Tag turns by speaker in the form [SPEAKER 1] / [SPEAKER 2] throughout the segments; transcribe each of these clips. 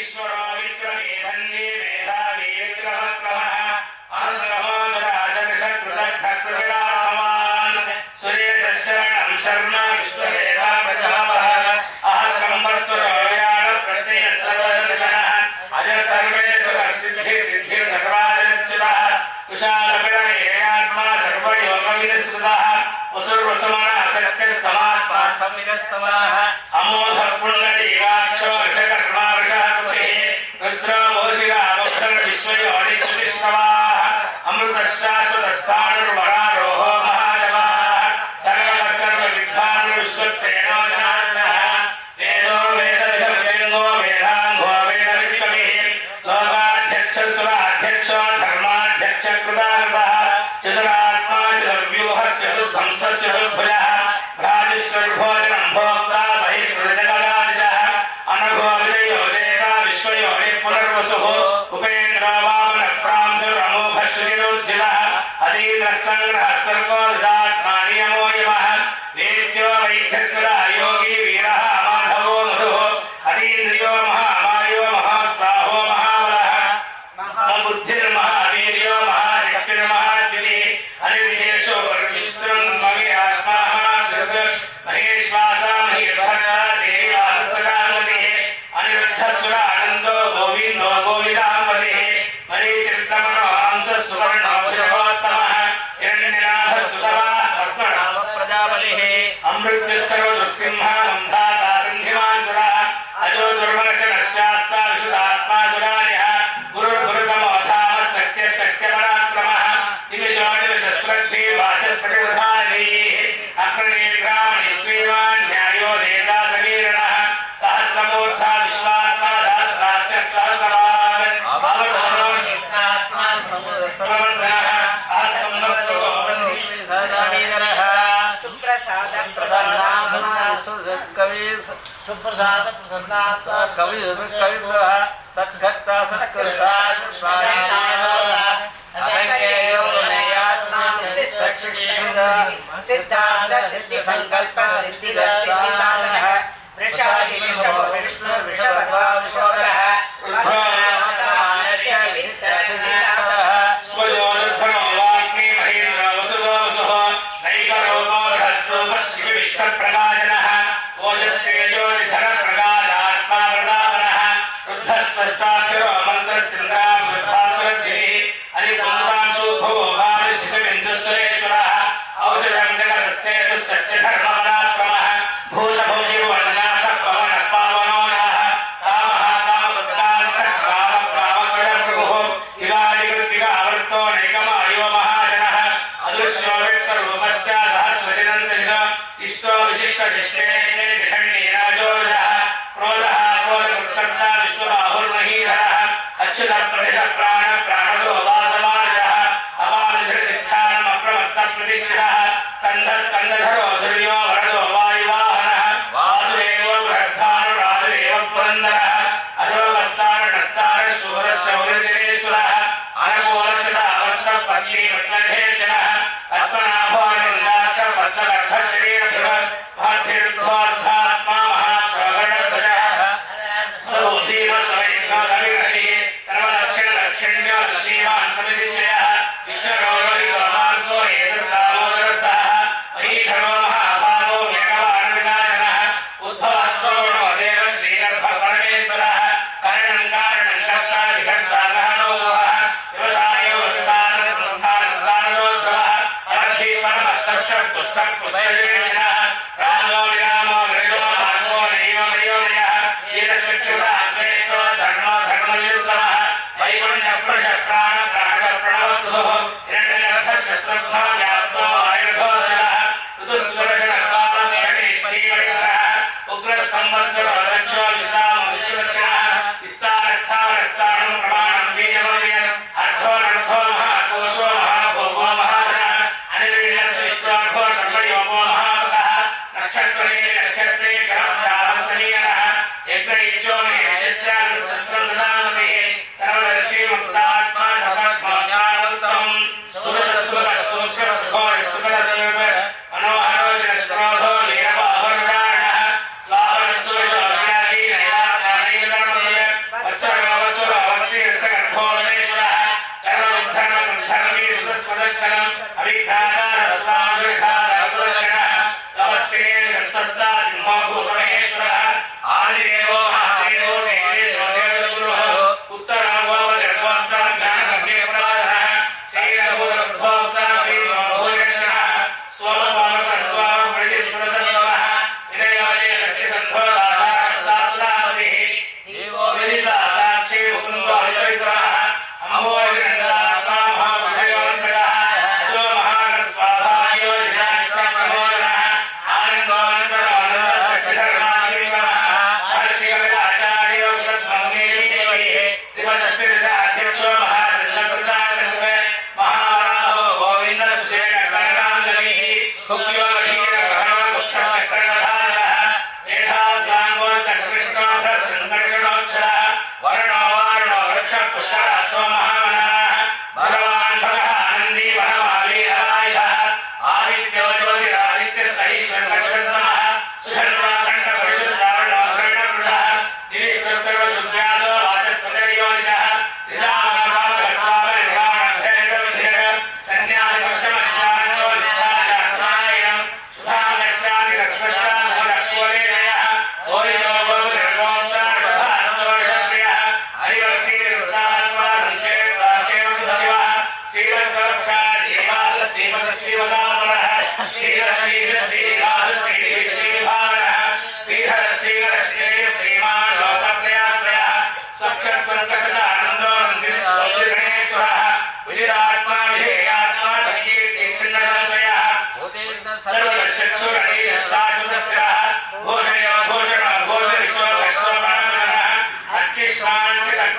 [SPEAKER 1] ईश्वरो विक्रमेधन्ये मेधावी विक्रमक्रमः अनुक्रमोदरादर्शकृतकृतकृतकृतात्मवान् सुरेशरणं शर्म विश्ववेदा प्रजावः अह संवत्सरो व्याळ प्रत्यय सर्वदर्शनः अज सर्वेश्वर सिद्धि सिद्धि सर्वादच्युतः कुशालपिरणेयात्मा सर्वयोगविनिश्रुतः वसुर्वसुमनः सत्यसमात्मा संविदः समाः अमोघ पुण्डरीकाक्षो ऋषकर्मा ऋषाकुटिः रुद्रो भूषिता वक्षर विश्वयोनिश्वविश्रवाः अमृतशाश्वतस्थाणुर्वरारोहो महाजवाः सर्वः सर्वविद्वान् विश्वक्सेनो जनार्दनः वेदो वेदविदव्यङ्गो वेदाङ्गो वेदविकविः लोकाध्यक्षसुराध्यक्षो धर्माध्यक्षकृताकृतः चतुरात्मा चतुर्व्यूहश्चतुर्ध्वंसश्चतुर्भुजः भ्राजिष्ठुर्भोजनं भोक्ता सहिष्णुजगदादिजः अनघो विजयो देता विश्वयोनिः पुनर्वसुः उपेन्द्रो वामनप्रांशुरमोघश्रुतिरुज्जितः अतीन्द्रः सङ्ग्रहः सर्वोदात्मानियमो यमः वेद्यो वैद्यस्सदा योगी वीरः माधवो मधुः अतीन्द्रियो महामायो महात्साहो महाबलः बुद्धिर्महावीर्यो महाशक्तिर्महाद्युतिः अनिर्देशो परविष्णुर्महि आत्मा महाधृत् महेश्वासा महीर्भद्रा सेवासदामतिः अनिरुद्धसुरानन्दो गोविन्दो गोविदाम्बतिः मरीचित्तमनो हंसस्सुवर्णो भुजगोत्तमः हिरण्यनाभस्तुतवाः पद्मनाभ प्रजापतिः अमृतस्सर्वदुःसिंहा मन्धाता सन्धिमासुरः अजो दुर्मलचनश्शास्ता विशुद्धात्मा सुरार्यः गुरुर्गुरुतमो धामः सत्यः सत्यपराक्रमः निमिषो निमिषस्पृग्भि वाचस्पतिबुधानैः अग्रनेत्रामणिः श्रीमान् न्यायो नेता समीरणः सहस्रमूर्धा विश्वात्मा धात्राक्षः सहस्रवान् भवतो नित्यात्मा समवर्धनः असंवत्तो वन्दीसदावीरः सुप्रसाद प्रसन्नात्मा सुकवि सुप्रसाद प्रसन्नात्मा कवि कवित्वः सद्गत्ता सत्कृतात् सिद्धांत सिद्धि संकल्प सिद्धिद सिद्धिदानः वृषादि विषव विष्णु विषवद्वा विषोदः उद्भवनास्य वित्त सिद्धिदानः स्वयोर्धनो वाग्मी महेन्द्र वसुदो वसुः नैकरोगो बृहद्रूपस्य विष्णुप्रकाशनः ओजस्तेजोनिधर प्रकाशात्मा प्रतापनः रुद्धस्पष्टाक्षरो मन्त्रश्चन्द्रां शुद्धास्वरद्भिः अनिपुंसांशु भुवोगानुशिशुबिन्दुस्वरेश्वरः औषधं जगतस्येतु सत्यधर्मपराक्रमः भूतभौतिर्वर्णनाथः पवनः पावनो नः कामः कामपुत्रान्तः कामकामकजप्रभुः दिवादिकृत्तिकावर्तो नैकमायो महाजनः अदृश्यो व्यक्तरूपस्य सहस्रतिनन्दनिधो इष्टो विशिष्टशिष्टेष्टे शिखण्डीराजोजः क्रोधः क्रोधकृत्कर्ता विश्वबाहुर्महीधरः अच्युतः प्रतितः प्राण प्राणदो वासवानजः अपालिधृतिष्ठानम् अप्रमत्तः प्रतिष्ठितः स्कन्धः स्कन्धधरो धुर्यो वरदो वायुवाहनः वासुदेवो बृहद्भानुराजदेवः पुरन्दरः अधोगस्तारणस्तारः शूरः शौर्यदिनेश्वरः अनकोलशतावर्तः पत्नीरत्नभेषणः पद्मनाभो निन्दाक्षः पद्मगर्भः श्रीरभृः भाद्यर्धोऽर्धात्मा महाक्षगणध्वजः भूधीमस्वैर्नो रविरहिः सर्वलक्षणलक्षण्यो लक्ष्मीवान् समितिजयः विक्षरोगरिको मार्गो एतद्दामोदरस्थः महीधरो महाभागो मेघवानविनाशनः उद्भवत्सोणो देव श्रीगर्भः परमेश्वरः करणं कारणं कर्ता विहर्ता गहनोगः व्यवसायो वसतारसंस्थानस्थानोद्भवः परद्धि परमस्तष्टः पुष्टः पुष्टविवेचनः रामो विरामो विरयो भागो नैवमयोनयः एतशक्तियुता श्रेष्ठो धर्मो धर्मनिरुत्तमः वैकुण्ठपुरुषप्राण प्राणप्रणवद्भुः हिरण्यगर्भः शत्रुघ्नो व्याप्तो आयुधोषणः ऋतुस्वरशनकालमेघनिष्ठीवटः उग्रः संवत्सरो दक्षो विश्रामो विश्वदक्षिणः विस्तारस्थावरस्थानं प्रमाणं बीजमव्ययम् अर्धोरर्धो महाकोशो महाभोगो महाधनः अनिर्विण्णस्विष्टोर्भो धर्मयोगो महापतः नक्षत्रे नक्षत्रे क्षामसनीयनः यज्ञयुजो मे यजत्रागसत्रसदामतिः सर्वदर्शी मुक्तात्मा सर्वज्ञानवन्तम् सुगतः सूक्ष्मः सुखोः सुगतः मनोहरो जनक्रोधो लीलबाहुर्दारणः स्वावस्तु विशोऽज्ञाती नैवा Rogat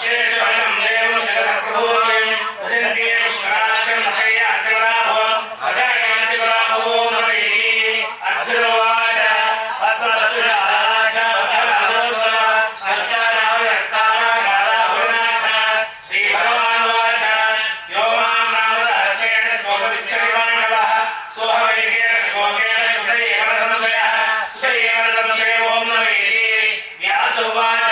[SPEAKER 1] विश्वेश्वरं देवं जगत्प्रभुं भजन्ते पुष्कराक्षं मखयातिवराभो अजयातिवराभो नमैः अर्जुनोवाच अत्वदुराराच भगवदुर्गम सत्यानावयत्तानागाराहुरनाथ श्रीभगवानुवाच यो मां नामसहस्रेण श्लोकविच्छरिपाण्डवः सोऽहमेकेन श्लोकेन सुतयेव संशयः सुतयेव संशयो ॐ नमैः व्यास उवाच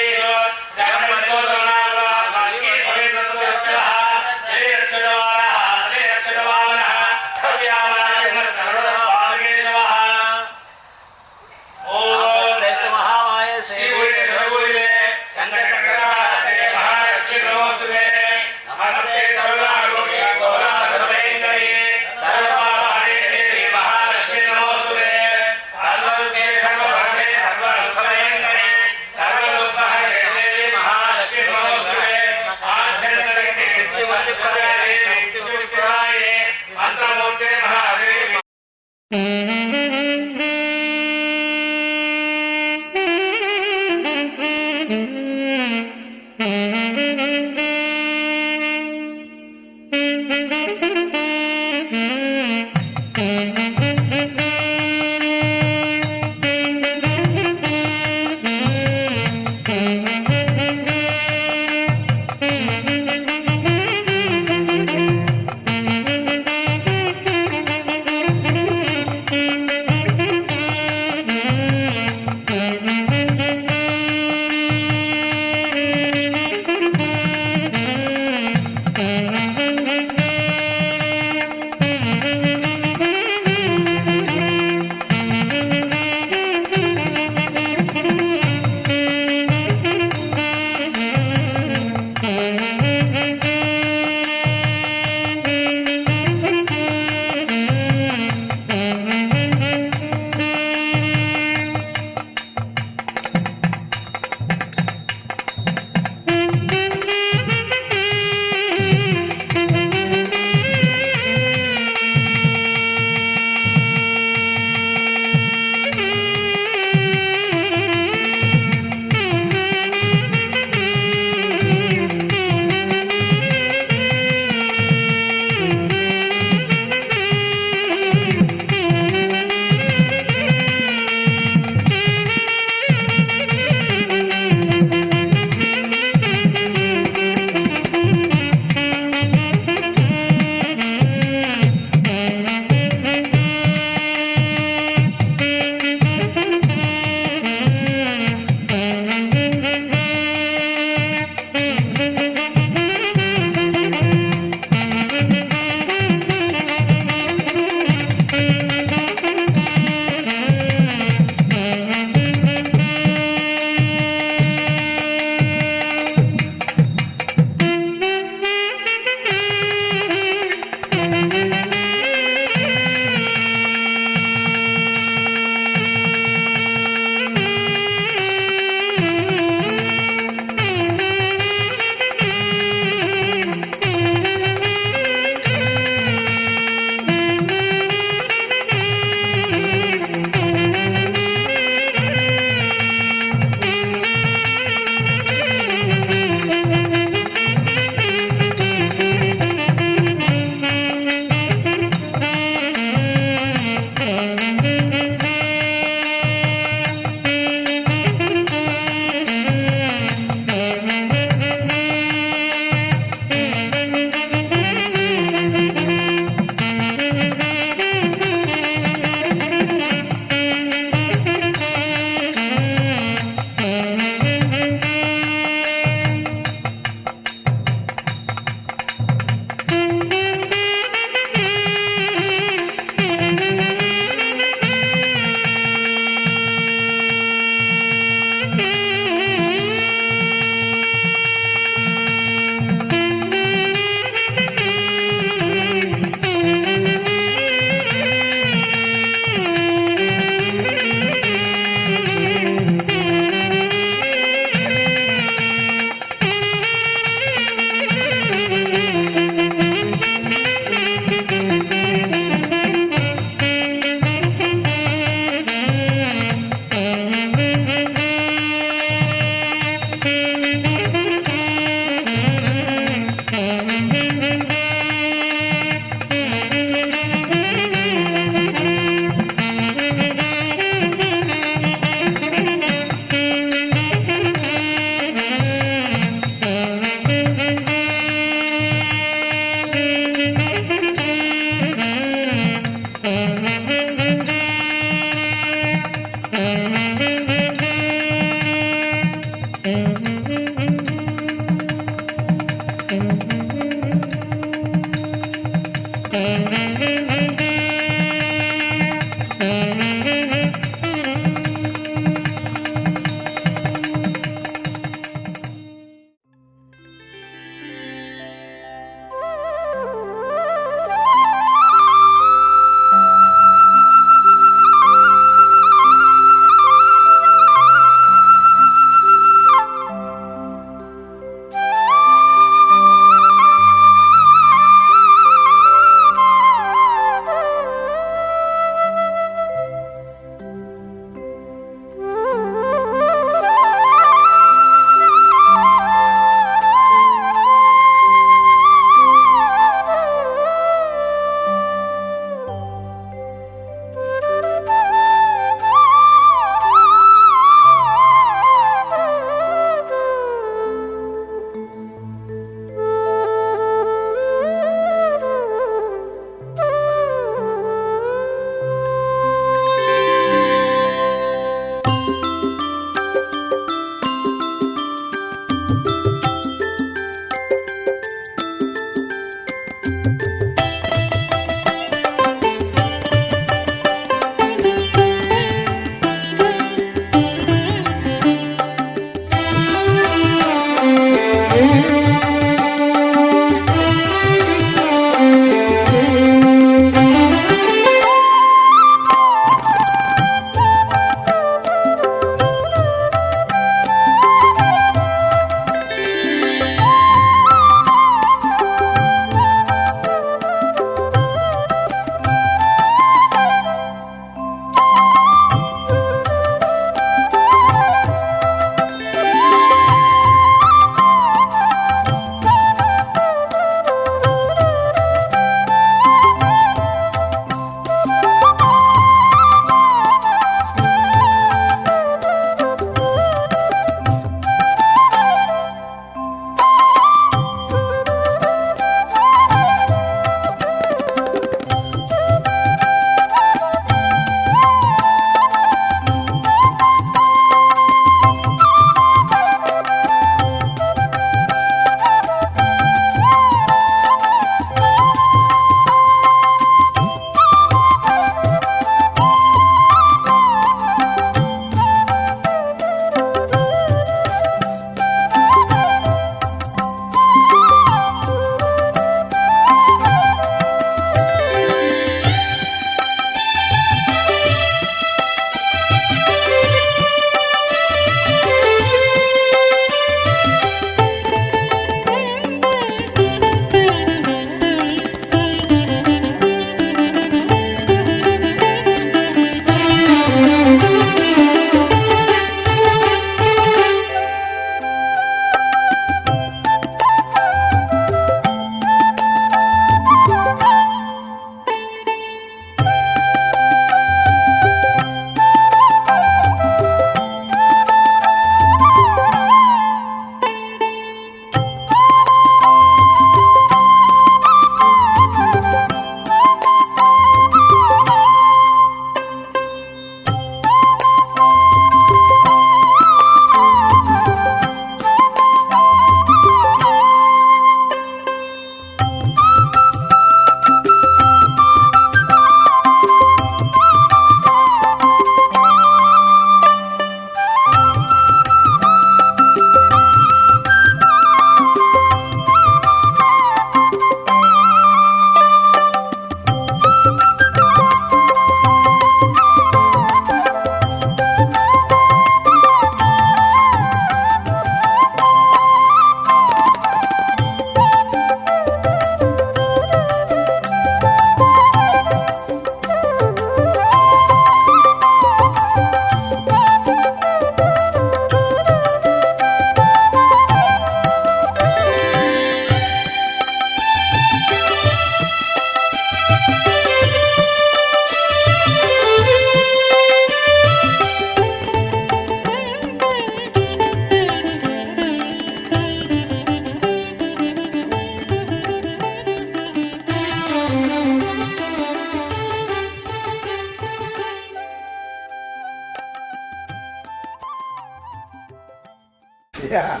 [SPEAKER 2] Yeah.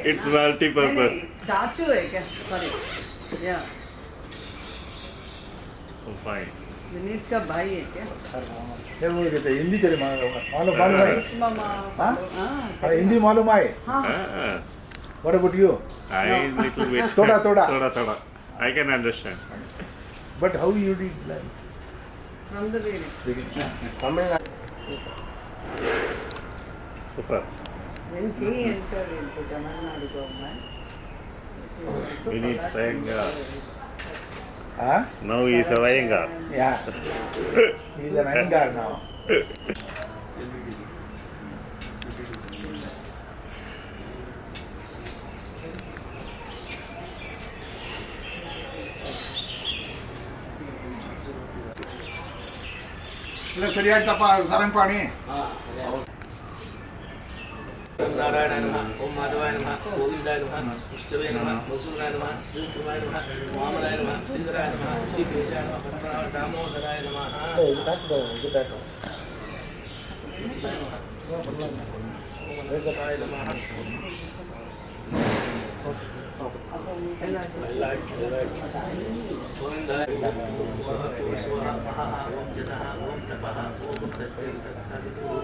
[SPEAKER 3] It's multi-purpose.
[SPEAKER 4] चाचू है क्या? Sorry. Yeah.
[SPEAKER 3] Oh, fine.
[SPEAKER 4] Vineet का भाई है क्या?
[SPEAKER 2] ये वो कहते हैं हिंदी तेरे मालूम है?
[SPEAKER 4] मामा.
[SPEAKER 2] हाँ?
[SPEAKER 4] हाँ.
[SPEAKER 2] हिंदी मालूम है?
[SPEAKER 4] हाँ.
[SPEAKER 2] What about you?
[SPEAKER 3] I little bit.
[SPEAKER 2] Thoda.
[SPEAKER 3] I can understand.
[SPEAKER 2] But how you did like?
[SPEAKER 4] From the beginning.
[SPEAKER 3] Super.
[SPEAKER 4] When he entered into Tamil Nadu government,
[SPEAKER 3] We need Iyengar.
[SPEAKER 2] Huh?
[SPEAKER 3] Now he is a Iyengar.
[SPEAKER 2] Yeah. He's an Iyengar now. सरिया तपा सारंग पाणी
[SPEAKER 1] नारायण नमः ओम माधवाय नमः गोविंदाय नमः विष्णुवे नमः वसुदेवाय नमः श्रीकृष्णाय नमः वामनाय नमः श्रीधराय नमः श्रीकेशाय नमः पद्मनाभाय दामोदराय नमः ओम नमः गोविंदाय स्वाहा ओम जनः ओम तपः ओम सत्यं तत्सवितुः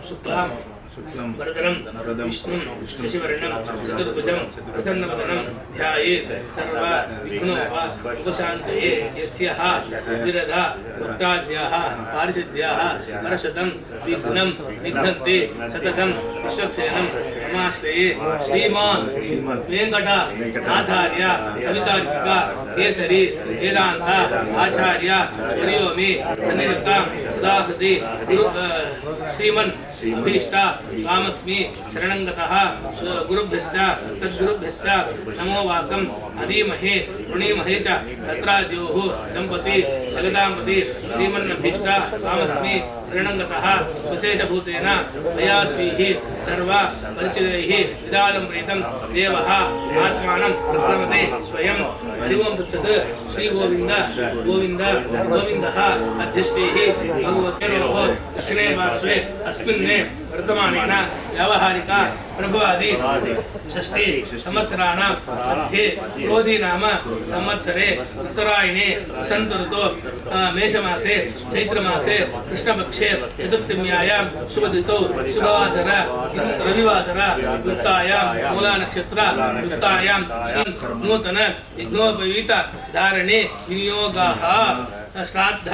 [SPEAKER 1] शुक्लां वरदं विष्णुं शशिवर्णं चतुर्भुजं प्रसन्नवदनं ध्यायेत् सर्वविघ्नोपशान्तये यस्यः सिद्धिरधा भक्ताद्याः पारिषद्याः परशतं विघ्नं निघ्नन्ते सततं विश्वक्सेनं नमाश्रये श्रीमान् वेङ्कटनाथार्य कवितार्किका केसरी वेदान्त आचार्य वर्यो मे सन्निधत्तां सदा हृदि श्रीमन् अभीष्टा स्वामस्मि शरणङ्गतः गुरुभ्यश्च तद्गुरुभ्यश्च नमो वाकम् अधीमहे वृणीमहे च तत्राद्योः सम्पति जगदाम्पति श्रीमन्नभीष्टा स्वामस्मि शरणङ्गतः विशेषभूतेन मया स्वीः सर्व परिचितैः विदालं प्रीतं देवः आत्मानं प्रमते स्वयं हरि ओं तत्सत् श्रीगोविन्द गोविन्द गोविन्दः अध्यष्टैः भगवतेनोः दक्षिणे पार्श्वे अस्मिन् वर्तमानेन व्यावहारिक प्रभवादि षष्ठी संवत्सराणां मध्ये क्रोधी नाम संवत्सरे उत्तरायणे वसन्त ऋतौ मेषमासे चैत्रमासे कृष्णपक्षे चतुर्थीयां शुभतिथौ शुभवासर रविवासर युक्तायां मूलानक्षत्र युक्तायां नूतन यज्ञोपवीत धारणे विनियोगाः श्राद्ध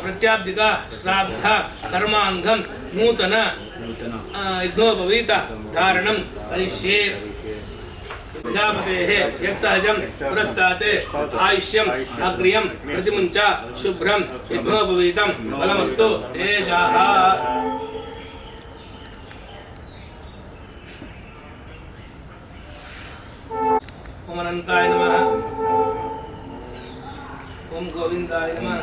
[SPEAKER 1] प्रत्याब्दिक श्राद्ध कर्मांगम नूतन यज्ञोपवीत धारणं करिष्ये प्रजापतेः यत्सहजं पुरस्तात् आयुष्यम् अग्र्यं प्रतिमुञ्च शुभ्रं यज्ञोपवीतं फलमस्तु तेजाः ओम अनंताय नमः ओम गोविंदाय नमः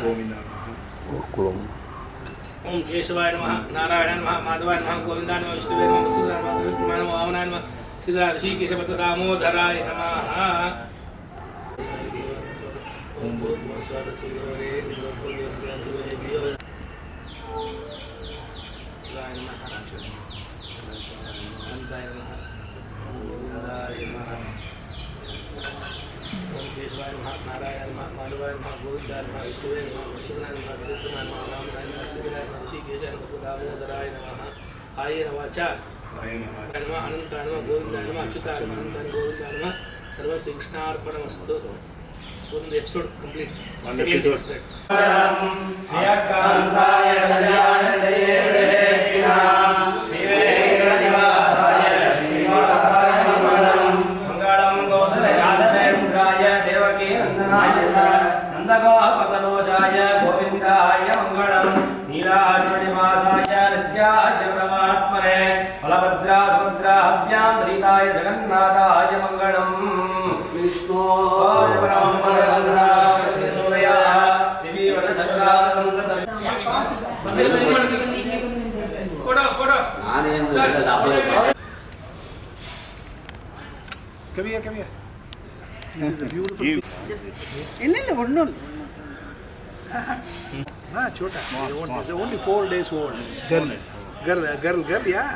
[SPEAKER 1] ओम केशवाय नमः नारायणाय नमः माधवाय नमः गोविंदाय नमः विष्णुवे नमः वसुदेवाय नमः विष्णुवे नमः वामनाय नमः श्रीधराय ऋषिकेशपतदामोदराय नमः ओम भूतस्वादसिद्धोरे दिव्योपदेशयोगियो शिवाय नमः अनंताय नमः गोविंदाय नमः ओम केशवाय नमः नारायणाय नमः माधवाय नमः गोविंदाय नमः विष्णुवे नमः वसुदेवाय नमः विष्णुवे नमः वामनाय नमः श्रीधराय नमः ऋषिकेशाय नमः दामोदराय नमः कायेन वाचा नमः अनंताय नमः गोविंदाय नमः अच्युताय नमः अनंताय गोविंदाय नमः सर्वं श्रीकृष्णार्पणमस्तु one episode complete second episode श्रीयकान्ताय कल्याणदैवेन श्रीवेङ्कटनिवासाय श्रीनिवासाय मंगलं कौसलयादवेन्द्राय Devaki नन्दनाय च नन्दगोपकलोचाय गोविन्दाय मंगलं नीलाश्रीनिवासाय नित्याय परमात्मने बलभद्रासुभद्राभ्यां धरिताय जगन्नाथाय मंगलम् विष्णु परमं
[SPEAKER 4] ಇಲ್ಲ ಒಣ್ಣು
[SPEAKER 2] छोटा only 4 days old girl yeah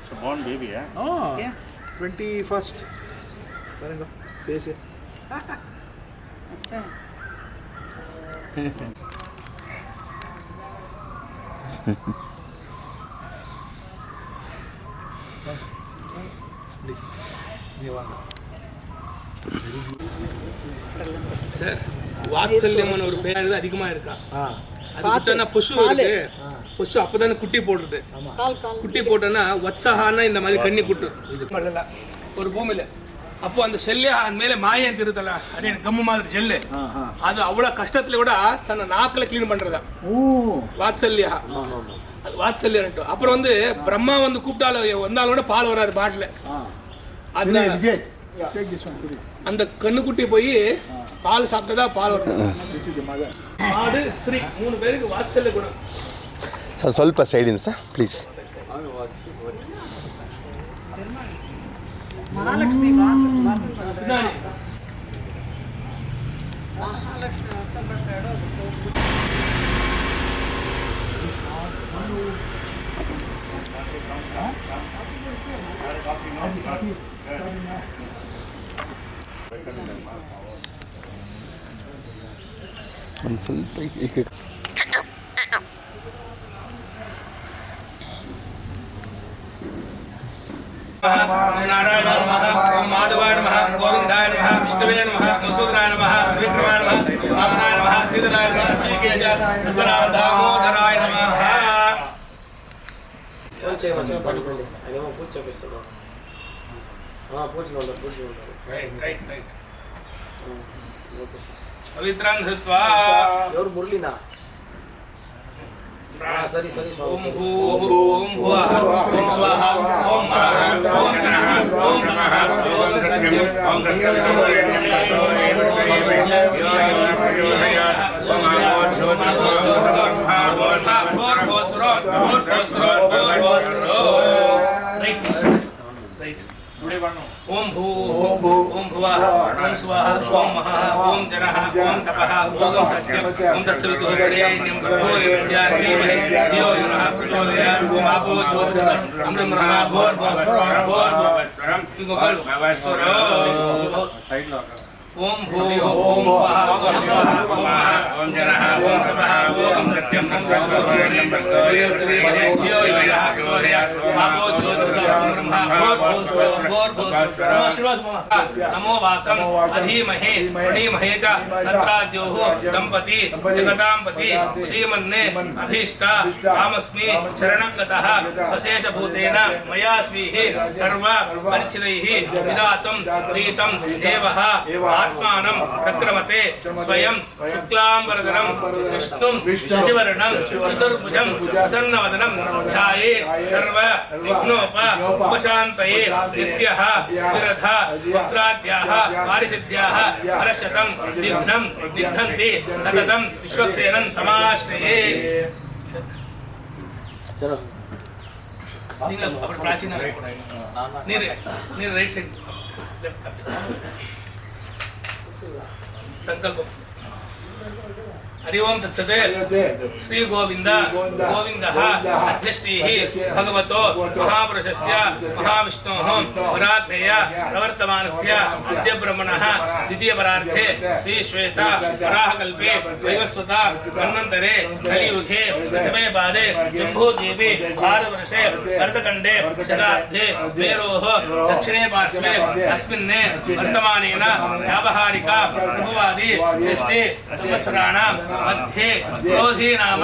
[SPEAKER 3] So born baby, yeah?
[SPEAKER 2] oh
[SPEAKER 4] Yeah.
[SPEAKER 2] 21st Parengo face
[SPEAKER 4] अच्छा
[SPEAKER 1] சார் வாத்சல்யம்னு ஒரு பேர் அதிகமாக இருக்கா அது விட்டோன்னா பசு இருக்கு பசு அப்போ தானே குட்டி போடுறது குட்டி போட்டோன்னா வத்சகான்னா இந்த மாதிரி கண்ணி குட்டு இது பண்ணல ஒரு பூமியில் அப்போ அந்த செல்லே அந்த மேலே மாயம் திருத்தல அது எனக்கு கம்மு மாதிரி ஜெல்லு அது அவ்வளோ கஷ்டத்துல விட தன்னை நாக்கில் க்ளீன் பண்ணுறதா வாத்சல்யா அது வாத்சல்யம் அப்புறம் வந்து பிரம்மா வந்து கூப்பிட்டாலும் வந்தாலும் கூட பால் வராது பாட்டில் அது அந்த கண்ணுக்குட்டி போய் பால் சாப்பிட்டதா பால் வரும் ஆடு ஸ்திரீ 3 பேருக்கு வாத்சல்ய குணம்
[SPEAKER 5] ಸರ್ ಸ್ವಲ್ಪ ಸೈಡಿಂದ ಸರ್ ಪ್ಲೀಸ್
[SPEAKER 4] ಮಹಾಲಕ್ಷ್ಮಿ ವಾಸನ್
[SPEAKER 1] பின்னாடி
[SPEAKER 4] ಮಹಾಲಕ್ಷ್ಮಿ ವಾಸನ್ ಬರ್ತಾಡೋ
[SPEAKER 5] ಒಂದು ಸ್ವಲ್ಪ ಈಗ
[SPEAKER 1] नारायण नमः ओम माधवाय नमः गोविंदाय नमः विष्णुवे नमः मसूदराय नमः विक्रमाय नमः वामनाय नमः सीधराय नमः चीकेश दामोदराय नमः पूछ मचा पडिपोయింది అదేమో పూజ చేపిస్తాడు పూజలో రైట్ పవిత్రం ధృత్వా ఎవరు మురళినా सरी ओम भूः ओम भुवः ओम स्वाहा ओम महाः ओम नमः ओम नमः ओम सत्यं ओम सत्यं ओम भूः ओम भुवः ओम स्वाहा ओम महाः ओम जनः ओम तपः ओम सत्यं ओम तत्सवितुर्वरेण्यं भर्गो देवस्य धीमहि धियो यो नः प्रचोदयात् ओम आपो ज्योतिषः अमृतं ब्रह्मा भूर्भुवस्वरं ओम भूः ओम भुवः ओम स्वाहा ओम महाः ओम जनः ओम तपः ओम सत्यं ओम तत्सवितुर्वरेण्यं भर्गो देवस्य धीमहि धियो यो नः प्रचोदयात् ओम आपो ज्योतिषः अमृतं ब्रह्मा नमो वाकम अधीमहे प्रणीमहे च तत्राद्योः दंपती जगतांपति श्रीमन्ने अभीष्टा कामस्मि शरणं गतः अशेषभूतेन मया स्वीः सर्व परिचितैः विदातं प्रीतं देवः आत्मानं प्रक्रमते स्वयं शुक्लांबरधरं विष्णुं शशिवर्णं चतुर्भुजं प्रसन्नवदनं ध्यायेत् सर्व विघ्नोपशान्तये यस्यः स्थिरधा पुत्राद्याः पारिसिद्ध्याः परशतं दिघ्नं दिघ्नन्ति सततं विश्वक्सेनं समाश्रये प्राचीन राइट साइड संकल्प हरि ओम तत्सत् श्री गोविंद गोविंदः अध्यष्टिः भगवतो महापुरुषस्य महाविष्णोः पुराग्नेय प्रवर्तमानस्य अद्यब्रह्मणः द्वितीयपरार्धे श्री श्वेत वराहकल्पे वैवस्वता मन्वन्तरे कलियुगे प्रथमे पादे जम्बूद्वीपे भारतवर्षे भरतखण्डे शताब्दे मेरोः दक्षिणे पार्श्वे अस्मिन् वर्तमानेन व्यावहारिक प्रभुवादी षष्ठे संवत्सराणां मध्ये क्रोधी नाम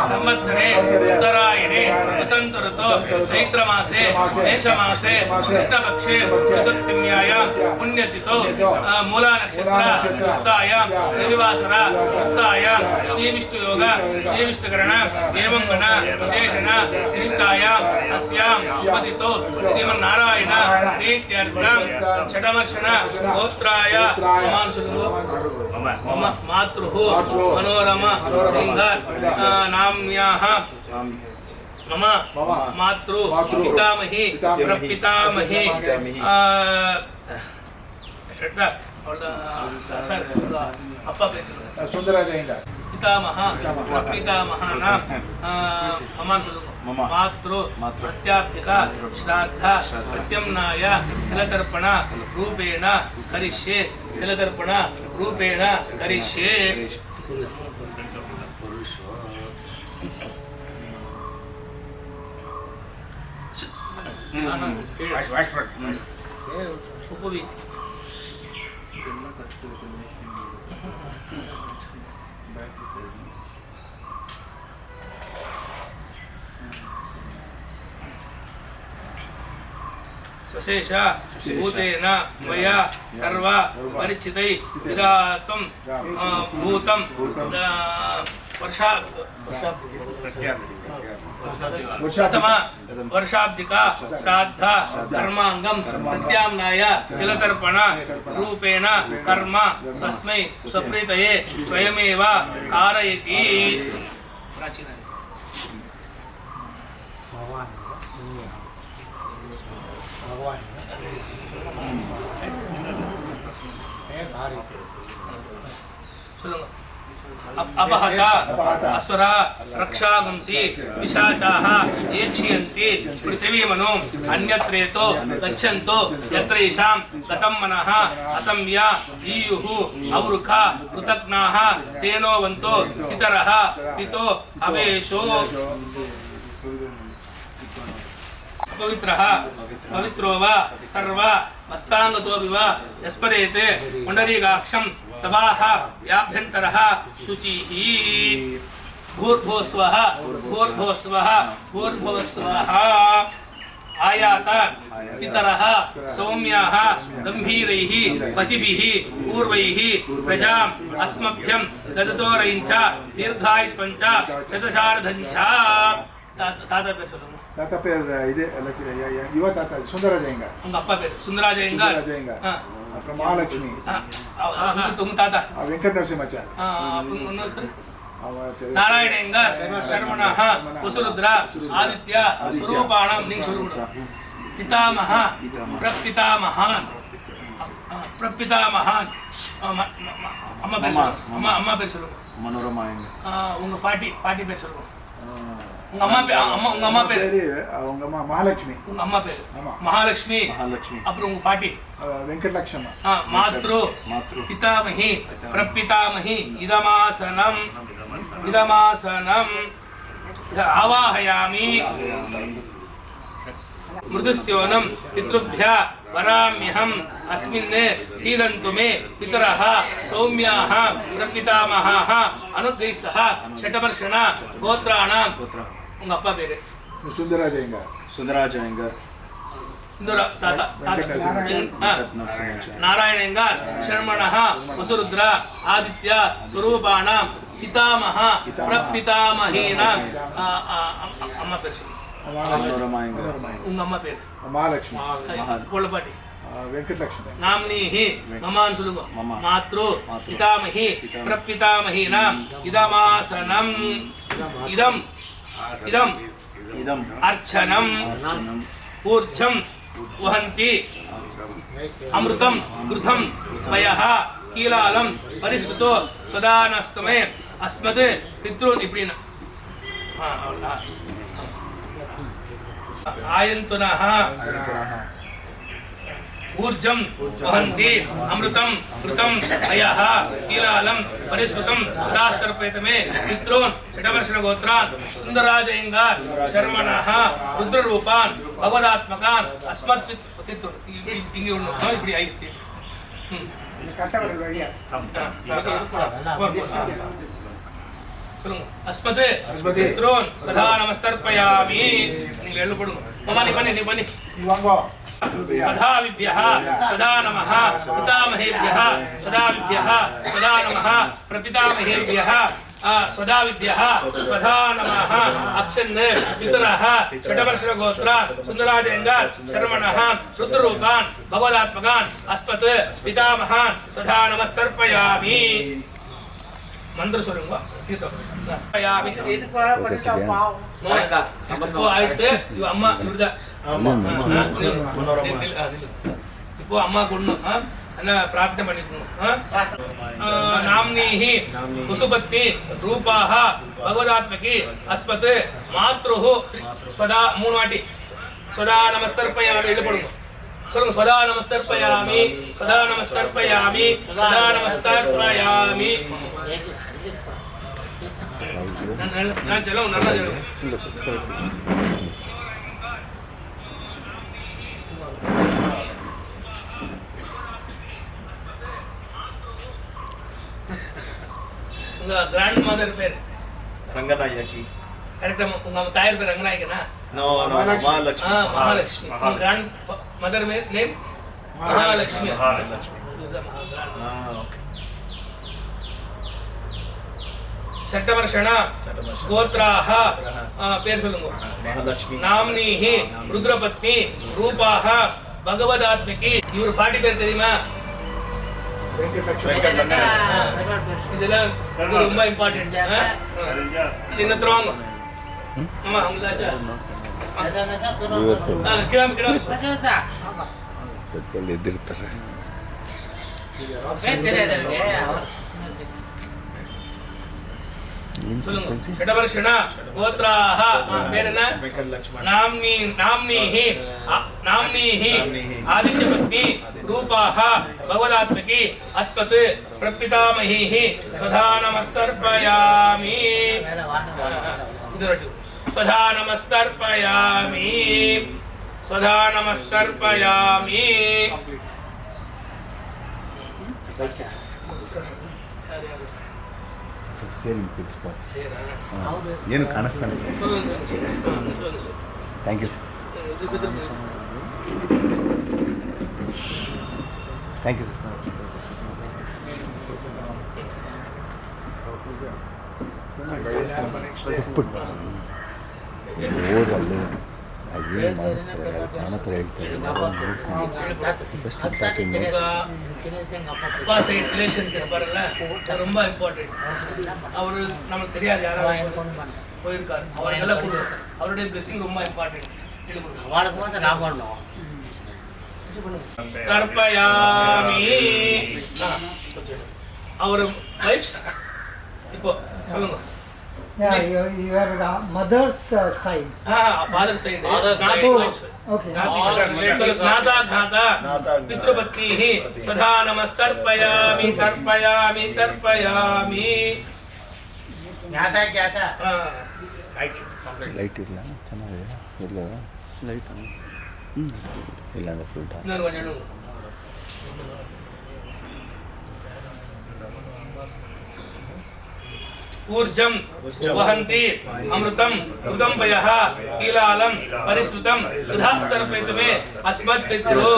[SPEAKER 1] संवत्सरे उत्तरायणे वसंत ऋतौ चैत्रमासे मेषमासे कृष्णपक्षे चतुर्थीयां पुण्यतिथौ मूला नक्षत्र युक्तायां रविवासर युक्तायां श्री विष्णुयोग श्री विष्णुकरण एवं गण विशेषण विशिष्टायां अस्यां शुभतिथौ श्रीमन्नारायण प्रीत्यर्थं षडवर्षण गोत्राय मम मातृः मनोरमा नाम्याः मम मातृ पितामही प्रपितामही அப்பா பேசுங்க.
[SPEAKER 2] சுந்தராஜயங்க
[SPEAKER 1] பிதாமகா பிரபிதாமகானாம் மமான் சொல்லுங்க. மாத்ரு பிரத்யாப்திகா ஸ்ராத்தா பிரத்யம்னாய திலதர்ப்பண ரூபேண கரிஷ்யே. திலதர்ப்பண ரூபேண கரிஷ்யே. உபவி सशेष भूतेन मया सर्व परिचितै विधातुं भूतं प्रथम वर्षाब्दिका श्राद्ध कर्मांगम प्रत्याम्नाय तिलतर्पण रूपेण कर्म स्वस्मै स्वप्रीतये स्वयमेव कारयति. अपहता असुरा रक्षागुंसी विशाचाः येक्ष्यन्ति पृथिवीमनो अन्यत्रेतो गच्छन्तो यत्रैषां गतं मनः असंव्य जीयुः अवृखा कृतज्ञाः तेनोवन्तो पितरः पितो अवेशो. पवित्रः पवित्रो वा सर्व मस्तांगतो विवा यस्परेते पुंडरीकाक्षं सभाः व्याभ्यन्तरः शुचिः. भूर्भुवस्वः भूर्भुवस्वः भूर्भुवस्वः. आयात पितरः सौम्याः गंभीरैः पतिभिः पूर्वैः प्रजाम् अस्मभ्यं ददतोरयञ्च दीर्घायुत्वञ्च शतशार्धञ्च. ताता पेर सोल्लुंगा.
[SPEAKER 2] தாத்தா பேர் இது யுவ தாத்தா சுந்தராஜயங்க.
[SPEAKER 1] உங்க அப்பா பேர் சுந்தராஜயங்க.
[SPEAKER 2] அப்புறம் மகாலட்சுமி.
[SPEAKER 1] உங்க தாத்தா
[SPEAKER 2] வெங்கட் நரசிம்மச்சார்.
[SPEAKER 1] நாராயணயங்க சர்வணः குசுருத்ர ஆதித்ய ஸ்வரூபாணம். நீங்க சொல்லுங்க. பிதாமஹ பிரபிதாமஹான் பிரபிதாமஹான். அம்மா பேர் சொல்லுங்க. அம்மா பேர் சொல்லுங்க.
[SPEAKER 3] மனோரமாயங்க.
[SPEAKER 1] உங்க பாட்டி பேர் சொல்லுங்க. உங்க அம்மா பேர்
[SPEAKER 2] உங்க அம்மா மகாலட்சுமி.
[SPEAKER 1] உங்க அம்மா பேர் மகாலட்சுமி. அப்புறம் உங்க பாட்டி
[SPEAKER 2] வெங்கடலட்சுமி.
[SPEAKER 1] மாத்ரு பிதாமஹி பிரபிதாமஹி. இதமாசனம் இதமாசனம் ஆவாஹயாமி. मृदुस्योनं पितृभ्यः वराम्यहम् अस्मिन् सीदन्तु मे पितरः सौम्याः प्रपितामहाः अनुग्रहितः षट्वर्षण गोत्राणां. उंग अप्पा पेरु
[SPEAKER 2] सुंदराजयंग.
[SPEAKER 3] सुंदराजयंग.
[SPEAKER 1] नारायणयंग शर्मणः वसुरुद्र आदित्य स्वरूपाणां पितामह प्रपितामहीनां. अम्मा पेरु
[SPEAKER 3] मनोरमायंग.
[SPEAKER 1] उंग अम्मा पेरु
[SPEAKER 2] महालक्ष्मी.
[SPEAKER 1] कोळपाटी
[SPEAKER 2] वेंकटलक्ष्मी.
[SPEAKER 1] नाम्नीः ममान् सुलुगो. मातृ पितामही प्रपितामहीनां इदमासनम्. इदम् इदम्
[SPEAKER 3] इदम्
[SPEAKER 1] अर्चनं ऊर्जं वहन्ति. अमृतं घृतं वयः कीलालं परिष्कृतो स्वदानस्तमे अस्मत् पितॄन्. इप्पिन आयन्तुनः ऊर्जं वहन्ति. अमृतं घृतं वयः कीलालं परिष्कृतं सदास्तर्पयतमे पितॄन् षट्वर्षणगोत्रान् सुन्दराजयंग शर्मणः रुद्ररूपान् भगवदात्मकान् अस्मत् पितॄन्. இங்கே ஒன்று இப்படி ஆயிடுச்சு. சொல்லுங்க. அஸ்மத் பித்ரூன் சதா நமஸ்தர்ப்பயாமி. நீங்க எழுத போடுங்க. மாமா நீ பண்ணி सदाविभ्यः सदा नमः. पितामहेभ्यः सदाविभ्यः सदा नमः. प्रपितामहेभ्यः स्वदाविभ्यः स्वधा नमः. अक्षन् पितरः षट्वर्षणगोत्र सुन्दराजयंग शर्मणः रुद्ररूपान् भगवदात्मकान् अस्मत् पितामहान् सदा नमस्तर्पयामि. मंत्र சொல்லுங்க. தீர்த்தயாமி.
[SPEAKER 4] இது போல பண்ணிட்டா பாவம்.
[SPEAKER 1] இப்போ ஆயிட்டு இது அம்மா இவர்தான். இப்போ அம்மா கொண்டு என்ன பிரார்த்தனை பண்ணிக்கணும். நாம்னீஹி குசுபத்னி ரூபாஹ பகவதாத்மகி அஸ்மத் மாத்ருஹு ஸ்வதா 3 வாட்டி ஸ்வதா நமஸ்தர்ப்பயாமி எழுதி போடுங்க. சொல்லுங்க. ஸ்வதா நமஸ்தர்ப்பயாமி ஸ்வதா நமஸ்தர்ப்பயாமி ஸ்வதா நமஸ்தர்ப்பயாமி. நான் சொல்லுங்க. நல்லா சொல்லுங்க. உங்க கிராண்ட் மதர் பேர்
[SPEAKER 3] ரங்கநாயகி.
[SPEAKER 1] கரெக்டா? உங்க தாயார் பேர் ரங்கநாயகனா?
[SPEAKER 3] நோ மகாலட்சுமி.
[SPEAKER 1] மகாலட்சுமி. உங்க கிராண்ட் மதர் நேம் மகாலட்சுமி. சட்டவர்ஷண கோத்ராஹ பேர் சொல்லுங்க.
[SPEAKER 3] மகாலட்சுமி.
[SPEAKER 1] நாம்னீஹி ருத்ரபத்னி ரூபாஹ பகவதாத்மிகி. இவர் பாட்டி பேர் தெரியுமா? இதெல்லாம் ரொம்ப இம்பார்ட்டன்ட். இது என்ன தருவாங்க? ஆமா அவங்களாச்சா
[SPEAKER 5] ಎದ್ದಿರ್ತಾರೆ.
[SPEAKER 1] சொல்லுங்க. ஷடவர்ஷண கோத்ராஹ பேர் என்ன? நாம்னீஹி ஆதித்யபத்னி ரூபாஹ பகவதாத்மகி அஸ்மத் பிரபிதாமஹீஹி ஸ்வதா நமஸ்தர்ப்பயாமி. ஸ்வதா நமஸ்தர்ப்பயாமி ஸ்வதா நமஸ்தர்ப்பயாமி.
[SPEAKER 5] ಏನು ಕಾಣಿಸ್ತಾನೆ. Thank you sir. Thank you sir. ಓದಲ್ಲೇ ಏನು ಮಾಡಿಸ್ತಾರೆ ನನ್ನ ಹತ್ರ ಹೇಳ್ತಾರೆ. ಫಸ್ಟ್
[SPEAKER 1] அப்பா சைடு ரிலேஷன்ஸ் இருப்பாருல்ல, அது ரொம்ப இம்பார்ட்டன்ட். அவரு நமக்கு தெரியாது யாராவது போயிருக்காரு, அவரெல்லாம் கொடுக்கும். அவருடைய பிளெஸிங் ரொம்ப இம்பார்ட்டன்ட். கர்ப்பயாமி. அவர் வைஃப்ஸ் இப்போ சொல்லுங்க.
[SPEAKER 6] Your mother's side.
[SPEAKER 1] Father's side.
[SPEAKER 6] Okay.
[SPEAKER 1] पितृपत्नीः सदा नमस्तर्पयामि तर्पयामि तर्पयामि.
[SPEAKER 5] ಲೈಟ್ ಇಲ್ಲ ಚೆನ್ನಾಗಿದೆ. ಇಲ್ಲ ಲೈಟ್ ಇಲ್ಲ ಅಂದರೆ ಫುಲ್ ಡಾರ್ಕ್.
[SPEAKER 1] ऊर्जं वहन्ति अमृतं उदम्बयः कीलालं परिश्रुतं सुधास्तर्पयतु मे अस्मत् पितरो.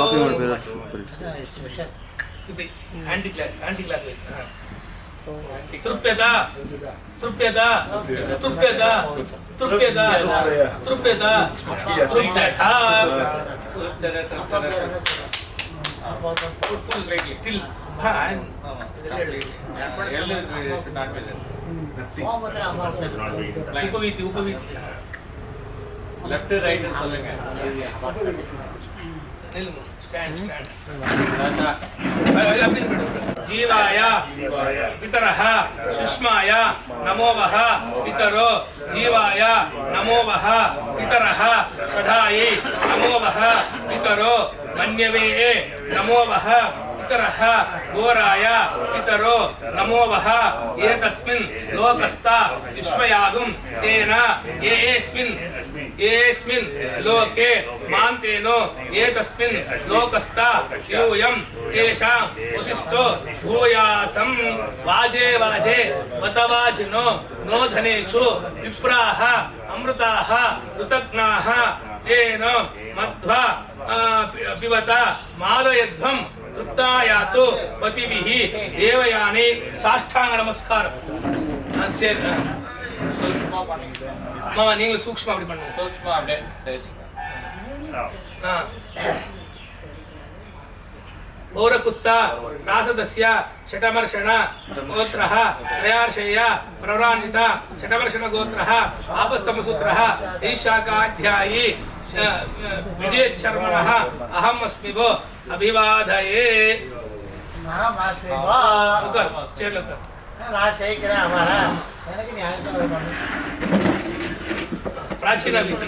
[SPEAKER 1] Anti clockwise. तृप्यता तृप्यता तृप्यता तृप्यता तृप्यता तृप्यता. उपवीति उपवीति लेफ्ट राइट சொல்லுங்க. நில்லுங்க. ஸ்டாண்ட் जीवाय पितरः सुष्माय नमो वः पितरो जीवाय नमो वः पितरः सदायै नमो वः पितरो मन्यवे नमो वः पितरः घोराय पितरो नमो वः एतस्मिन् लोकस्था विश्वयागुं तेन येऽस्मिन् लोके मान्तेनो एतस्मिन् लोकस्था यूयं तेषां वसिष्ठो भूयासं वाजे वाजे वतवाजिनो नो धनेषु विप्राः अमृताः ऋतज्ञाः तेन मध्वा पिबता मादयध्वं तृप्तायातु पतिभिः देवयानी. साष्टांग नमस्कार. மாமா நீங்க சூக்ஷ்மமா அப்படி பண்ணுங்க. சூக்ஷ்மமா அப்படியே ஓரகுத்ஸா ராசதஸ்ய ஷடமர்ஷண கோத்ரஹ த்ரயார்ஷய பிரவரான்வித ஷடமர்ஷண கோத்ரஹ ஆபஸ்தமசூத்ரஹ ஈஷாகாध्यायी विजय शर्मणः अहम् अस्मि वो अभिवादये. प्राचीन विधि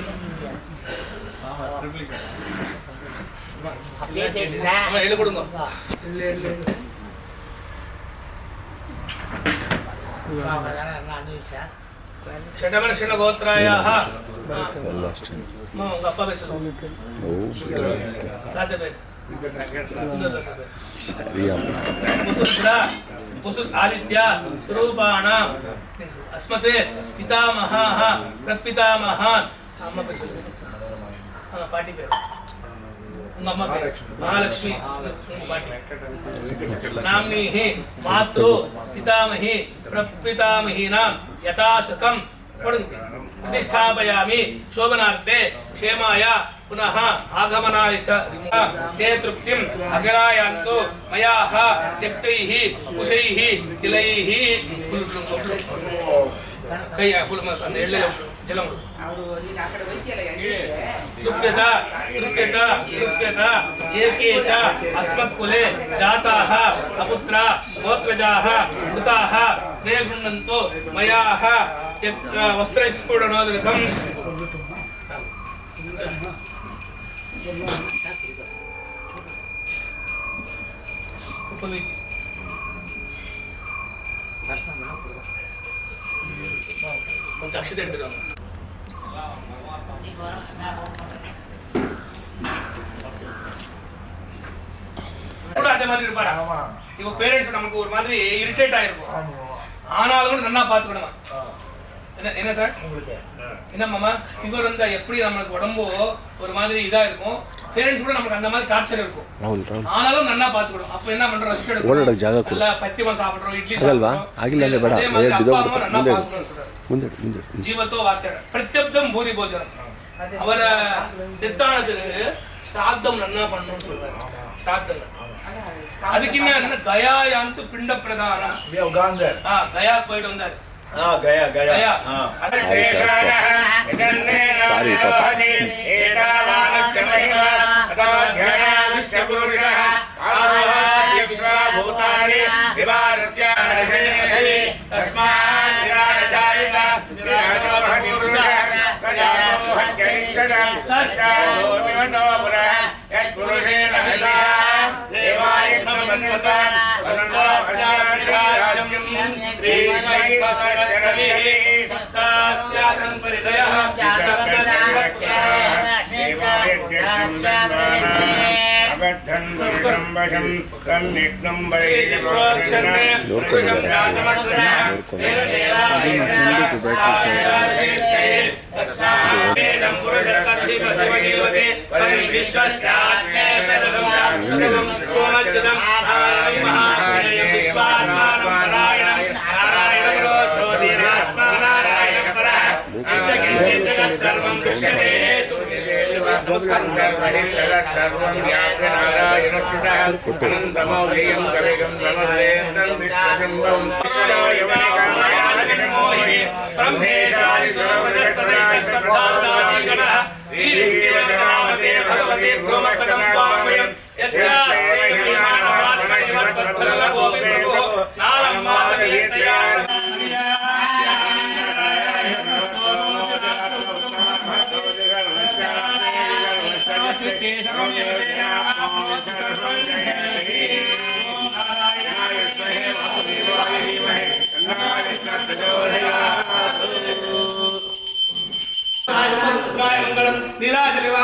[SPEAKER 1] षडमर्षण गोत्रायाः आदित्य स्वरूपाणां अस्मत् पितामहः प्रपितामहान् पार्टी पे महालक्ष्मी नाम्नीः मातृ पितामही प्रपितामहीनां यथासकं प्रतिष्ठापयामि शोभनार्थे क्षेमाय पुनः आगमनाय च ते तृप्तिम् अग्रायान्तु मयाः त्यक्तैः कुशैः तिलैः जलं तृप्यता तृप्यता तृप्यता एके च अस्मत्कुले जाताः अपुत्रा गोत्रजाः मृताः ते गृह्णन्तु मयाः वस्त्रस्फुटनोदकम् కొంచెం అక్షత ఎడుతున్నాం கூட அதே மாதிரி இருப்பாரா இப்போ பேரண்ட்ஸ் நமக்கு ஒரு மாதிரி இரிட்டேட் ஆயிருக்கும் ஆனாலும் நல்லா பாத்துக்கணுமா என்ன சார் உங்களுக்கு என்ன மாமா ஃபீவர் வந்தா எப்படி நமக்கு உடம்போ ஒரு மாதிரி இதா இருக்கும் பேரண்ட்ஸ் கூட நமக்கு அந்த மாதிரி டார்ச்சர் இருக்கும் ஆனாலும் நல்லா பாத்துக்கணும் அப்ப என்ன பண்றோம் ரெஸ்ட் எடுக்கணும் நல்லா பத்தியமா சாப்பிடுறோம் இட்லி சாப்பிடுறோம்
[SPEAKER 5] ಆಗಿಲ್ಲ ಬೇಡ ಮುಂದೆ ಮುಂದೆ
[SPEAKER 1] ಜೀವತೋ ವಾತ್ಯ ಪ್ರತ್ಯಬ್ಧಂ ಭೂರಿ ಭೋಜನ ಅವರ தித்தானதுக்கு ஸ்ராத்தம் நல்லா பண்ணணும்னு சொல்றாங்க ஸ்ராத்தம் அதுக்கின்ன என்ன கயாயாந்து பிண்ட பிரதானம்
[SPEAKER 2] உகாந்தர்
[SPEAKER 1] கயா போயிட்டு வந்தார்
[SPEAKER 3] गया गया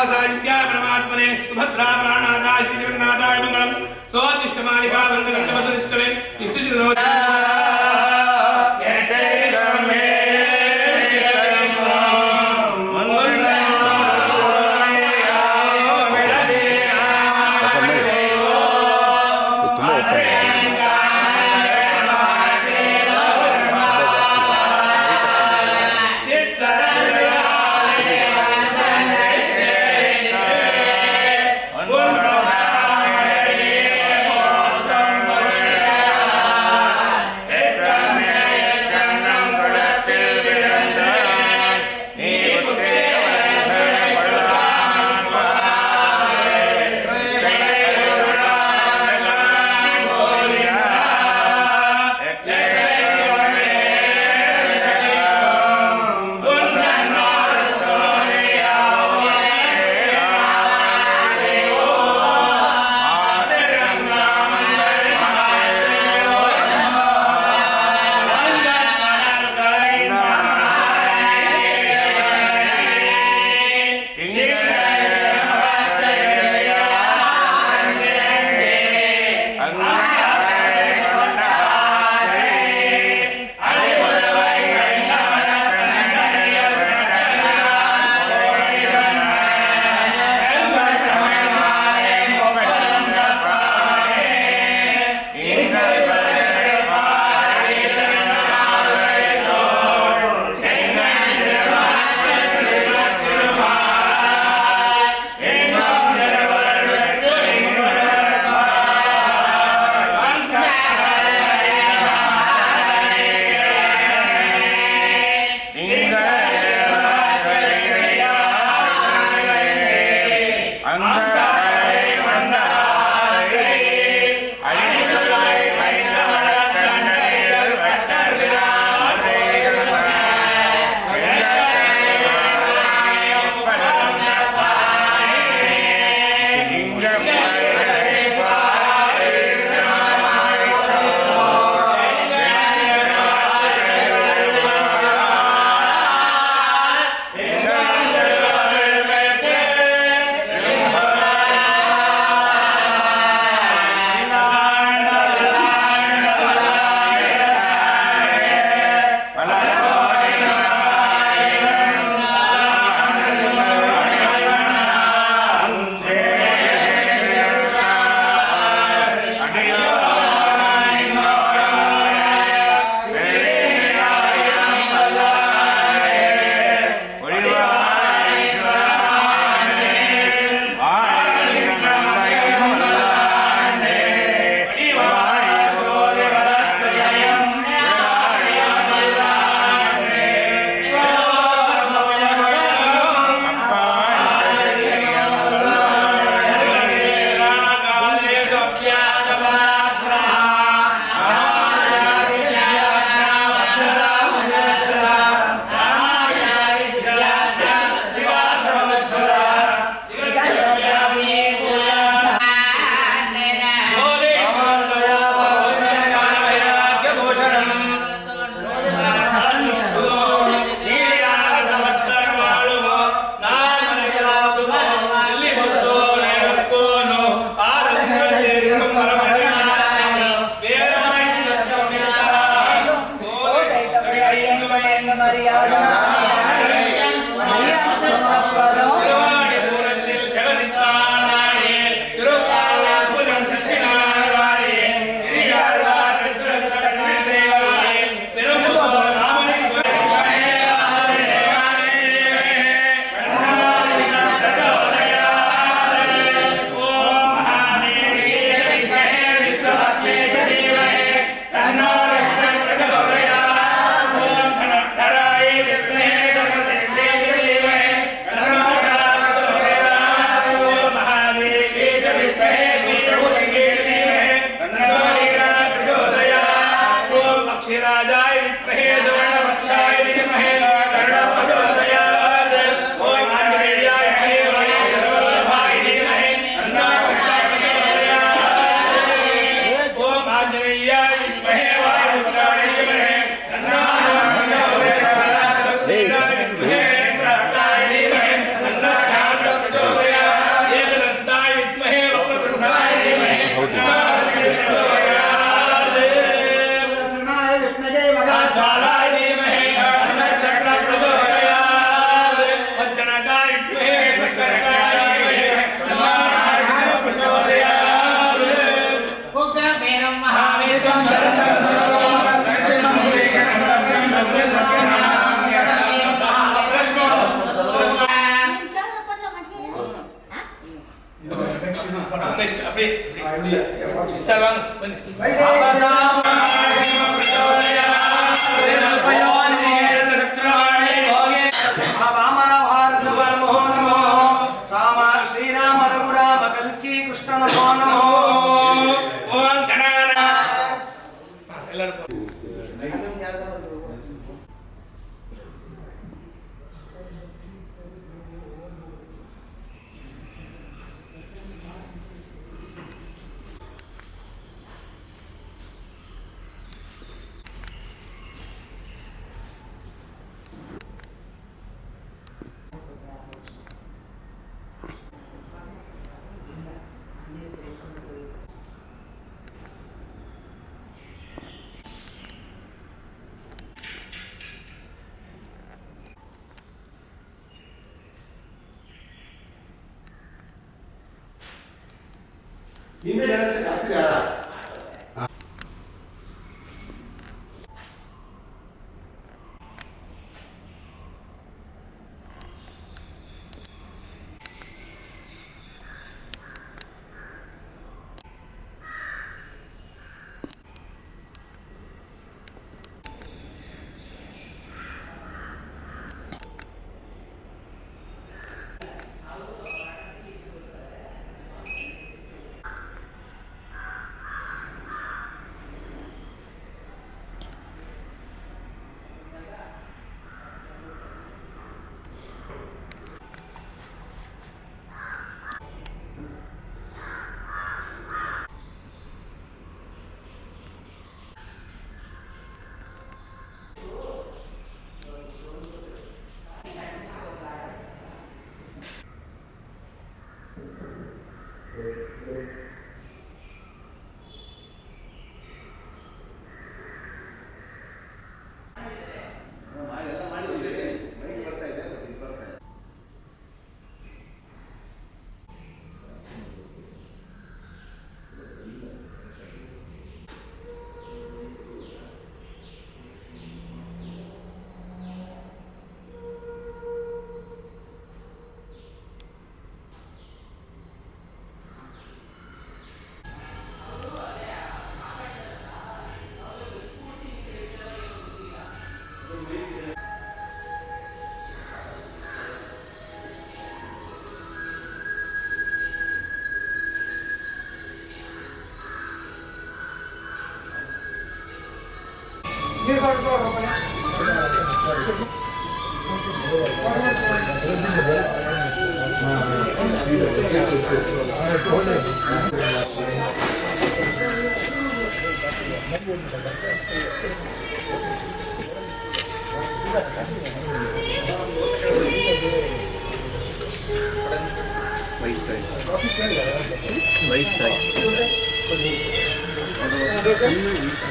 [SPEAKER 5] सारी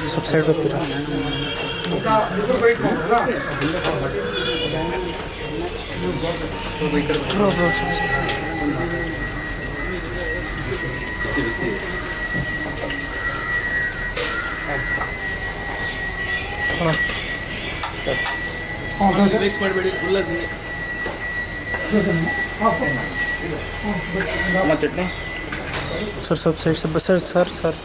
[SPEAKER 7] सब साइड ಬರ್ತೀರಾ
[SPEAKER 1] ವೇಸ್ಟ್ ಮಾಡಬೇಡಿ ಫುಲ್ಲ
[SPEAKER 5] ಚಟ್ನಿ
[SPEAKER 7] ಸರ್ सब साइड से सर सर सर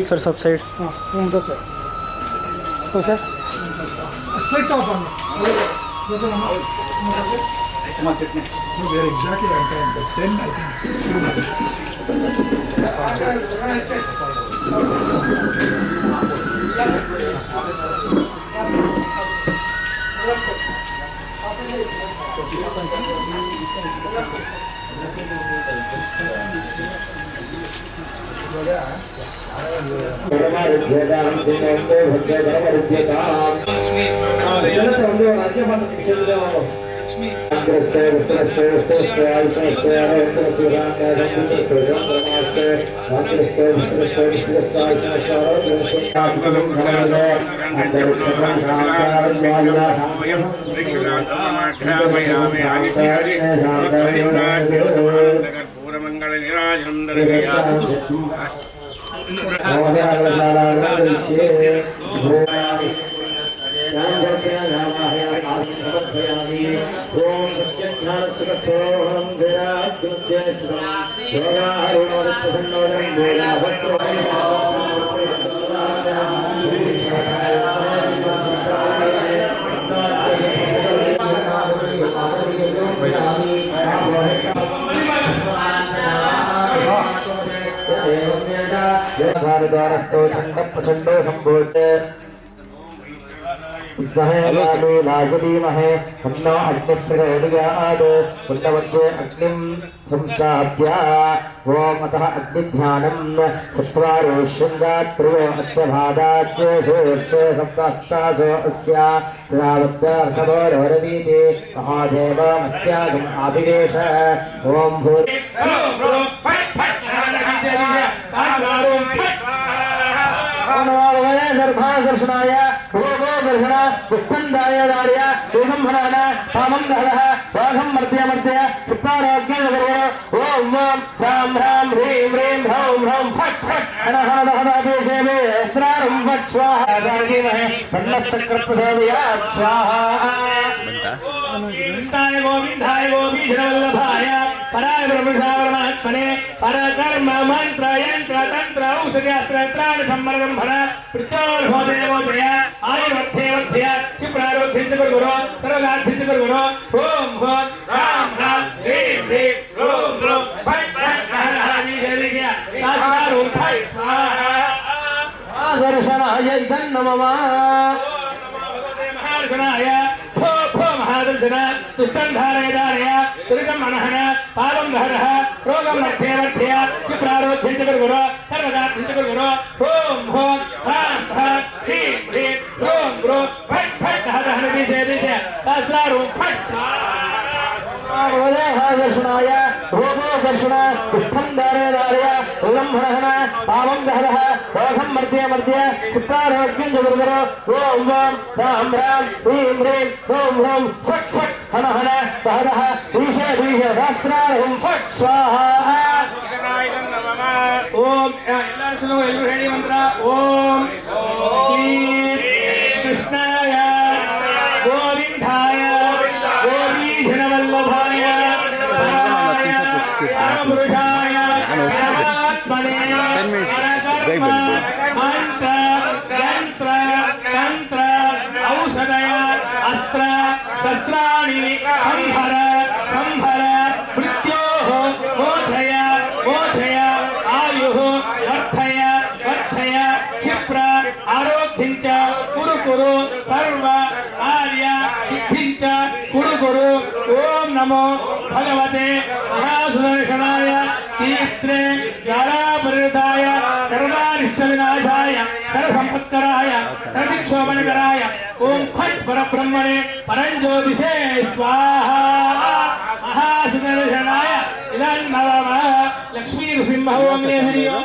[SPEAKER 7] सर सब साइड
[SPEAKER 6] तो सर स्प्लिट ऑफ on
[SPEAKER 8] स्तोत्रस्तौ छन्दप्रचण्डो सम्भूते लाजदीमहे अन्नो अग्निप्रचोदयात् कुण्डमध्ये अग्निं संस्थाप्य ओम अतः अग्निध्यानं चत्वारो शृङ्गात्रयो अस्य भागाद्योषे सप्तास्तासो अस्य तदावद्दर्शवोरवीति महादेव मत्यागम् आभिवेश ओम भूर दर्शनाय भूगोदर्शन पुष्पन्दाय दार्य ऊहंहरान पामं दहरः वाघं मर्त्य मर्त्य चित्तारोग्यं नगरो ओम ओम राम राम ह्रीं ह्रीं ह्रौं ह्रौं फट् फट् अनहनदहनाभिषेमे स्रारं फट् स्वाहा दार्गीमहे तन्नश्चक्रप्रचोदयात् स्वाहा कृष्णाय गोविन्दाय गोपीधरवल्लभाय पराय ब्रह्मशावरमात्मने परकर्म मंत्र यंत्र तंत्र औषध्यास्त्राणि सम्मर्दं भर प्रत्योर्भोजय आयुर्वर्धेवर्धय क्षिप्रारोग्यं सर्वगाढ्यं गुरो ओम ओम राम राम ह्रीं ह्रीं ह्रौं ह्रौं फट् फट् हरहरविजय तास्तारो फट् स्वाहा दर्शनाय इदं नमः महादर्शनाय महादर्शन दुष्टं धारय धारय दुरितं मनहन पापं दहरः रोगं मर्त्य मर्त्य क्षिप्रारोग्यं गुरो सर्वगाढ्यं गुरो ओम ओम राम राम ह्रीं ह्रीं ह्रौं ह्रौं फट् फट् हरहरविजय तास्तारो फट् दर्शनाय भोगोदर्शन पुष्पं धारय धारय उल्लम्भनहन पावं दहरः रोगं मर्त्य मर्त्य क्षिप्रारोग्यं गुरो ओम ओम राम राम ह्रीं ह्रीं ह्रौं ह्रौं फट् फट् हन हन दहरः ईश ईश सहस्रारं फट् स्वाहा ओम एल्लरु मंत्र ओम क्लीं कृष्णाय गोविन्दाय गोपीधरवल्लभाय पराय परमपुरुषाय परमात्मने परकर्म मंत्र यंत्र तंत्र औषधय अस्त्र शस्त्राणि संभर संभर मृत्योः मोचय मोचय आयुः वर्धय वर्धय क्षिप्र आरोग्यञ्च कुरु कुरु सर्व कार्य सिद्धिञ्च कुरु कुरु ओम नमो भगवते महासुदर्शनाय तीर्थे ज्वालापरिताय सर्वारिष्टविनाशाय सर्वसम्पत्कराय सर्वदिक्षोभनकराय ओम फट् परब्रह्मणे परञ्ज्योतिषे स्वाहा महासुदर्शनाय इदं नमः लक्ष्मी नृसिंह ओम हरियो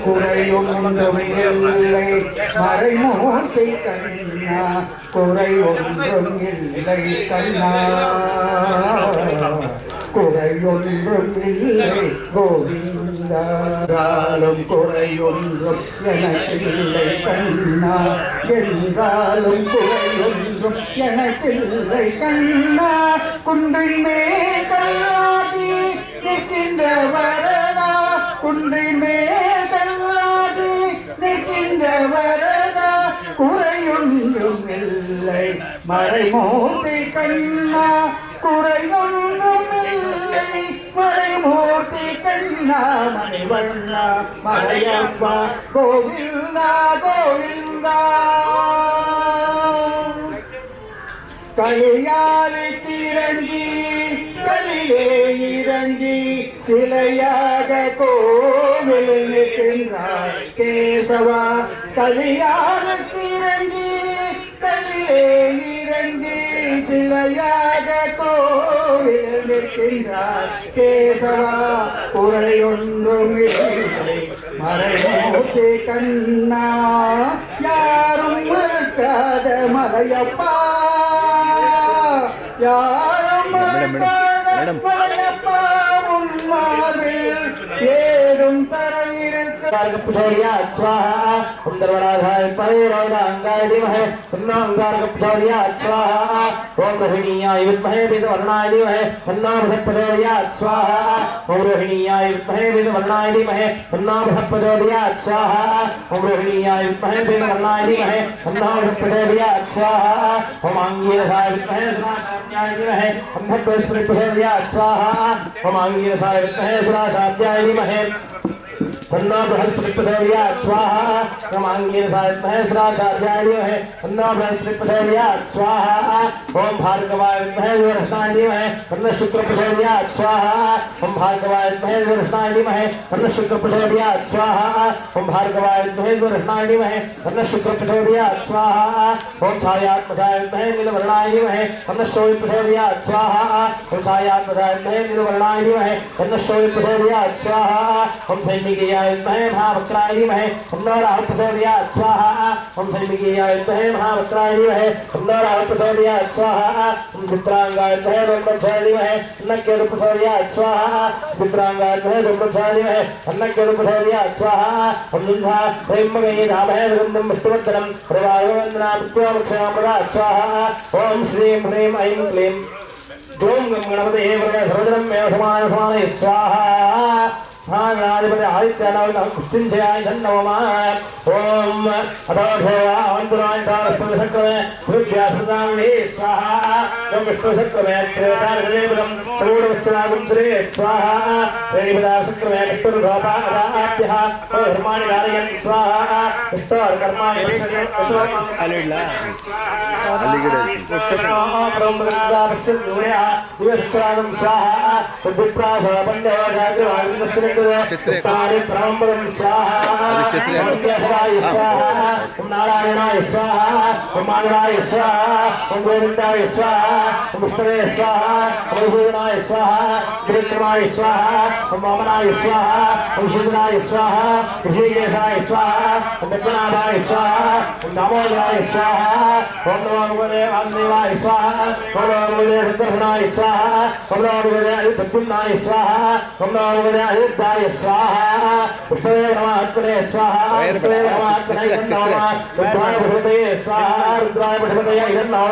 [SPEAKER 6] குறையொன்றுமில்லை மறைமூர்த்தி கண்ணா குறையொன்றுமில்லை கண்ணா குறையொன்றுமில்லை கோவிந்தாலும் குறையொன்றும் எனக்கில்லை கண்ணா என்றாலும் குறையொன்றும் எனக்கில்லை கண்ணா குன்றின் மேல் கல்லாதி நிற்கின்ற வரதா குன்றின் மேல் கல்லாதி நிற்கின்ற வரதா குறையொன்றும் இல்லை மறைமூர்த்தி கண்ணா குறையொன்றும் இல்லை மறைமூர்த்தி கண்ணா மணிவண்ணா மலையப்பா கோவிந்தா கோவிந்தா கையாலை திரண்டி கலிலே இறங்கி சிலையாக கோவில் நிற்கின்றாய் கேசவா கலியாலை திரண்டி கலிலே இறங்கி சிலையாக கோவில் நிற்கின்றாய் கேசவா குறையொன்றும் இல்லை மறைமூர்த்தி கண்ணா யாரும் மறுக்காத மலையப்பா யாரும் மறுக்காத மலையப்பா உன்மார்பில் ஏதும் தரையிருக்க स्वाहा ओम दर्वनाथाय परिरोधांगाय धीमहि तन्नो अंगारकप्रचोदयात् स्वाहा ओम रोहिणीयाय विद्महे वेदवर्णाय धीमहि तन्नो बृहत्प्रचोदयात् स्वाहा ओम रोहिणीयाय विद्महे वेदवर्णाय धीमहि तन्नो बृहत्प्रचोदयात् स्वाहा ओम रोहिणीयाय विद्महे वेदवर्णाय धीमहि तन्नो बृहत्प्रचोदयात् स्वाहा ओम आंगीरसाय विद्महे सुराशात्याय धीमहि तन्नो बृहत्प्रचोदयात् स्वाहा ओम आंगीरसाय विद्महे सुराशात्याय धीमहि
[SPEAKER 8] तन्नो बृहस्पति प्रचोदयात् स्वाहा क्रमांगेन साधमहे श्राचार्याय विद्महे तन्नो बृहस्पति प्रचोदयात् स्वाहा ओम भार्गवाय विद्महे वीरहस्ताय धीमहि तन्नो शुक्र प्रचोदयात् स्वाहा ओम भार्गवाय विद्महे वीरहस्ताय धीमहि तन्नो शुक्र प्रचोदयात् स्वाहा ओम भार्गवाय विद्महे वीरहस्ताय धीमहि तन्नो शुक्र प्रचोदयात् स्वाहा ओम छायात्मजाय विद्महे नीलवर्णाय धीमहि तन्नो शोभि प्रचोदयात् स्वाहा ओम छायात्मजाय विद्महे नीलवर्णाय धीमहि तन्नो शोभि प्रचोदयात् स्वाहा ओम सैनिकीयाय विद्महे महावक्त्राय धीमहि तन्नो राहुः प्रचोदयात् स्वाहा ओम सैनिकीयाय विद्महे महावक्त्राय धीमहि तन्नो राहुः प्रचोदयात् स्वाहा ओम चित्रांगाय विद्महे ब्रह्मचाय धीमहि तन्नो केतुः प्रचोदयात् स्वाहा चित्रांगाय विद्महे ब्रह्मचाय धीमहि तन्नो केतुः प्रचोदयात् स्वाहा ओम जुंझा प्रेममयी धामहे सुगन्धं पुष्पवर्धनं प्रवाहवन्दनामृत्योमक्षामृतात् स्वाहा ओम श्रीं ह्रीं ऐं क्लीं ग्लौं गणपतये वरदे सर्वजनं मे समानय स्वाहा महागणाधिपति आदित्यानां कुस्तिंचयाय धन्नवमः ओम अदोधेवा अवन्तराय तारस्तुसक्रमे भृभ्यास्मदांगे स्वाहा ओम विष्णुसक्रमे त्रेतारदेवं सगुणवस्त्रागं श्री स्वाहा त्रिनिपदासक्रमे विष्णुर्भवपादाभ्यः धर्माणि कारयन् स्वाहा विष्णुर्कर्माणि
[SPEAKER 5] ಅಲ್ಲಿಡ್ಲಾ
[SPEAKER 8] स्वाहा तद्विप्रास पंडव जागृवागं चित्रे ब्रह्मं स्वाहा ओम स्वाहा ओम नारायणाय स्वाहा ओम मानवाय स्वाहा ओम गोविंदाय स्वाहा ओम विष्णुवे स्वाहा ओम मधुसूदनाय स्वाहा त्रिविक्रमाय स्वाहा ओम वामनाय स्वाहा ओम शिवनाय स्वाहा ओम ऋषिकेशाय स्वाहा ओम पद्मनाभाय स्वाहा ओम दामोदराय स्वाहा ओम नमो भगवते वासुदेवाय स्वाहा ओम नमो भगवते शत्रुघ्नाय स्वाहा ओम नमो भगवते प्रद्युम्नाय स्वाहा ओम नमो भगवते अयोध्याय स्वाहा पुष्पवे परमात्मने स्वाहा पुष्पवे परमात्मने नमः रुद्राय भगवते स्वाहा रुद्राय भगवते नमः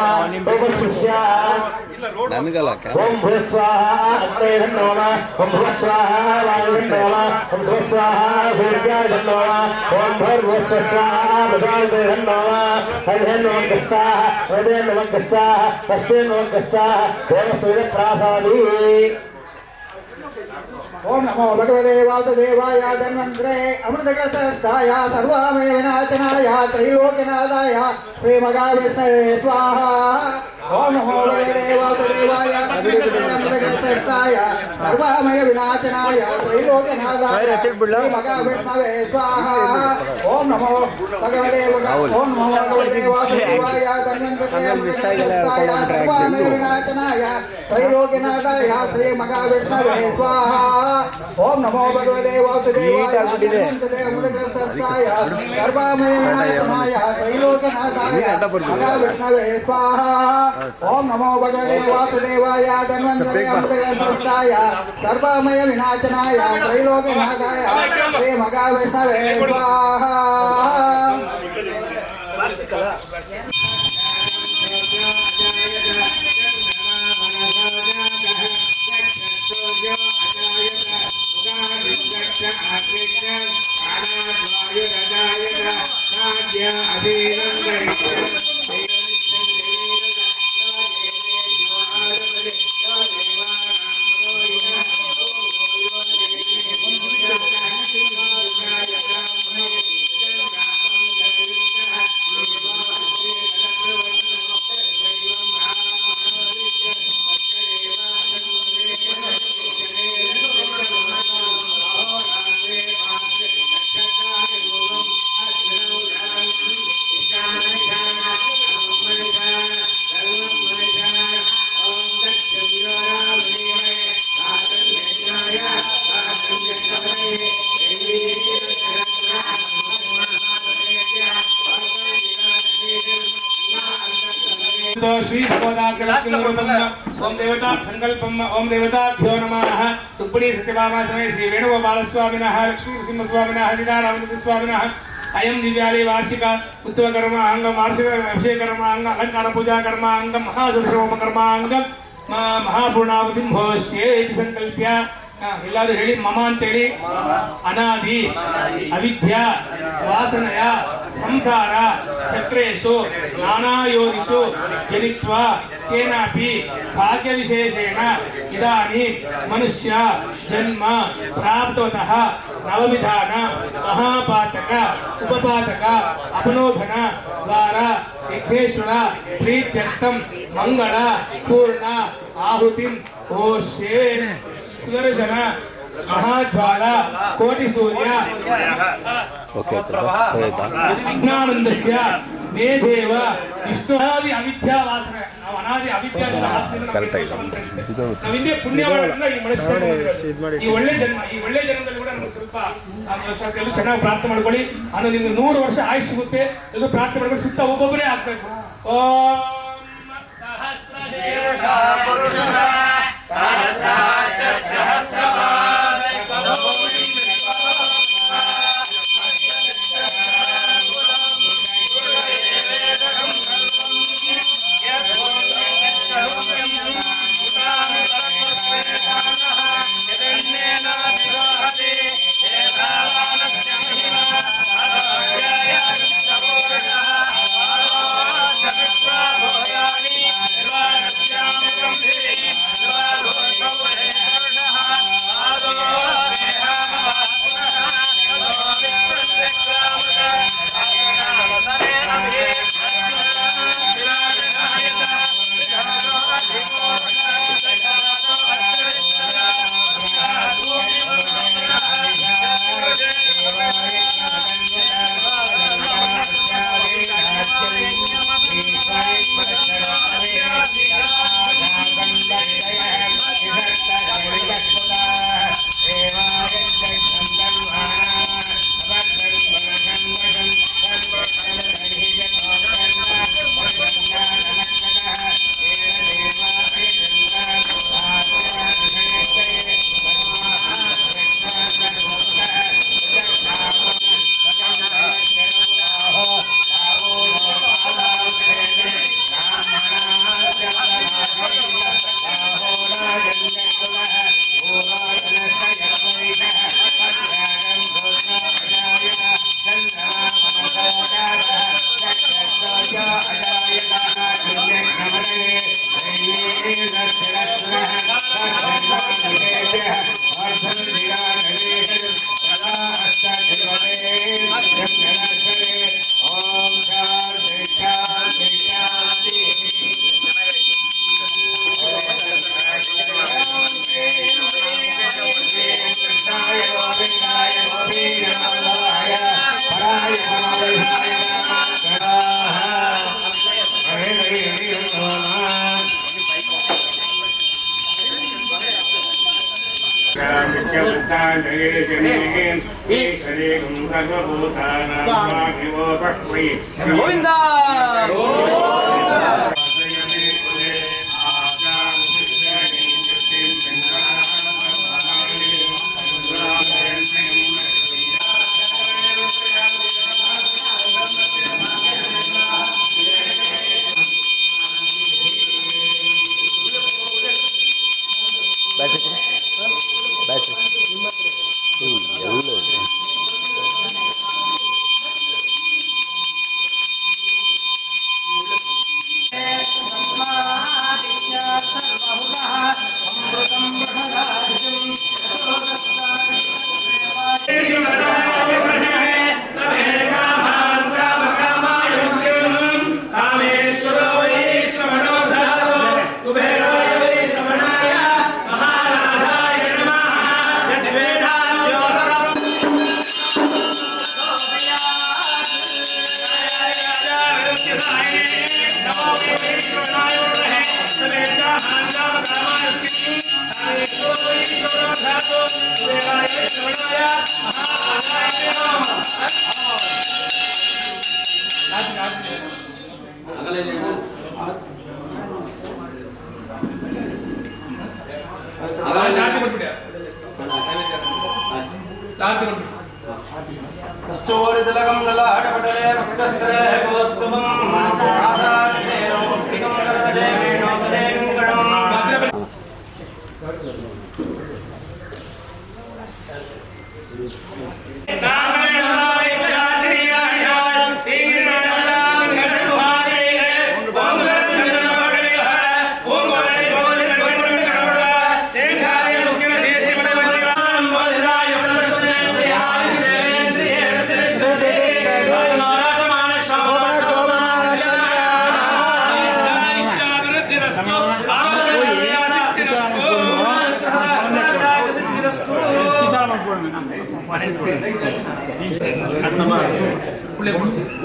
[SPEAKER 8] ओम स्पृश्या
[SPEAKER 5] ನನಗಲ್ಲ
[SPEAKER 8] ओम भूः स्वाहा अग्ने नमः ओम भूः स्वाहा वायुः नमः ओम स्वः स्वाहा सूर्याय नमः ओम भर्गः स्वाहा प्रजापते नमः हरिः नमः स्वाहा हरिः नमः स्वाहा तस्मै नमः स्वाहा देवस्य प्रासादी
[SPEAKER 6] ओम नमो भगवते वासुदेवाय धन्वन्तरे अमृतकलशस्थाय सर्वामय विनाशनाय त्रैलोक्यनाथाय श्रीमहाविष्णवे स्वाहा ओम नमो भगवते वासुदेवाय अमृतकलशस्थाय सर्वामय विनाशनाय त्रैलोक्यनाथाय श्रीमहाविष्णवे स्वाहा ओम नमो भगवते वासुदेवाय धन्वन्तरे अमृतकलशस्थाय सर्वामय विनाशनाय त्रैलोक्यनाथाय श्रीमहाविष्णवे स्वाहा ओम नमो भगवते वासुदेवाय अमृतकलशस्थाय सर्वामय विनाशनाय त्रैलोक्यनाथाय महाविष्णवे स्वाहा ओम नमो भगवते वासुदेवाय धन्वन्तरे अमृतकलशस्थाय सर्वामय विनाशनाय त्रैलोक्यनाथाय श्री महाविष्णवे स्वाहा
[SPEAKER 1] श्री ओम देवता संकल्पम ओम देवताभ्यो नमः तुप्पड़ी सत्यभामा समय श्री वेणुगोपाल स्वामिनः लक्ष्मी नृसिंह स्वामिनः हरिदारामृत स्वामिनः अयं दिव्यालय वार्षिक उत्सव कर्म अंग वार्षिक अभिषेक कर्म अंग अलंकार पूजा कर्म अंग महासुरसोम कर्म अंग महापूर्णावतिं भविष्ये संकल्प्य ಎಲ್ಲರೂ ಹೇಳಿ ಮಮ ಅಂತೇಳಿ ಅನಾದಿ ಅವಿದ್ಯ ವಾಸನಯ ಸಂಸಾರ ಚಕ್ರೇಶು ನಾನಾಯೋನಿಷು ಜನಿತ್ವ ಕೇನಾಪಿ ಭಾಗ್ಯ ವಿಶೇಷೇಣ ಇದಾನಿ ಮನುಷ್ಯ ಜನ್ಮ ಪ್ರಾಪ್ತವತಃ नवविधान महापातक उपपातक अपनोधन द्वारा यज्ञेश्वर प्रीत्यर्थम मंगल पूर्ण आहुतिम ओषे सुदर्शन महाज्वाला कोटि सूर्य विज्ञानंदस्य मे देव इष्टादि अविद्या वासना ನಾವು ಅನಾದಿ ಅವಿದ್ಯಾ ನಾವಿಂದೇ ಪುಣ್ಯವಾದ ಈ ಮನುಷ್ಯ ಈ ಒಳ್ಳೆ ಜನ್ಮದಲ್ಲಿ ಕೂಡ ನಮಗೆ ಸ್ವಲ್ಪ ಎಲ್ಲರೂ ಚೆನ್ನಾಗಿ ಪ್ರಾರ್ಥನೆ ಮಾಡ್ಕೊಳ್ಳಿ. ಆಮೇಲೆ ನಿಮ್ಗೆ 100 ವರ್ಷ ಆಯುಷ್ ಸಿಗುತ್ತೆ. ಎಲ್ಲರೂ ಪ್ರಾರ್ಥನೆ ಮಾಡ್ಕೊಂಡು ಸುತ್ತ ಒಬ್ಬೊಬ್ಬರೇ ಆಗ್ಬೇಕು. ಓಂ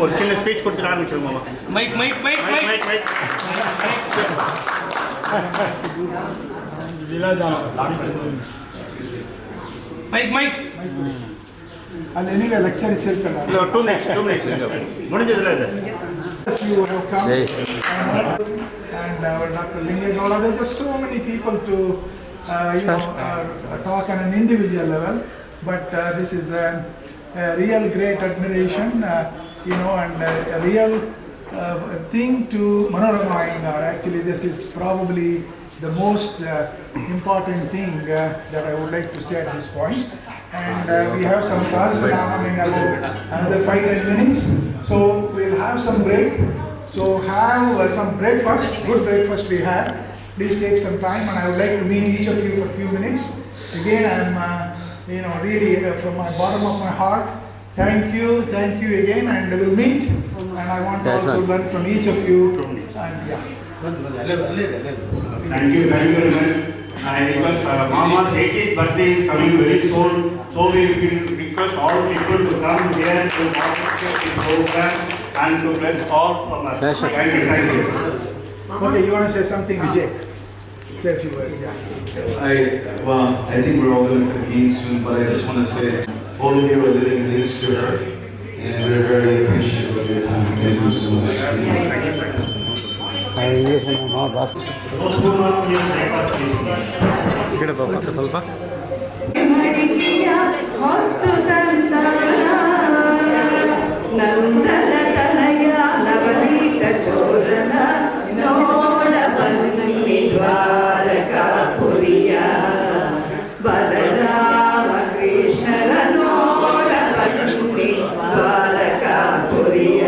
[SPEAKER 3] ஒரு சின்ன ஸ்பீச் கொடுத்துட்டு ஆரம்பிச்சிருங்க மாமா.
[SPEAKER 1] Mic mic mic mic
[SPEAKER 3] mic mic
[SPEAKER 1] mic mic
[SPEAKER 2] ಅಲ್ಲಿ ಏನಿಲ್ಲ ಲೆಕ್ಚರ್ ಸೇರ್ಕಲ್ಲ.
[SPEAKER 3] ಇಲ್ಲ 2 minutes முடிஞ்சதுல ಇದು.
[SPEAKER 2] You have come and Dr. Lingegowda, there are just so many people to talk on an individual level, but this is a real great admiration, and a real thing to Manorama Iyengar. Actually, this is probably the most important thing that I would like to say at this point. And we have some sahasranam in about another 5-10 minutes. So we'll have some break. So have some breakfast, good breakfast we have. Please take some time, and I would like to meet each of you for a few minutes. Again, I'm really from my bottom of my heart, thank you again, and we'll meet. And I want to also learn from each of you. And
[SPEAKER 9] Thank you very much. And because Mama's 80th birthday is coming very soon, so we will request all people to come here to participate in program and to bless all from us. Thank you.
[SPEAKER 2] okay, you want to say something, Vijay? Say a few words. Yeah.
[SPEAKER 10] I think we're all going to convene soon, but I just want to say all of you are living next to her, and we're very appreciative of your time. Thank you so much.
[SPEAKER 3] ಸ್ವಲ್ಪ
[SPEAKER 4] ನಂದನತನಯ ನವನೀತ ಚೋರನ ನೋಡ ಬನ್ನಿ ದ್ವಾರಕಾಪುರಿಯ ಬಲರಾಮ ಕೃಷ್ಣರ ನೋಡ ಬನ್ನಿ ದ್ವಾರಕಾಪುರಿಯ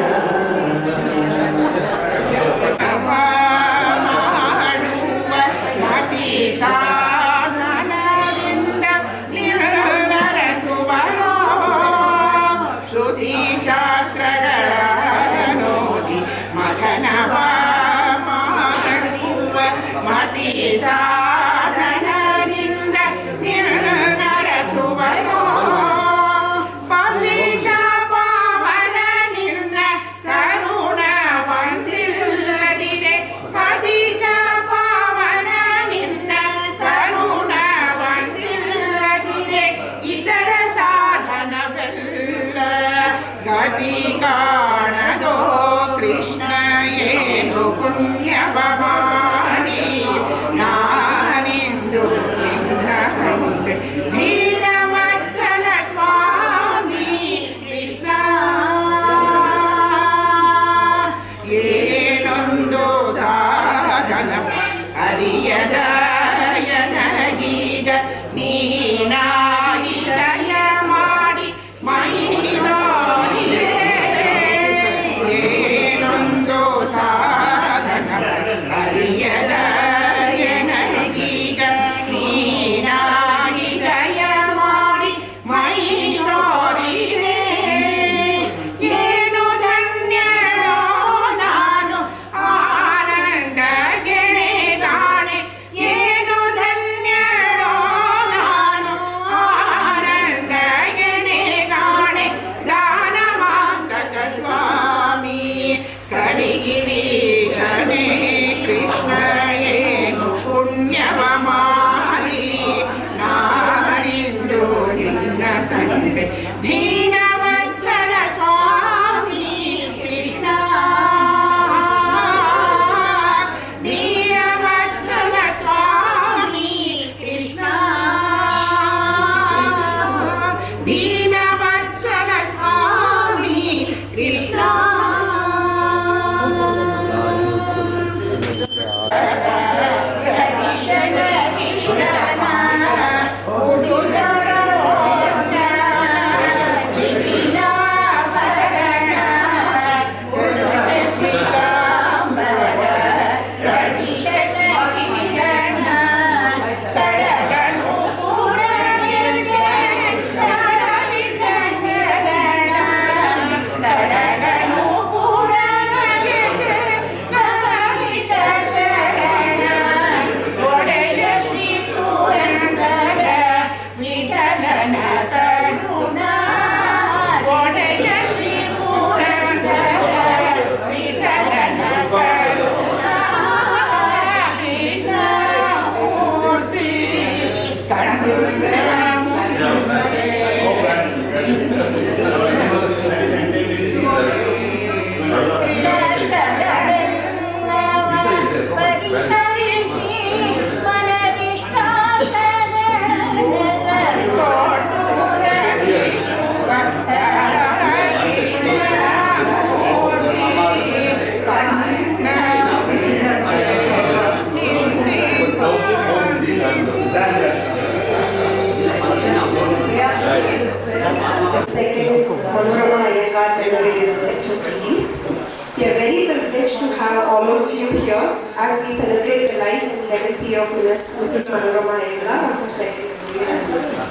[SPEAKER 11] Second Manorama Iyengar Memorial Lecture Series. We are very privileged to have all of you here as we celebrate the life and legacy of Mrs. Manorama Iyengar on her second memorial anniversary.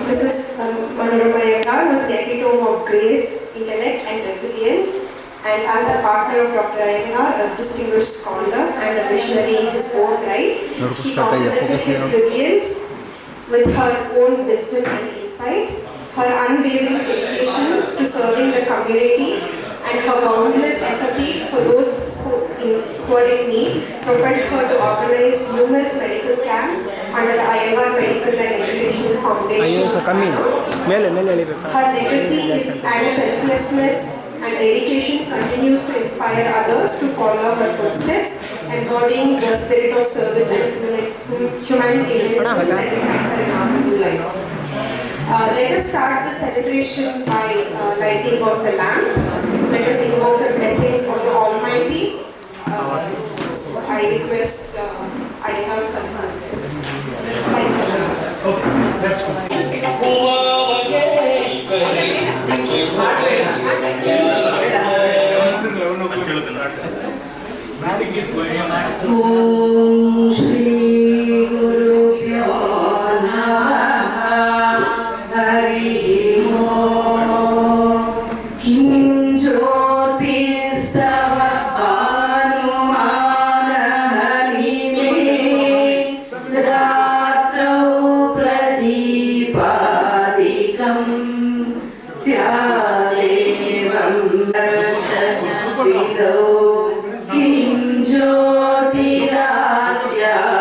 [SPEAKER 11] Mrs. Manorama Iyengar was the epitome of grace, intellect and resilience, and as the partner of Dr. Iyengar, a distinguished scholar and a visionary in his own right, she complemented his brilliance with her own wisdom and insight. Her unwavering dedication to serving the community and her boundless empathy for those who are in need propelled her to organize numerous medical camps under the Iyengar Medical and Educational Foundation. Her legacy and selflessness and dedication continues to inspire others to follow her footsteps, embodying the spirit of service and humanitarianism that defined her remarkable life. Let us start the celebration by lighting of the lamp. Let us invoke the blessings of the Almighty. So I request Iyengar Sir to light the lamp.
[SPEAKER 4] Om Shri Gurubhyo Namaha. Hari Om. Kim Jyotistava Anumana Harime Ratrau Pradipadikam Syadevam Vidau Kim Jyotiradya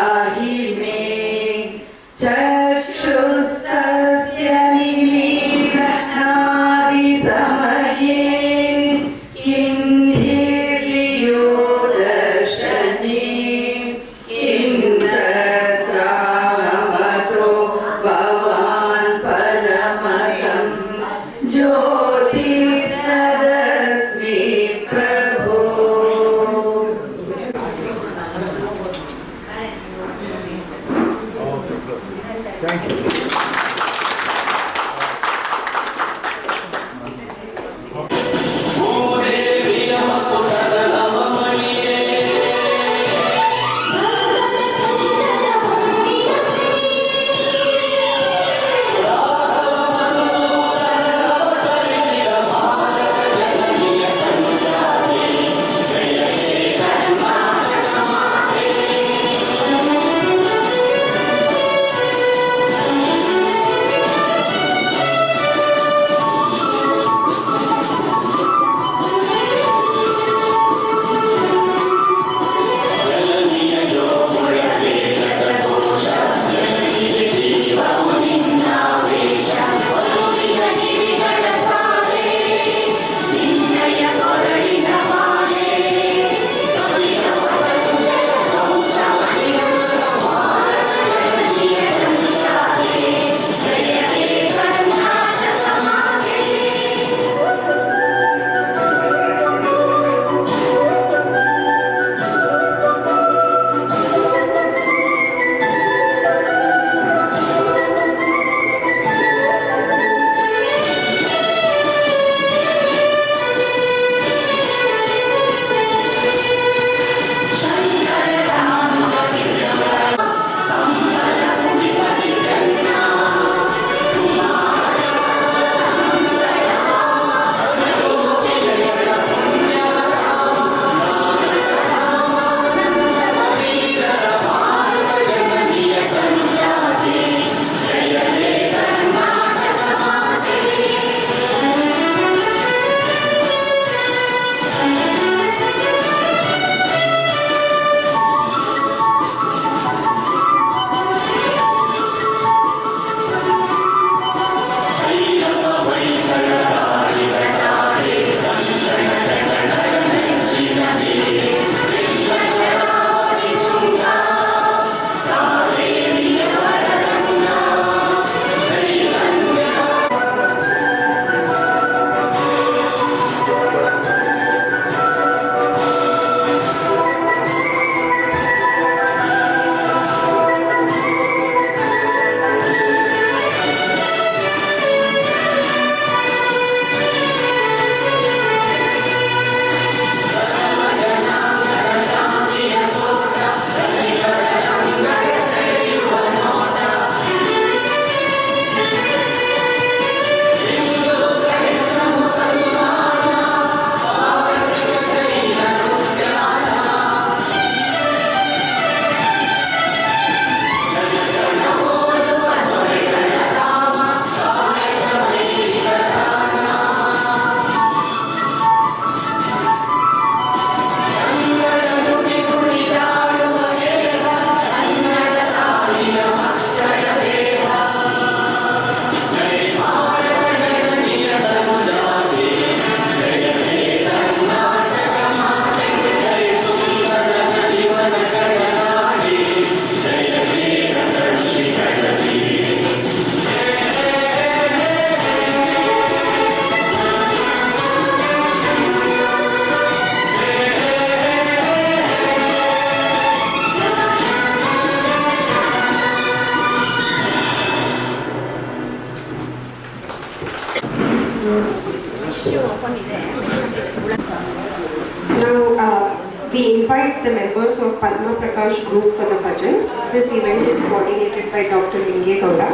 [SPEAKER 11] invite the members of Padma Prakash group for the bhajans. This event is coordinated by Dr. Linge Gowda.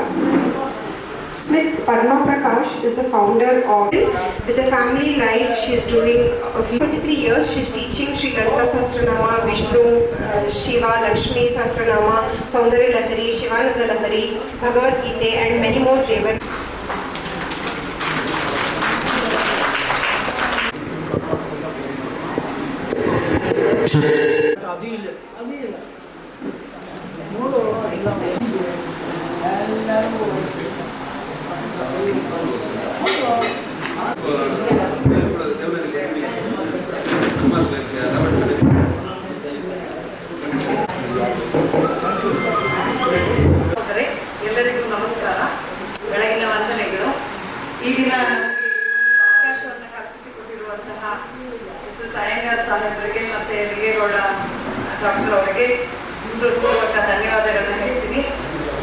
[SPEAKER 11] Smith Padma Prakash is the founder of, with a family life, she is doing 23 years. She is teaching Sri Lalita Sahasranama, Vishnu, Shiva, Lakshmi Sahasranama, Saundarya Lahari, Shivananda Lahari, Bhagavad Gita and many more Devan.
[SPEAKER 4] ಎಲ್ಲರಿಗೂ ನಮಸ್ಕಾರ, ಬೆಳಗಿನ ವಂದನೆಗಳು. ಈ ದಿನ ಅವಕಾಶವನ್ನು ಕಲ್ಪಿಸಿಕೊಟ್ಟಿರುವಂತಹ S Iyengar ಸಾಹೇಬರಿಗೆ ಮತ್ತು Lingegowda doctor ಅವರಿಗೆ ಹೃತ್ಪೂರ್ವಕ ಧನ್ಯವಾದಗಳನ್ನ ಹೇಳ್ತೀನಿ.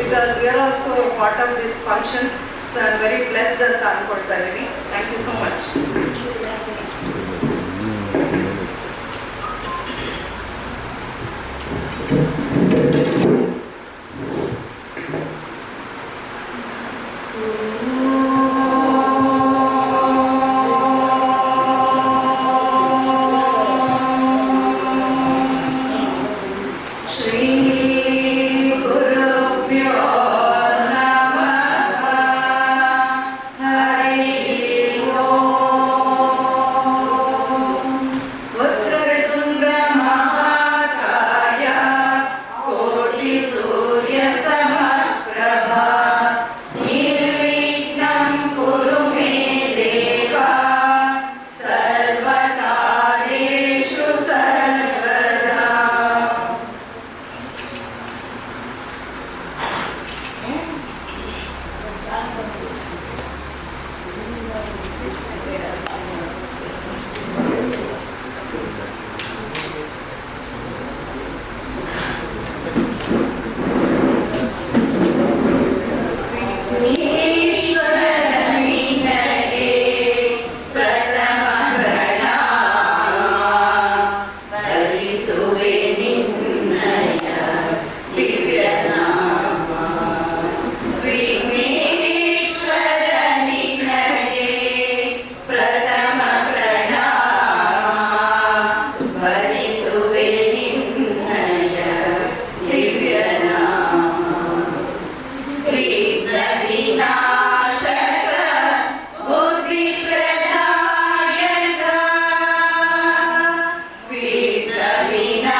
[SPEAKER 4] Because we are also part of this function. So I am very blessed ಅಂತ ಅಂದ್ಕೊಳ್ತಾ ಇದ್ದೀನಿ. Thank you so much.
[SPEAKER 12] Vina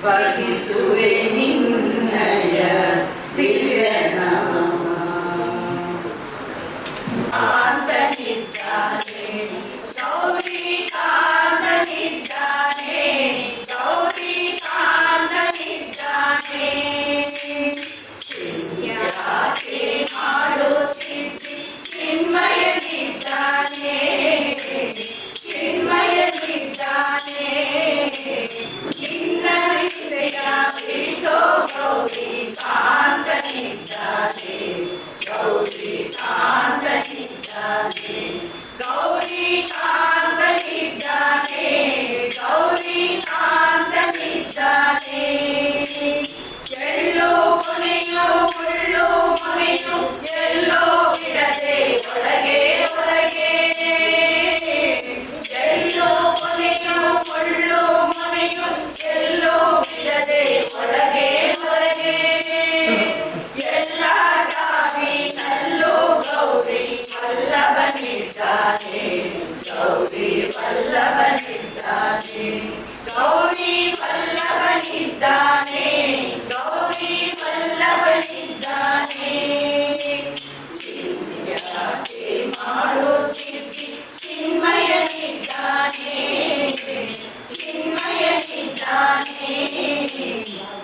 [SPEAKER 4] ಭಜಿಸುವೆ ನಿನ್ನಯ ದಿವ್ಯ ನಾಮ. ಕಾಂತನಿದ್ದಾನೆ ಗೌರಿ ಕಾಂತನಿದ್ದಾನೆ ಗೌರಿ ಕಾಂತನಿದ್ದಾನೆ ಯಾಕೆ ಮಾಡೋ ಸಿದ್ಧಿ ಚಿನ್ಮಯನಿದ್ದಾನೆ ಚಿನ್ಮಯನಿದ್ದಾನೆ ನಿನ್ನ ಹೃದಯ ಬಿಡಿಸೋ ಗೌರಿ ಕಾಂತನಿದ್ದಾನೆ ಗೌರಿ ಕಾಂತನಿದ್ದಾನೆ ಗೌರಿ ಕಾಂತನಿದ್ದಾನೆ ಗೌರಿ ಕಾಂತನಿದ್ದಾನೆ ಎಲ್ಲೋ ಕೊನೆಯೋ ಮುಳ್ಳು ಮೊನೆಯು ಎಲ್ಲೋ ಬಿಡದೆ ಒಳಗೆ ಹೊರಗೆ ಎಲ್ಲೋ ಕೊನೆಯೋ ಮುಳ್ಳು ಮೊನೆಯು ಎಲ್ಲೋ ಬಿಡದೆ ಒಳಗೆ ಹೊರಗೆ ಎಲ್ಲ ದಾರಿನಲ್ಲೂ ಗೌರಿ ವಲ್ಲಭನಿದ್ದಾನೆ ಗೌರಿ ವಲ್ಲಭನಿದ್ದಾನೆ ಗೌರಿ ವಲ್ಲಭನಿದ್ದಾನೆ ಗೌರಿ ವಲ್ಲಭನಿದ್ದಾನೆ ಯಾಕೆ ಮಾಡೋ ಸಿದ್ಧಿ ಚಿನ್ಮಯನಿದ್ದಾನೆ ಚಿನ್ಮಯನಿದ್ದಾನೆ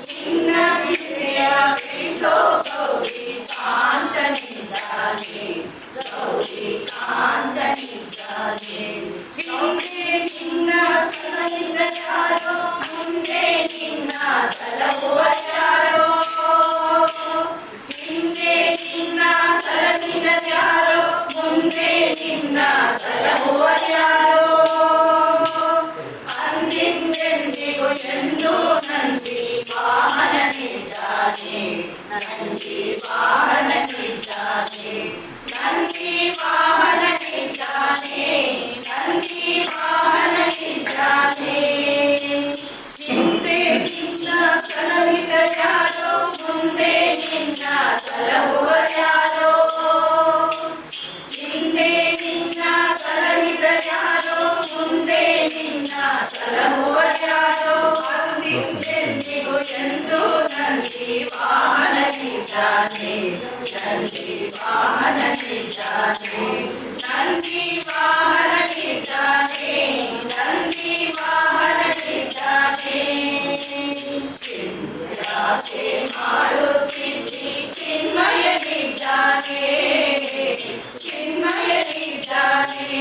[SPEAKER 4] ನಿನ್ನ ಹೃದಯ ಬಿಡಿಸೋ ಗೌರಿ ಕಾಂತನಿದ್ದಾನೆ ಗೌರಿ ಕಾಂತನಿದ್ದಾನೆ ಹಿಂದೆ ನಿನ್ನ ಸಲಹಿದ ಯಾರೋ ಮುಂದೆ ನಿನ್ನ ಸಲಹುವ ಯಾರೋ ಹಿಂದೆ ನಿನ್ನ ಸಲಹಿದ ಯಾರೋ ಮುಂದೆ ನಿನ್ನ ಸಲಹುವ ಯಾರೋ ಅಂದಿಂದೆಂದಿಗೂ ಎಂದು ನಂದಿ ವಾಹನನಿದ್ದಾನೆ ನಂದಿ ವಾಹನನಿದ್ದಾನೆ ನಂದಿ ವಾಹನನಿದ್ದಾನೆ ನಂದಿ ವಾಹನನಿದ್ದಾನೆ ಹಿಂದೆ ನಿನ್ನ ಸಲಹಿದ ಯಾರೋ ಮುಂದೆ ನಿನ್ನ ಸಲಹುವ ಯಾರೋ ಹಿಂದೆ ನಿನ್ನ ಸಲಹಿದ ಯಾರೋ ಮುಂದೆ ನಿನ್ನ ಸಲಹುವ ಯಾರೋ ಅಂದಿಂದೆಂದಿಗೂ ಎಂದು ನಂದಿ ವಾಹನನಿದ್ದಾನೆ ನಂದಿ ವಾಹನನಿದ್ದಾನೆ ನಂದಿ ವಾಹನನಿದ್ದಾನೆ ನಂದಿ ವಾಹನನಿದ್ದಾನೆ ಯಾಕೆ ಮಾಡುತ್ತಿದ್ದಿ ಚಿನ್ಮಯನಿದ್ದಾನೆ ಚಿನ್ಮಯನಿದ್ದಾನೆ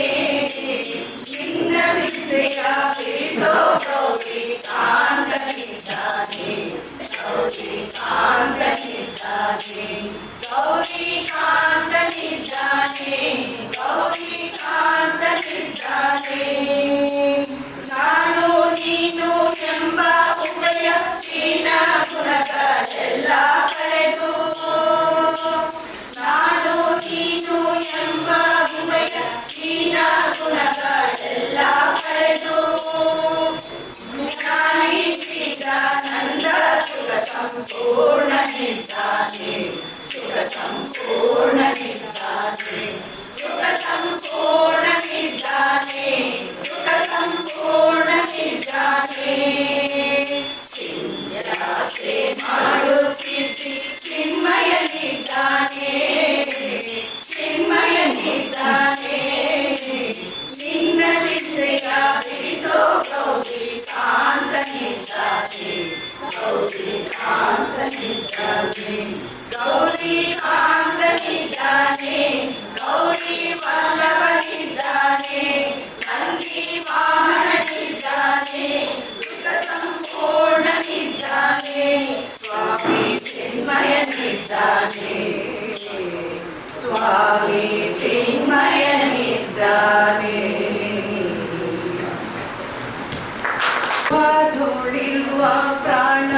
[SPEAKER 4] ನಿನ್ನ ಹೃದಯ ಬಿಡಿಸೋ ಗೌರಿ ಕಾಂತನಿದ್ದಾನೆ ಗೌರಿ ಕಾಂತನಿದ್ದಾನೆ ಗೌರಿ ಕಾಂತನಿದ್ದಾನೆ ಗೌರಿ ಕಾಂತನಿದ್ದಾನೆ ನಾನು ನೀನು ಎಂಬ ಉಭಯ ಚೀನ ಗುಣಗಳೆಲ್ಲ ಕಳೆದು ನಾನು ನೀನು ಎಂಬ ಉಭಯ ಚೀನ ಗುಣಗಳೆಲ್ಲ ಕಳೆದು ಜ್ಞಾನಿಸಿದಾನಂದ ಸುಖ ಸಂಪೂರ್ಣನಿದ್ದಾನೆ ಸುಖ ಸಂಪೂರ್ಣನಿದ್ದಾನೆ ಸುಖ ಸಂಪೂರ್ಣನಿದ್ದಾನೆ ಸುಖ ಸಂಪೂರ್ಣನಿದ್ದಾನೆ ಯಾಕೆ ಮಾಡುತ್ತಿದ್ದಿ ಚಿನ್ಮಯನಿದ್ದಾನೆ ಚಿನ್ಮಯನಿದ್ದಾನೆ ನಿನ್ನ ಹೃದಯ ಬಿಡಿಸೋ ಗೌರಿ ಕಾಂತನಿದ್ದಾನೆ ಗೌರಿ ಕಾಂತನಿದ್ದಾನೆ ಗೌರಿ ಕಾಂತನಿದ್ದಾನೆ ಗೌರಿ ವಲ್ಲಭನಿದ್ದಾನೆ ನಂದಿ ವಾಹನನಿದ್ದಾನೆ ಸುಖ ಸಂಪೂರ್ಣನಿದ್ದಾನೆ ಸ್ವಾಮಿ ಚಿನ್ಮಯನಿದ್ದಾನೆ ಸ್ವಾಮಿ ಚಿನ್ಮಯನಿದ್ದಾನೆ ಧೂಳಿರುವ ಪ್ರಾಣ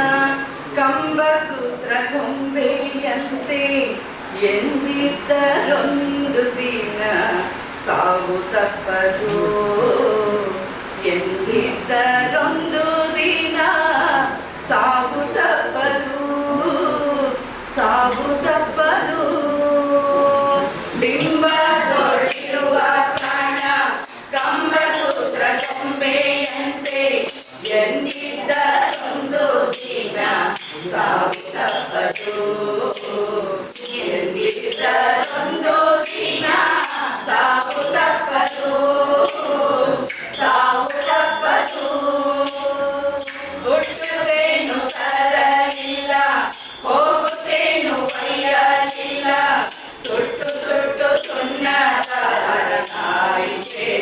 [SPEAKER 4] ಕಂಬಸೂತ್ರ ಗೊಂಬೆಯಂತೆ ಎಂದಿದ್ದರೊಂದು ದಿನ ಸಾವು ತಪ್ಪದು ಎಂದಿದ್ದರೊಂದು ದಿನ ಸಾವು ತಪ್ಪದು ಸಾವು ತಪ್ಪದು ಬಿಂಬದೊಳಿರುವ ಪ್ರಾಣ ಕಂಬಸೂತ್ರ ಗೊಂಬೆಯಂತೆ ಎಂದಿದ್ದರೊಂದು ದಿನ ಸಾವು ತಪ್ಪದು ಎಂದಿದ್ದರೊಂದು ದಿನ ಸಾವು ತಪ್ಪದು ಸಾವು ತಪ್ಪದು ಹುಟ್ಟುತ್ತೇನು ತರಲಿಲ್ಲ ಹೋಗುತ್ತೇನು ಒಯ್ಯಲಿಲ್ಲ ಸುಟ್ಟು ಸುಟ್ಟು ಸುಣ್ಣದಾಯಿತೆ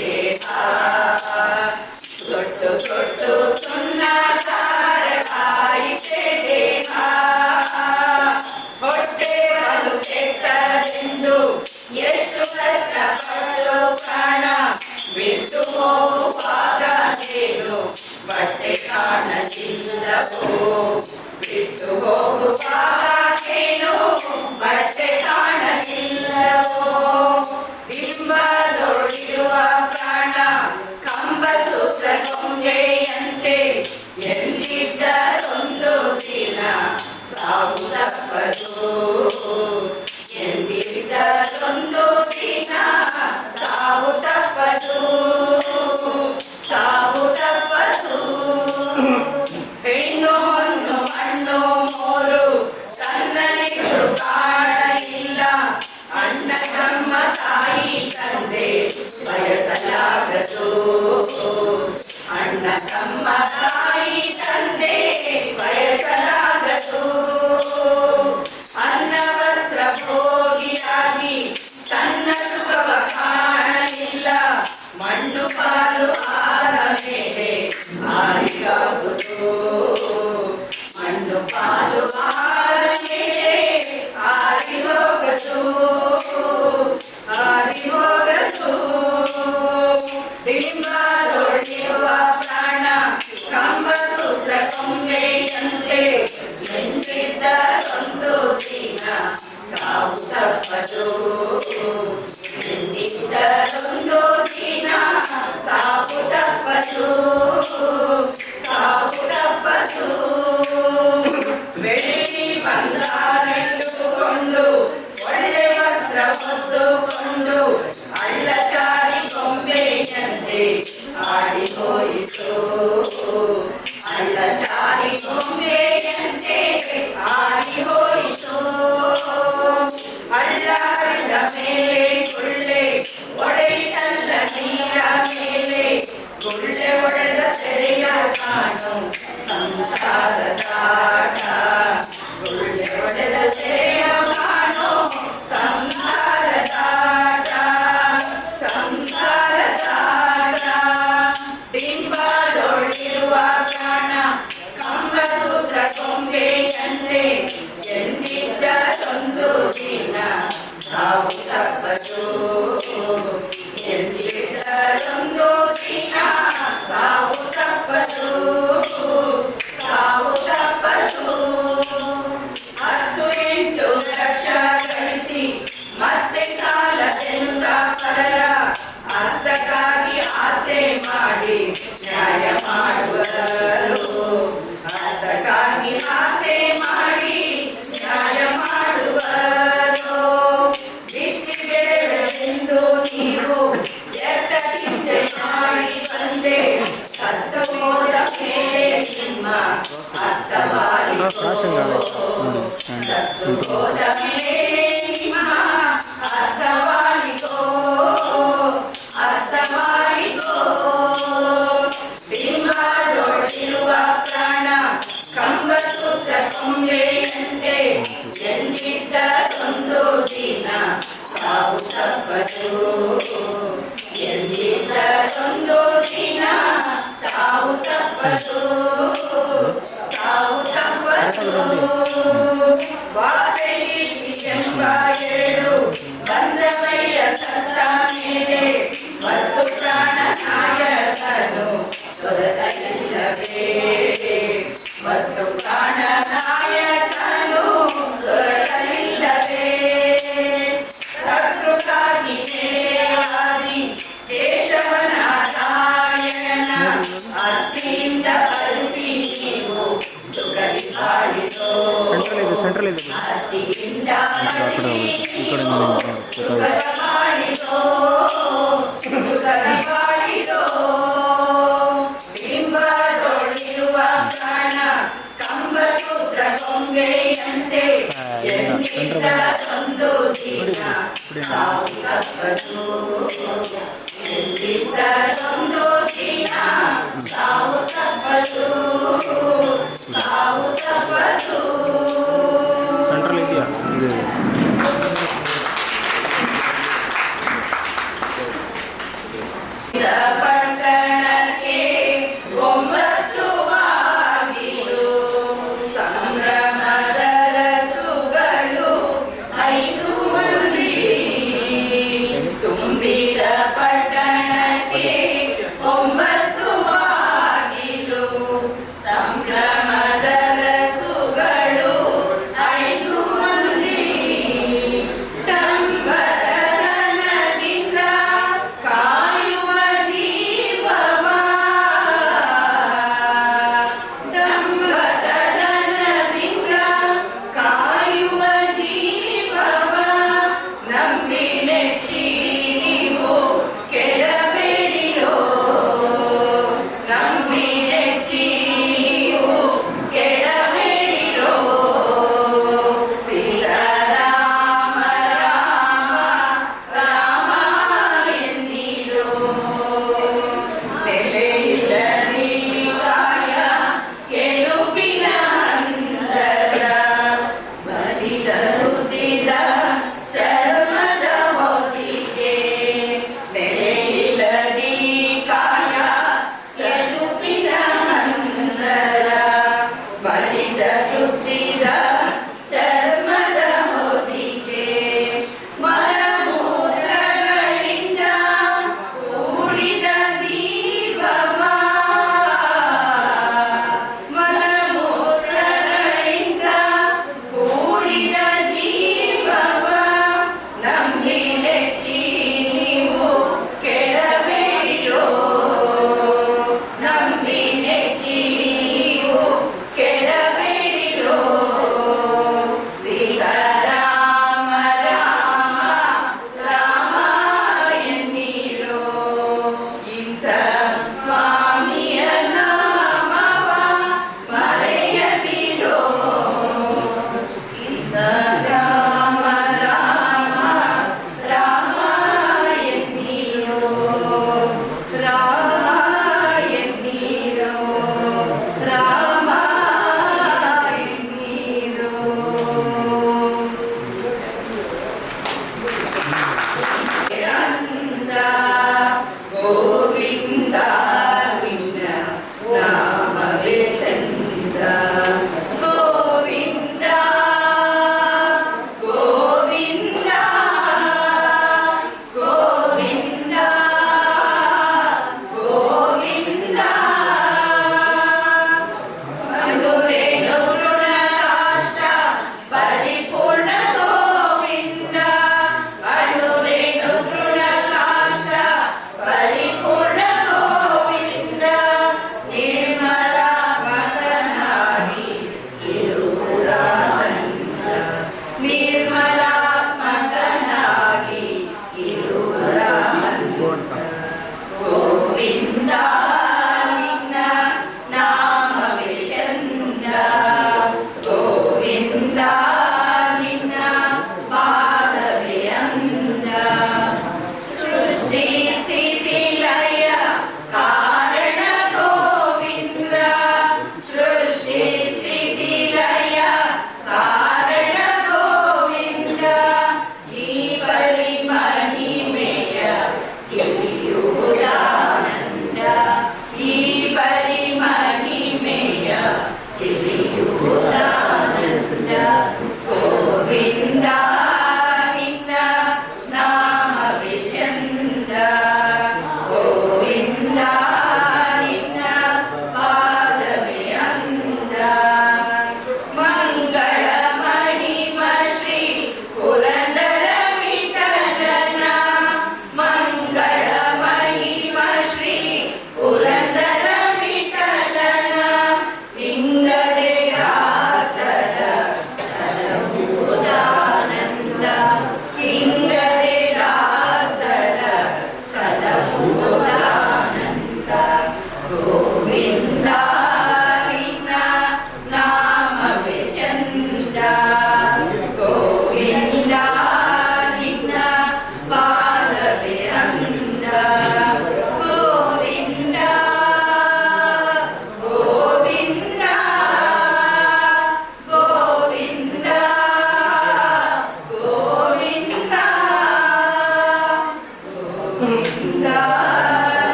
[SPEAKER 4] ದೇಹ ಸುಟ್ಟು ಸುಟ್ಟು ಸುಣ್ಣದಾಯಿತೆ ದೇಹ ಹೊಟ್ಟೆ ಬಲು ಕೆಟ್ಟದೆಂದು ಎಷ್ಟು ಕಷ್ಟಪಟ್ಟು ಪ್ರಾಣ ಬಿಟ್ಟು ಹೋಗುವಾಗ ಏನು ಬಟ್ಟೆ ಕಾಣಲಿಲ್ಲವೋ ಬಿಟ್ಟು ಹೋಗುವಾಗ ಏನು ಬಟ್ಟೆ ಕಾಣಲಿಲ್ಲವೋ ಬಿಂಬದೊಳಿರುವ ಪ್ರಾಣ ಕಂಬಸೂತ್ರ ಗೊಂಬೆಯಂತೆ ಎಂದಿದ್ದರೊಂದು ದಿನ ಸಾವು ತಪ್ಪದು ಎಂದಿದ್ದರೊಂದು ದಿನ ಸಾವು ತಪ್ಪದು ಸಾವು ತಪ್ಪದು ಹೆಣ್ಣು ಹೊನ್ನು ಮಣ್ಣು ಮೂರು ತನ್ನಲ್ಲಿಟ್ಟು ಕಾಣಲಿಲ್ಲ ಅಣ್ಣ ತಮ್ಮ ತಾಯಿ ತಂದೆ ಬಯಸಲಾಗದು ಅಣ್ಣ ತಮ್ಮ ತಾಯಿ ತಂದೆ ಬಯಸಲಾಗದು ಅನ್ನ ವಸ್ತ್ರ ಭೋಗಿಯಾಗಿ ತನ್ನ ಸುಖವ ಕಾಣಲಿಲ್ಲ ಮಣ್ಣು ಪಾಲು ಆದ ಮೇಲೆ ಆರಿಗಾಗುವುದು ಮಣ್ಣು ಪಾಲು ಆದ ಮೇಲೆ ಆರಿ ಹೋಗದು ಆರಿ ಹೋಗದು ಬಿಂಬದೊಳಿರುವ ಪ್ರಾಣ ಕಂಬಸೂತ್ರ ಗೊಂಬೆಯಂತೆ ಎಂದಿದ್ದರೊಂದು ದಿನ ಸಾವು ತಪ್ಪದು ಎಂದಿದ್ದರೊಂದು ದಿನ ಸಾವು ತಪ್ಪದು ಸಾವು ತಪ್ಪದು ಬೆಳ್ಳಿ ಬಂಗಾರವಿಟ್ಟುಕೊಂಡು ಒಳ್ಳೆ ವಸ್ತ್ರ ಹೊತ್ತುಕೊಂಡು ಅಳ್ಳಚಾರಿ ಗೊಂಬೆಯಂತೆ ಆಡಿ ಹೋಯಿತು ಅಳ್ಳಚಾರಿ ಗೊಂಬೆಯಂತೆ ಆಡಿ ಹೋಯಿತು ಅಳ್ಳಾರಿದ ಮೇಲೆ ಗುಳ್ಳೆ ಒಡೆಯಿತಲ್ಲ ನೀರ ಮೇಲೆ ಗುಳ್ಳೆ ಒಡೆದ ತೆರೆಯ ಕಾಣು ಸಂಸಾರದಾಟ ಗುಳ್ಳೆ ಒಡೆದ ತೆರೆಯ ಕಾಣು ಸಂಸಾರದಾಟ ಸಂಸಾರದಾಟ ಬಿಂಬದೊಳಿರುವ ಪ್ರಾಣ ಕಂಬಸೂತ್ರ ಗೊಂಬೆಯಂತೆ ಎಂದಿದ್ದರೊಂದು ದಿನ ಸಾವು ತಪ್ಪದು ಎಂದಿದ್ದರೊಂದು ದಿನ ಸಾವು ತಪ್ಪದು ಸಾವು ತಪ್ಪದು 10-8 ವರ್ಷ ಗಳಿಸಿ ಮತ್ತೆ ಸಾಲದೆಂದ ಪರರ ಅರ್ಥಕ್ಕಾಗಿ ಆಸೆ ಮಾಡಿ ನ್ಯಾಯ ಮಾಡುವರು ಅರ್ಥಕ್ಕಾಗಿ ಆಸೆ ಮಾಡಿ ನ್ಯಾಯ ಮಾಡುವರು ಬಿತ್ತಿ ಬೆಳೆವೆಂದು ನೀವು ವ್ಯರ್ಥ ಚಿಂತೆ ಮಾಡಿ ಬಂದೆ ಸತ್ತು ಹೋದ ಮೇಲೆ ನಿಮ್ಮ ಅರ್ಥವಾಯಿತು ಸತ್ತು ಹೋದ ಮೇಲೆ ನಿಮ್ಮ ಅರ್ಥವಾಯಿತು ಅರ್ಥವಾಯಿತು ಬಿಂಬದೊಳಿರುವ ಪ್ರಾಣ ಕಂಬಸೂತ್ರ ಗೊಂಬೆಯಂತೆ ಎಂದಿದ್ದರೊಂದು ದಿನ ಸಾವು ತಪ್ಪದು ಎಂದಿದ್ದರೊಂದು ದಿನ ಸಾವು ತಪ್ಪದು ಸಾವು ತಪ್ಪದು ವಾಸಲಿ ಎಂಬ ಎರಡು ಬಂದವಯ್ಯ ಸತ್ತ ಮೇಲೆ ವಸ್ತು ಪ್ರಾಣ ನಾಯಕನು ದೊರಕಲಿಲ್ಲವೇ ವಸ್ತು ಪ್ರಾಣ ನಾಯಕನು ದೊರಕಲಿಲ್ಲವೇ ಶತ್ರುಕಾಗಿ ಮೇಲೆಯಾದಿ ಕೇಶವನಾರಾಯಣ ಅತ್ತಿಯಿಂದ ಹರಿಸಿ ನೀವು ಸುಖದಿ ಬಾಳಿಸೋ ಅತ್ತಿಯಿಂದ ಹರಿಸಿ ನೀವು ಸುಖದ ಬಾಳಿಸೋ ಸುಖದಿ ಬಾಳಿಸೋ ಬಿಂಬದೊಳಿರುವ
[SPEAKER 7] ಸೆಂಟ್ರಲ್ ಇದೆಯಾ?
[SPEAKER 4] ಪಟ್ಟಣಕ್ಕೆ ಒಂಬತ್ತು ಬಾಗಿಲು, ಸಂಭ್ರಮದ ರಸುಗಳು 5 ಮಂದಿ. ತುಂಬಿದ ಪಟ್ಟಣಕ್ಕೆ 9 ಬಾಗಿಲು, ಸಂಭ್ರಮದ ರಸುಗಳು 5 ಮಂದಿ.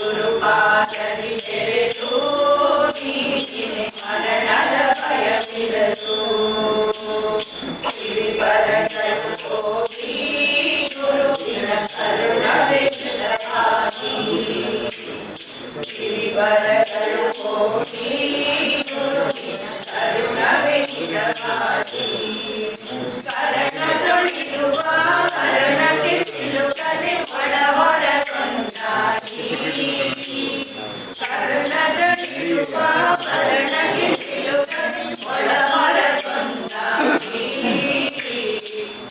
[SPEAKER 4] ಗುರುಪಾದದಿ ಬೆರೆತು ನೀತಿನಿ ಮರಣದ ಭಯವಿರದು ಗಿರಿವರಗಳು ಹೋಗಿ ಗುರುವಿನ ಕರುಣವೇ ಜೊತೆಯಾಗಿ ಗಿರಿವರಗಳು ಹೋಗಿ ಗುರುವಿನ ಕರುಣವೇ ಜೊತೆಯಾಗಿ ಕರಣದೊಳಿರುವ ಕರುಣಕ್ಕೆ ಸಿಲುಕದೆ ಒಳಹೊರ ಕೊಂಡಾಗಿ ಕರುಣದೊಳಿರುವ ಕರುಣಕ್ಕೆ ಸಿಲುಕದೆ ಒಳಹೊರ ಕೊಂಡಾಗಿ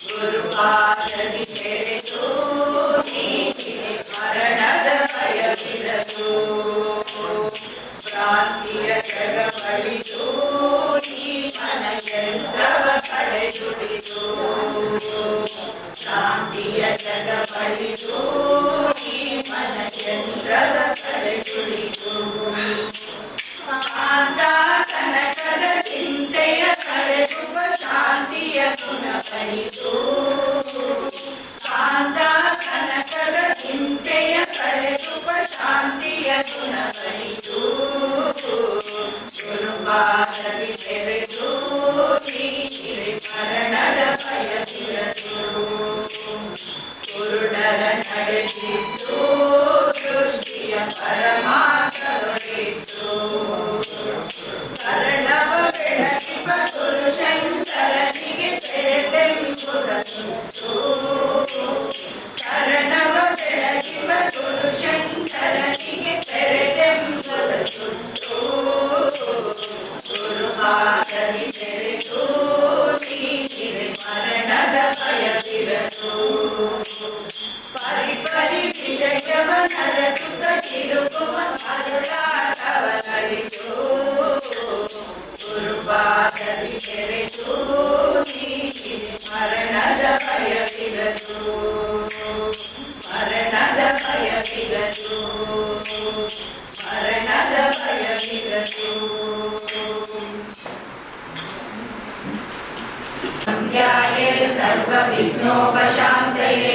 [SPEAKER 4] ಗುರುಪಾದದಿ ಬೆರೆತು ನೀತಿನಿ ಮರಣದ ಭಯವಿರದು ಭ್ರಾಂತಿಯ ಜಗಬಳಿದು ಈ ಮನಯಂತ್ರವ ಕಳೆದುಡಿದು ಶಾಂತಿಯ ಜಗಬಳಿದು ಈ ಮನಯಂತ್ರವ ಕಳೆದುಡಿದು ಕಾಂತ ಕನಕದ ಚಿಂತೆಯ ಕಳೆದುವ ಶಾಂತಿಯ ಗುಣಪಡಿದು ಕಾಂತ ಕನಕದ ಚಿಂತೆಯ ಕಳೆದುವ ಶಾಂತಿಯ ಗುಣಪಡಿದು ಗುರುಪಾದದಿ ಬೆರೆತು ನೀತಿನಿ ಮರಣದ ಭಯವಿರದು ಕುರುಡರ ನಡೆಸಿದ್ದು ದೃಷ್ಟಿಯ ಪರಮಾರ್ಥದೊಳಿದ್ದು ಕರ್ಣವ ಬೆಳಗಿವ ಗುರುಶಂಕರನಿಗೆ ತೆರೆದೆಂಬುದ ಸುತ್ತು ಕರ್ಣವ ಬೆಳಗಿವ ಗುರುಶಂಕರನಿಗೆ ತೆರೆದೆಂಬುದ ಸುತ್ತು ಗುರುಪಾದದಿ ಬೆರೆತು ನೀತಿನಿ ಮರಣದ ಭಯವಿರದು ಪರಿಪರಿ ವಿಷಯವ ನರಸುತ್ತ ತಿರುಗುವ ಅರುಳಾಟವನರಿತು ಗುರುಪಾದದಿ ಬೆರೆತು ನೀತಿನಿ ಮರಣದ ಭಯವಿರದು ಮರಣದ ಭಯವಿರದು ಮರಣದ ಭಯವಿರದು ಧ್ಯಾಯೇ ಸರ್ವವಿಘ್ನೋಪಶಾಂತಯೇ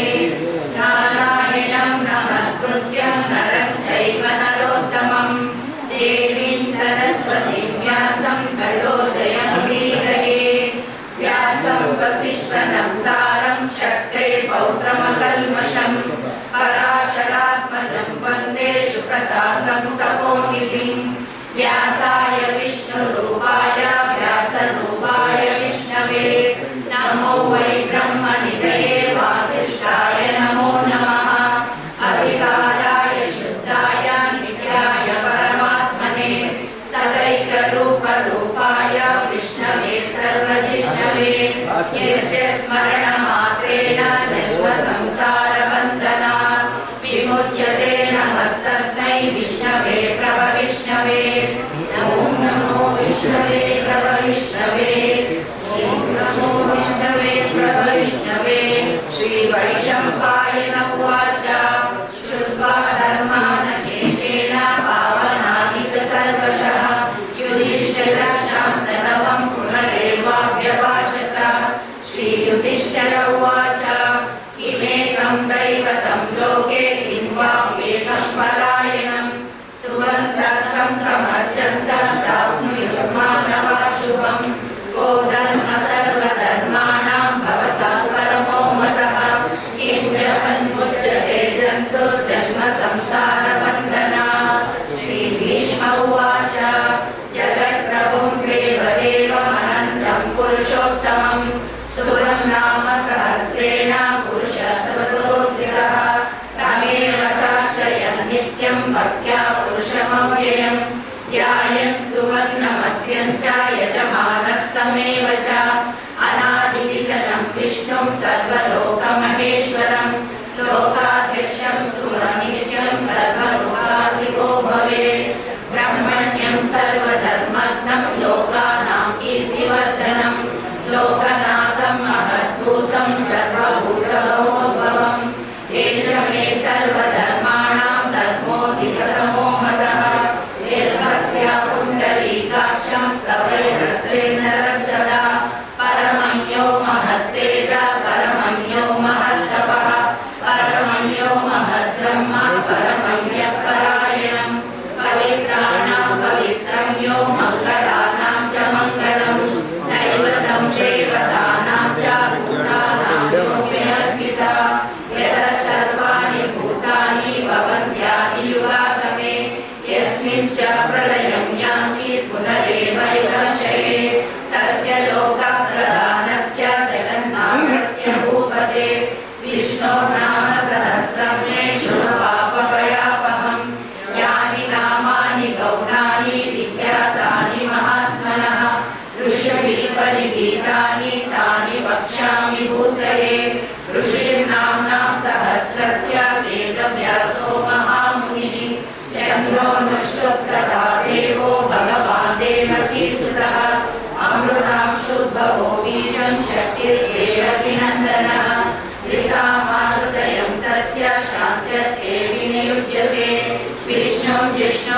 [SPEAKER 4] ನಾರಾಯಣಂ ನಮಸ್ಕೃತ್ಯಂ ನರಂ ಚೈವ ನರೋತ್ತಮಂ ದೇವೀಂ ಸರಸ್ವತೀಂ ವ್ಯಾಸಂ ತಯೋ ಜಯಮುದೀರಯೇ ವ್ಯಾಸಂ ವಸಿಷ್ಠನಪ್ತಾರಂ ಶಕ್ತೇ ಪೌತ್ರಮಕಲ್ಮಷಂ ಪರಾಶರಾತ್ಮಜಂ ವಂದೇ ಶುಕತಾತಂ ತಪೋನಿಧಿಂ ವ್ಯಾಸಾಯ ವಿಷ್ಣುರೂಪಾಯ ವ್ಯಾಸರೂಪಾಯ ವಿಷ್ಣವೇ ನಮೋ ವೈ ಬ್ರಹ್ಮನಿಧಯೇ ವಾಸಿಷ್ಠಾಯ ನಮೋ ನಮಃ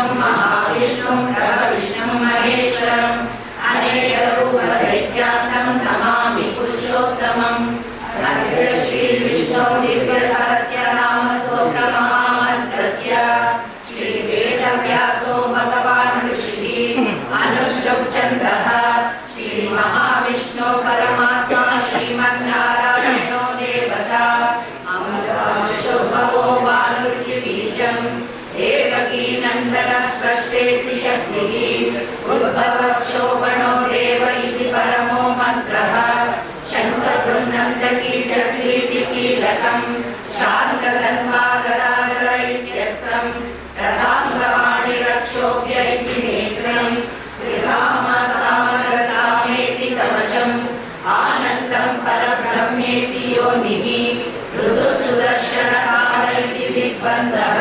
[SPEAKER 4] विष्णुं महाविष्णुं प्रभविष्णुं महेश्वरम् अनेकरूपदैत्यान्तं नमामि पुरुषोत्तमम् अस्य श्रीविष्णो दिव्यसहस्र नाम स्तोत्रमहामन्त्रस्य श्रीवेदव्यासो भगवान् ऋषिः अनुष्टुप् श्रीमहाविष्णो परमात्मा श्रीमन्नारायणो देवता अमृतांशो भवो भानुर्यबीजं देवकी नन्दन स्रष्टेति शक्तिः उद्भवक्षोभणो देव इति परमो मन्त्रः शङ्खबृन्नन्दकी चक्रीति कीलकं शार्ङ्गधन्वागरागर इत्यस्त्रं रथाङ्गवाणिरक्षोभ्य इति नेत्रम् त्रिसामेति कवचम् आनन्दं परब्रह्मेति योनिः ऋतुसुदर्शनकाल इति दिग्बन्धः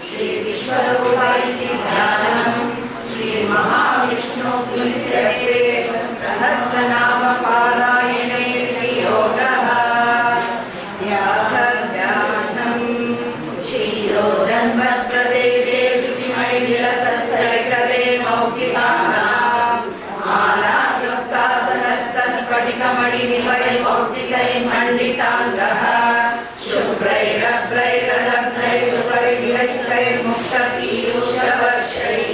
[SPEAKER 4] श्रीविश्वरूप इति ध्यानम् श्रीमहाविष्णु प्रीत्यर्थे सहस्रनाम पारायणे योगः ध्यानम् श्रीरोदन्वत्प्रदेशे सुखिमणिविलसत्सैकते मौक्तिकानाम् आलाक्लुप्तासनस्तस्फटिकमणिनिलयमौक्तिकैर्मण्डिताङ्गः शुभ्रैरभ्रैरदभ्रैरुपरि विरचितैर्मुक्तपीयूषवर्षैः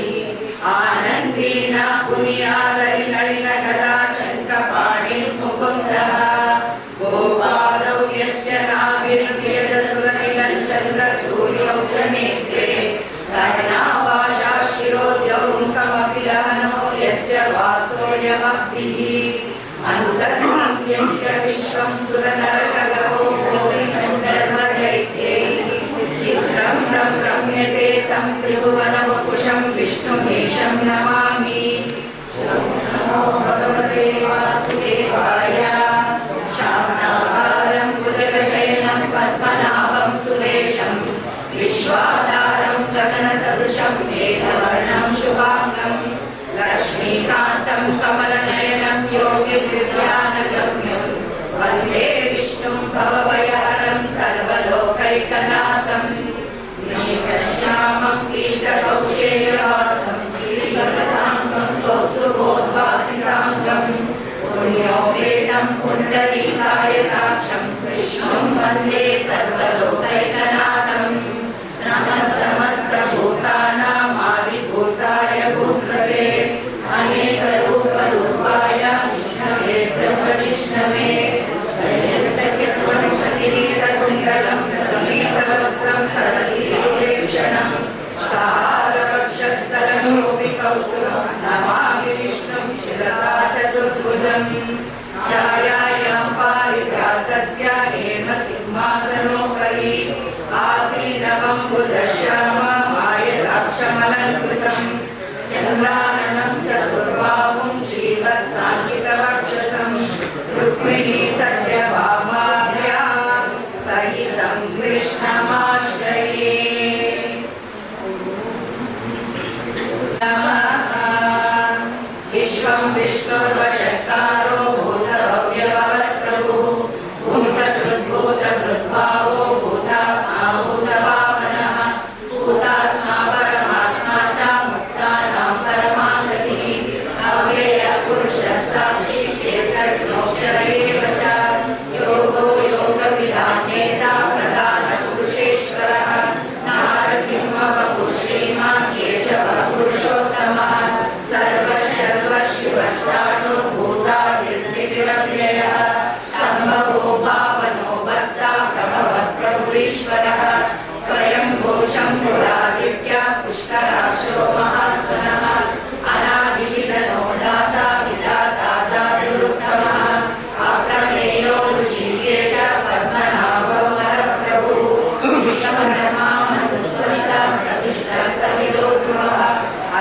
[SPEAKER 4] आनन्दीना पुनियालरिनलिनगदा शङ्खपाणिर्मुकुन्दः गोपादौ यस्य नाभिर्वेदसुरनिलश्चन्द्रसूर्यौ च नेत्रे कर्णावाशा शिरोद्यौ मुखमपि दहनो यस्य वासोऽयमब्धिः अन्तस्तं यस्य विश्वं सुरनरकगौ भूरिगन्धर्वदैत्यैः चित्रं रम्यते तं त्रिभुवनवपुषं विष्णुमीशं नमामि नमो भगवते वासुदेवाय शान्ताकारं भुजगशयनं पद्मनाभं सुरेशं विश्वाधारं गगनसदृशं मेघवर्णं शुभाङ्गं लक्ष्मीकान्तं कमलनयनं योगिभिर्ध्यानगम्यं वन्दे विष्णुं भवभयहरं सर्वलोकैकनाथम् श्यामं पीतकौशेयवासं श्रीवत्साङ्गं कौस्तुभोद्भासिताङ्गं पुण्योपेतं पुण्डरीकायताक्षं विष्णुं वन्दे सर्वलोकैकनाथम् नमः समस्तभूतानामादिभूताय भूप्रदे अनेकरूपरूपाय विष्णवे सर्वविष्णवे शरीरकुण्डलं समीतवस्त्रं सरसीरुलेक्षणं सहारवक्षस्थलशोभिकौस्तुभं नमामि विष्णुं शिरसा चतुर्भुजं छायायां पारिजातस्य हेमसिंहासनोपरि आसीनमम्बुदश्याममायताक्षमलङ्कृतं चन्द्राननं चतुर्बाहुं श्रीवत्साङ्कितवक्षसं रुक्मिणी सत्यभामाभ्यां सहितं कृष्णमाश्रये नमः विश्वं विष्णुर्वषट्कारो भूतभव्यभवत्प्रभुः भूतकृद्भूतकृद्भावो भूतात्मा भूतभावनः भूतात्मा परमात्मा च मुक्तानां परमागतिः अव्ययपुरुषः साक्षी क्षेत्रज्ञोऽक्षर एव च योगो योगविधानेता प्रधानपुरुषेश्वरः नारसिंहवपुः श्रीमान् केशवः पुरुषोत्तमः सर्वशर्वशिवस्ताणुर्भूतादिर्निरव्ययः सम्भवो भावनो भक्ता प्रभवः प्रभुरीश्वरः स्वयं भूषम्भुरादित्य पुष्कराक्षो महासनः अनादिविधनो दाता विधाता दातुरुत्तमः अप्रमेयो ऋषिकेश पद्मनाभो नरप्रभुः विश्वकर्मामनुस्पृष्टः सविष्टः सविदो ध्रुवः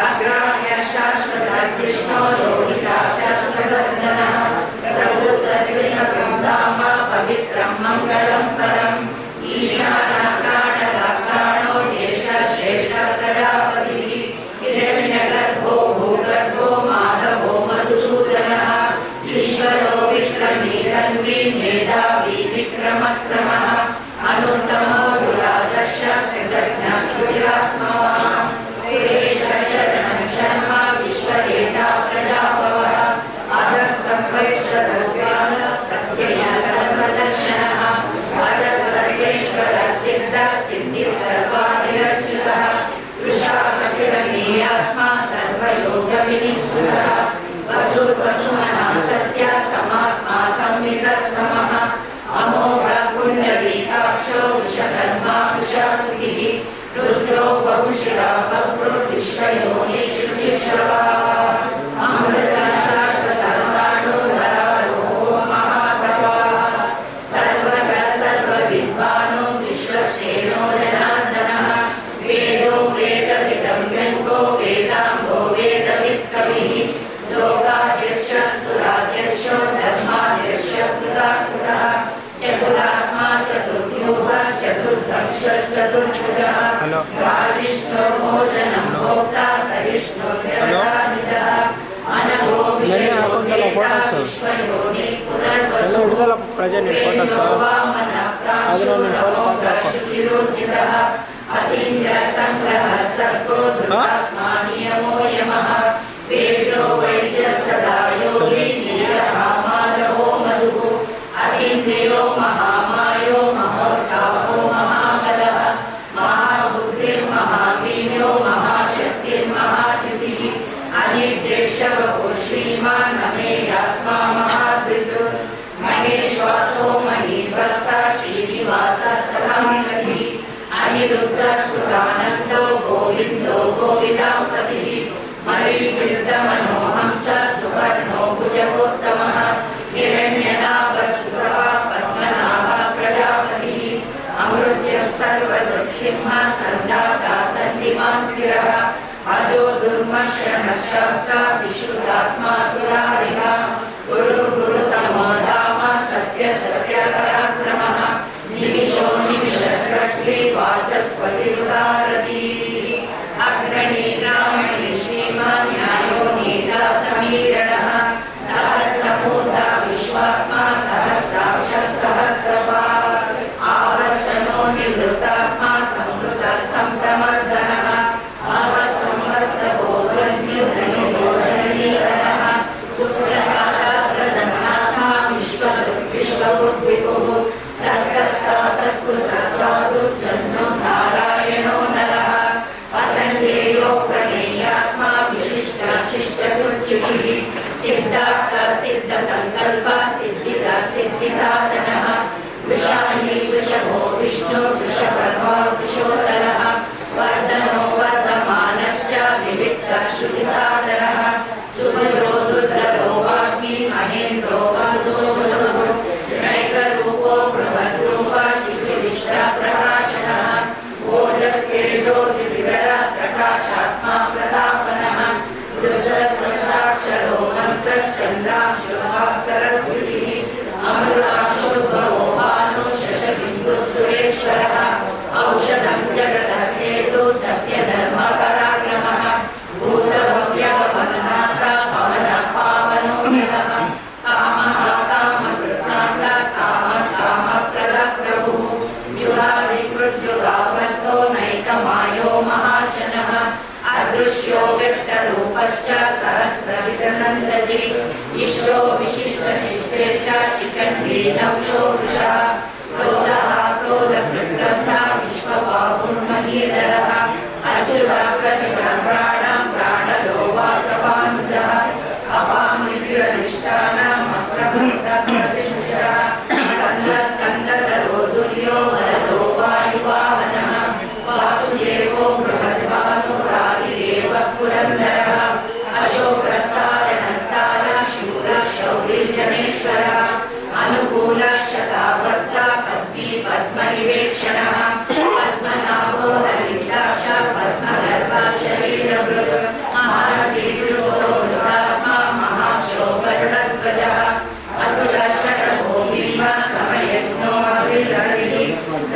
[SPEAKER 4] अग्राह्य शाश्वतः कृष्णो लोहिताक्ष भोक्ता सहिष्णुर्जगता निजः अनघो
[SPEAKER 7] ನನ್ನ ಫೋಟೋಸ್ ಎಲ್ಲ ಹಿಡಿದಲ್ಲ ಪ್ರೆಸೆಂಟ್ ಫೋಟೋಸ್ ಅದನ್ನು ನೀನು ಫಾಲೋ ಮಾಡಬೇಕು.
[SPEAKER 4] अतीन्द्र संग्रह सर्गो दुर्गात्मा नियमो यमः वेदो वैद्य सदा योगी नीरः माधवो मधुः अतीन्द्रियो महामायो महोत्साहो महाबलः महाबुद्धिर्महावीर्यो महाशक्तिर्महाद्युतिः अनिर्देशवपुः श्रीमान् अमेयात्मा महाद्विदुः महेश्वासो महीभक्ता श्रीनिवासः सदाङ्गतिः अनिरुद्ध सुरानन्दो गोविन्दो गोविदापतिः मरीचिर्दमनोहंस सुवर्णो भुजगोत्तमः हिरण्यनाभस्तुतः पद्मनाभः प्रजापतिः अमृत्य सर्वदृक्सिंहः सन्दाता सन्धिमान् शिरः अजो दुर्मर्षणः शास्त्रा विश्रुतात्मा सुरारिः गुरुतमो धाम सत्य सत्यपराक्रमः निमिषो निमिषस्रग्ली वाचस्पतिरुदारधीः अग्रणी ब्राह्मणी श्रीमान् न्यायो नीता समीरणः सहस्रमूर्धा विश्वात्मा सहस्राक्षः सहस्रपात् आवर्तनो निवृत्तात्मा संवृतः सम्प्रमर्दनः आहसंवत्सरो वह्निर्धनुर्धनीधरः सुप्रसादः प्रसन्नात्मा विश्वबुद्धिपुः सत्कर्ता सत्कृतः साधु जन्मो नारायणो नरः असङ्गेयो प्रमेयात्मा विशिष्टशिष्टकृत्युचिः सिद्धार्थ सिद्धसङ्कल्पः सिद्धिदा सिद्धिसाधनः वृषाहि वृषभो विष्णु वृषभर्मा वृषोदरः वर्धनो वर्धमानश्च विविक्तः श्रुतिसादरः सुभद्रो रुद्रो वाग्मी महेन्द्रो वसुधो वसुः नैकरूपो बृहद्रूपः शिविविष्टः प्रकाशनः ओजस्तेजो द्विविधर प्रकाशात्मा प्रतापनः रुद्रस्रष्टाक्षरो मन्त्रश्चन्द्रांशुभास्करद्युतिः अमृतांशोद्भवो भानु शशबिन्दुः सुरेश्वरः औषधं जगतः सेतु सत्यधर्मपराक्रमः भूतभव्यवमनाथा पवनः पावनो नमः कामः कामकृत्नाथा कामप्रदः प्रभुः युगादिकृत्युगाबद्धो नैकमायो महाशनः अदृश्यो व्यक्तरूपश्च सहस्रजितनन्दजी इष्टो विशिष्टशिष्टेश्च शिखण्डी नक्षो वृषः क्रोधः क्रोधकृत्कर्ता विश्वबाहुर्महीधरः अच्युतः प्रतिभः प्राणदो वासवानुजः अपामृतिरधिष्ठानम् अप्रभृतः प्रतिष्ठितः स्कन्दधरो दुर्यो वरदो वायुवाहनः वासुदेवो बृहद्भानुरादिदेवः पुरन्दरः अशोकस्तारणस्तारः शूरः शौरिजनेश्वरः अनुकूलः शतावर्ता पद्मी पद्मनिवेक्षणः पद्मनाभो हरिद्राक्षः पद्मगर्भः शरीरभृत् महादीर्घोत्मा महाक्षोभरणध्वजः अतुलशरभो भीमः समयज्ञो अभिर्हरिः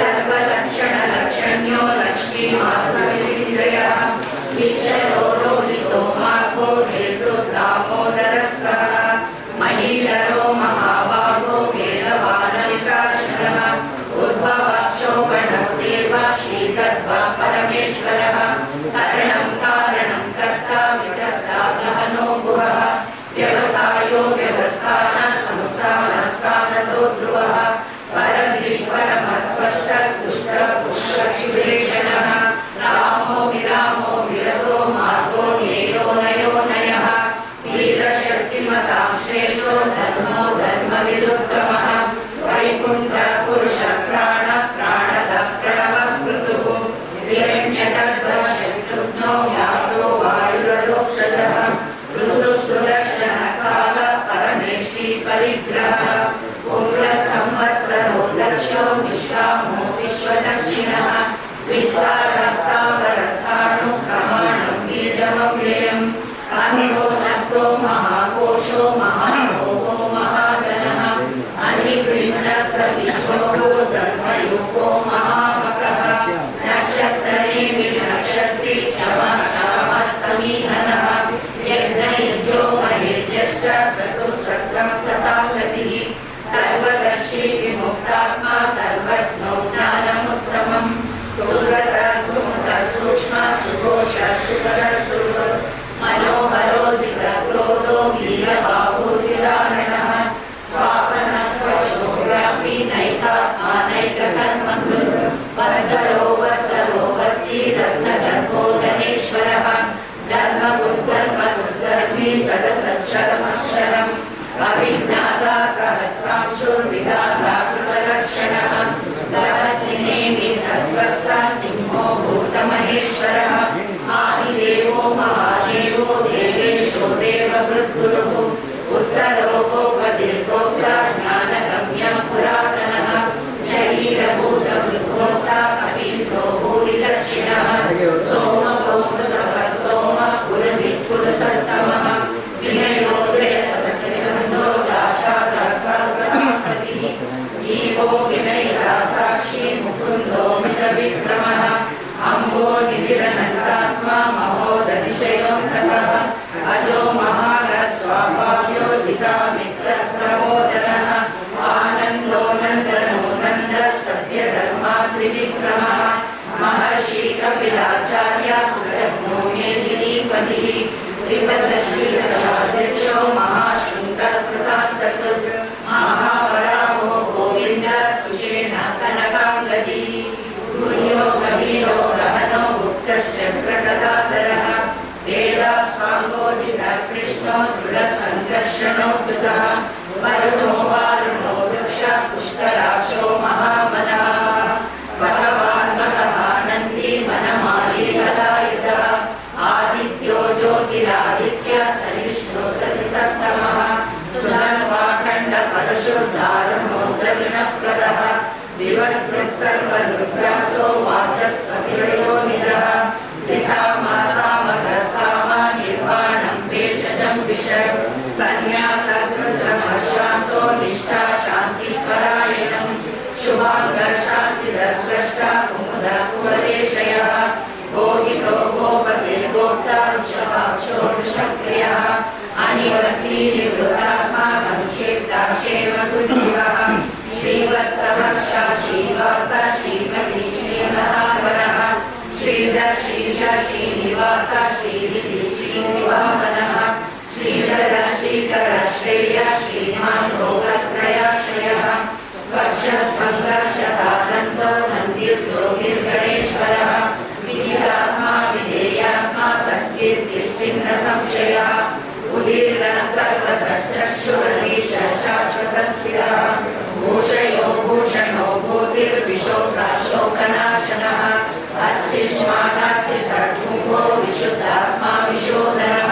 [SPEAKER 4] सर्वलक्षणलक्षण्यो लक्ष्मीवासविजयः विशरो रोहितो मार्गो हेतुर्दामोदरः सः महीधरो महाभागो वेदवानविकाशनः उद्भवक्षोभणो देव श्रीगर्भः परमेश्वरः करणं कारणं कर्ता विकर्ता गहनो गुहः व्यवसायो व्यवस्थानः संस्थानस्थानतो ध्रुवः परद्रि परमः स्पष्टः सुष्टः पुष्टः शिवेशनः रामो विरामो विरतो मार्गो नेयो नयो नयः वीरशक्तिमतां श्रेष्ठो धर्मो धर्मविदुत्तमः वैकुण्ठ पुरुष प्राण प्राणद प्रणवः पृथुः हिरण्यगर्भः शत्रुघ्नो यातो वायुरदोक्षजः ऋतुः सुदर्शनः कालः परमेष्टि परिग्रहः उग्रः संवत्सरो दक्षो विश्वामो विश्वदक्षिणः विस्तारस्तावरस्थाणु प्रमाणं बीजमव्ययम् अन्तो नक्तो महाकोशो महाभोगो महाधनः अनिगृह्णस्य विश्वको धर्मयुगो महामकः नक्षत्रे विनक्षत्रि क्षमः चतुस्सत्रं सतां गतिः सर्वदर्शी विमुक्तात्मा सर्वज्ञो ज्ञानमुत्तमं सुव्रत सुमुख सूक्ष्म सुघोष सुकर सुर मनोहरोदित क्रोधो वीरबाहुर्विदारणः स्वापन स्वशोग्रापि नैकात्मा नैककर्मकृत् वत्सरो वत्सरो वस्सी रत्नगर्भो धनेश्वरः धर्मगुद्धर्मगुद्धर्मी सदसच्छरमक्षरम् अभिज्ञाता सहस्रांशुर्विदाता कृतलक्षणः गहस्तिनेमि सर्वस्ता सिंहो भूतमहेश्वरः आदिदेवो महादेवो देवेशो देवभृद्गुरुः उत्तरोपदीर्घोक्ता ज्ञानगम्यः पुरातनः शरीरभूतभृद्गोक्ता कवीन्द्रो भूरिदक्षिणः सोमो मृतपः सोम पुरजित्पुरसत्तमः विनयोदयसत्यसन्धो साक्षात् सर्वसापतिः जीवो विनयिता साक्षी मुकुन्दो मितविक्रमः अम्बो निधिरनन्तात्मा महोदतिशयोऽन्तः अजो महारस्वाभाव्यो जितामित्रप्रमोदनः आनन्दो नन्दनो नन्दः सत्यधर्मा त्रिविक्रमः महर्षि कपिलाचार्य कृतज्ञो मेदिनीपतिः त्रिपदश्रीदशाध्यक्षो महाशृङ्खलकृतान्तकृत् महावराहो गोविन्दः सुषेण कनकाङ्गदी गुह्यो गभीरो गहनो गुप्तश्चक्रगदाधरः वेदास्वाङ्गोजितः कृष्णो दृढसङ्कर्षणोच्युतः वरुणो वारुणो वृक्षः पुष्कराक्षो महामनः भगवान् महानन्दी वनमाली हलायुधः आदित्यो ज्योतिरादित्यः सहिष्णो दतिसप्तमः सुधन्वाखण्डपरशुर्धारुणो द्रविणप्रदः दिवसृत्सर्वदुर्भ्यासो वाचस्पतिरयो निजः दिशामासामगसाम निर्वाणं भेषजं विष सन्न्यासकृतमशान्तो निष्ठा शान्तिपरायणं शुभाङ्गशान्तिदस्रष्टा कुमुदः कुवलेशयः गोहितो गोपतिर्गोप्ता वृषभाक्षो वृषक्रियः अनिवर्ती निवृतात्मा संक्षेप्ताक्षेम कुञ्जीवः श्रीवत्सवक्षा श्रीवास श्रीमती श्रीमहावरः श्रीधर श्रीश श्रीनिवास श्रीनिधि श्रीनिवामनः श्रीधर श्रीकर श्रेय श्रीमान् लोकत्रयाश्रयः स्वच्छ संघर्षदानन्दो नन्दिर्योगिर्गणेश्वरः विदितात्मा विधेयात्मा सत्कीर्तिश्चिन्न संशयः उदीर्णः सर्वतश्चक्षुरधीश शाश्वतस्थिरः भूषयो भूषणो भूतिर्विशोकाशोकनाशनः अर्चिष्मानार्चितभुवो विशुद्धात्मा विशोधनः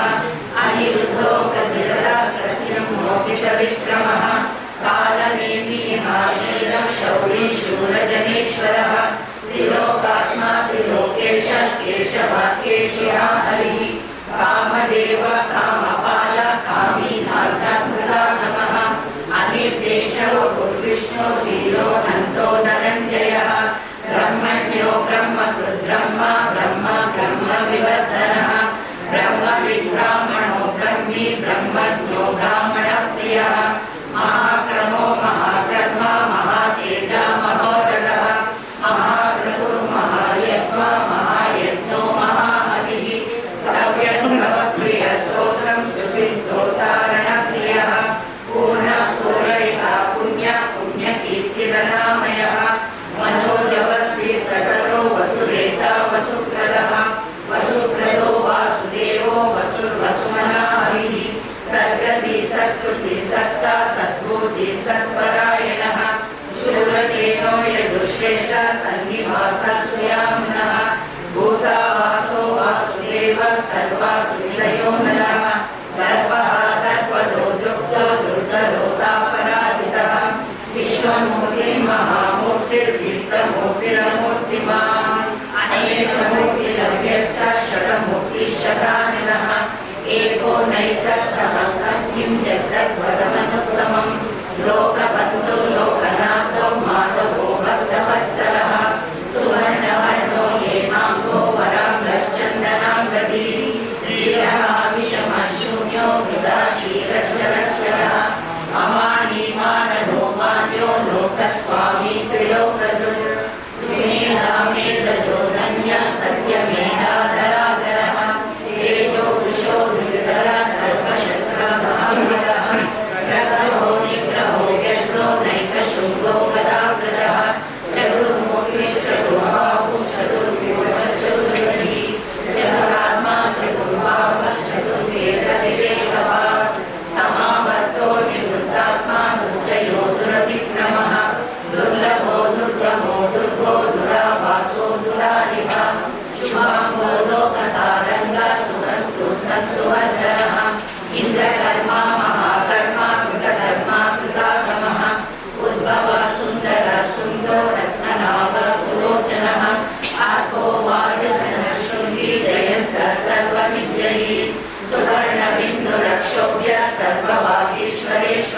[SPEAKER 4] अनिरुद्धो प्रतिरदा प्रतिमोहितविक्रमः कालनेमिहानीलः शौरी शूरजनेश्वरः त्रिलोकात्मा त्रिलोकेश केशवाक्येशिहा हरिः कामदेव कामपाल कामीनाथकृतागमः अनिर्देशवपुर्विष्णो वीरोऽनन्तो धनञ्जयः ब्रह्मण्यो ब्रह्मकृद्ब्रह्म ब्रह्म ब्रह्मविवर्धनः ब्रह्मविद्ब्राह्मणो ब्रह्मी ब्रह्मज्ञो ब्राह्मणप्रियः महाक्रमो महाकर्म महातेजा महोरगः महाभृगुर्महायज्ञ महायज्ञो महाहविः सव्यस्तवप्रियस्तोत्रं स्तुतिस्तोतारणप्रियः पूर्णपूरयिता पुण्य पुण्यकीर्तिरनामयः मनोजवस्तीर्थकरो वसुरेता वसुप्रदः वसुप्रदो वासुदेवो वसुर्वसुमना हरिः सद्गति सत्कृति सत्ता सद्बुद्धि सत्परायणः शूरसेनो यदुश्रेष्ठ सन्निवास सुयामुनः भूतावासो वासुदेवः सर्वासुनिलयो नरः गर्भः गर्भदो दृप्तो दुर्गलोतापराजितः विश्वमूर्तिर्महामूर्तिर्दीप्तमूर्तिरमूर्तिमान् अनेकमूर्तिरव्यक्तः षडमूर्तिशतानिनः एको नैकस्तः सत्किं यद्वदमनुत्तमं लोकबन्धो लोकनाथो माधवो भक्तवत्सलः सुवर्णवर्णो हेमाङ्गो वराङ्गश्चन्दनाङ्गदी वीरः विषमः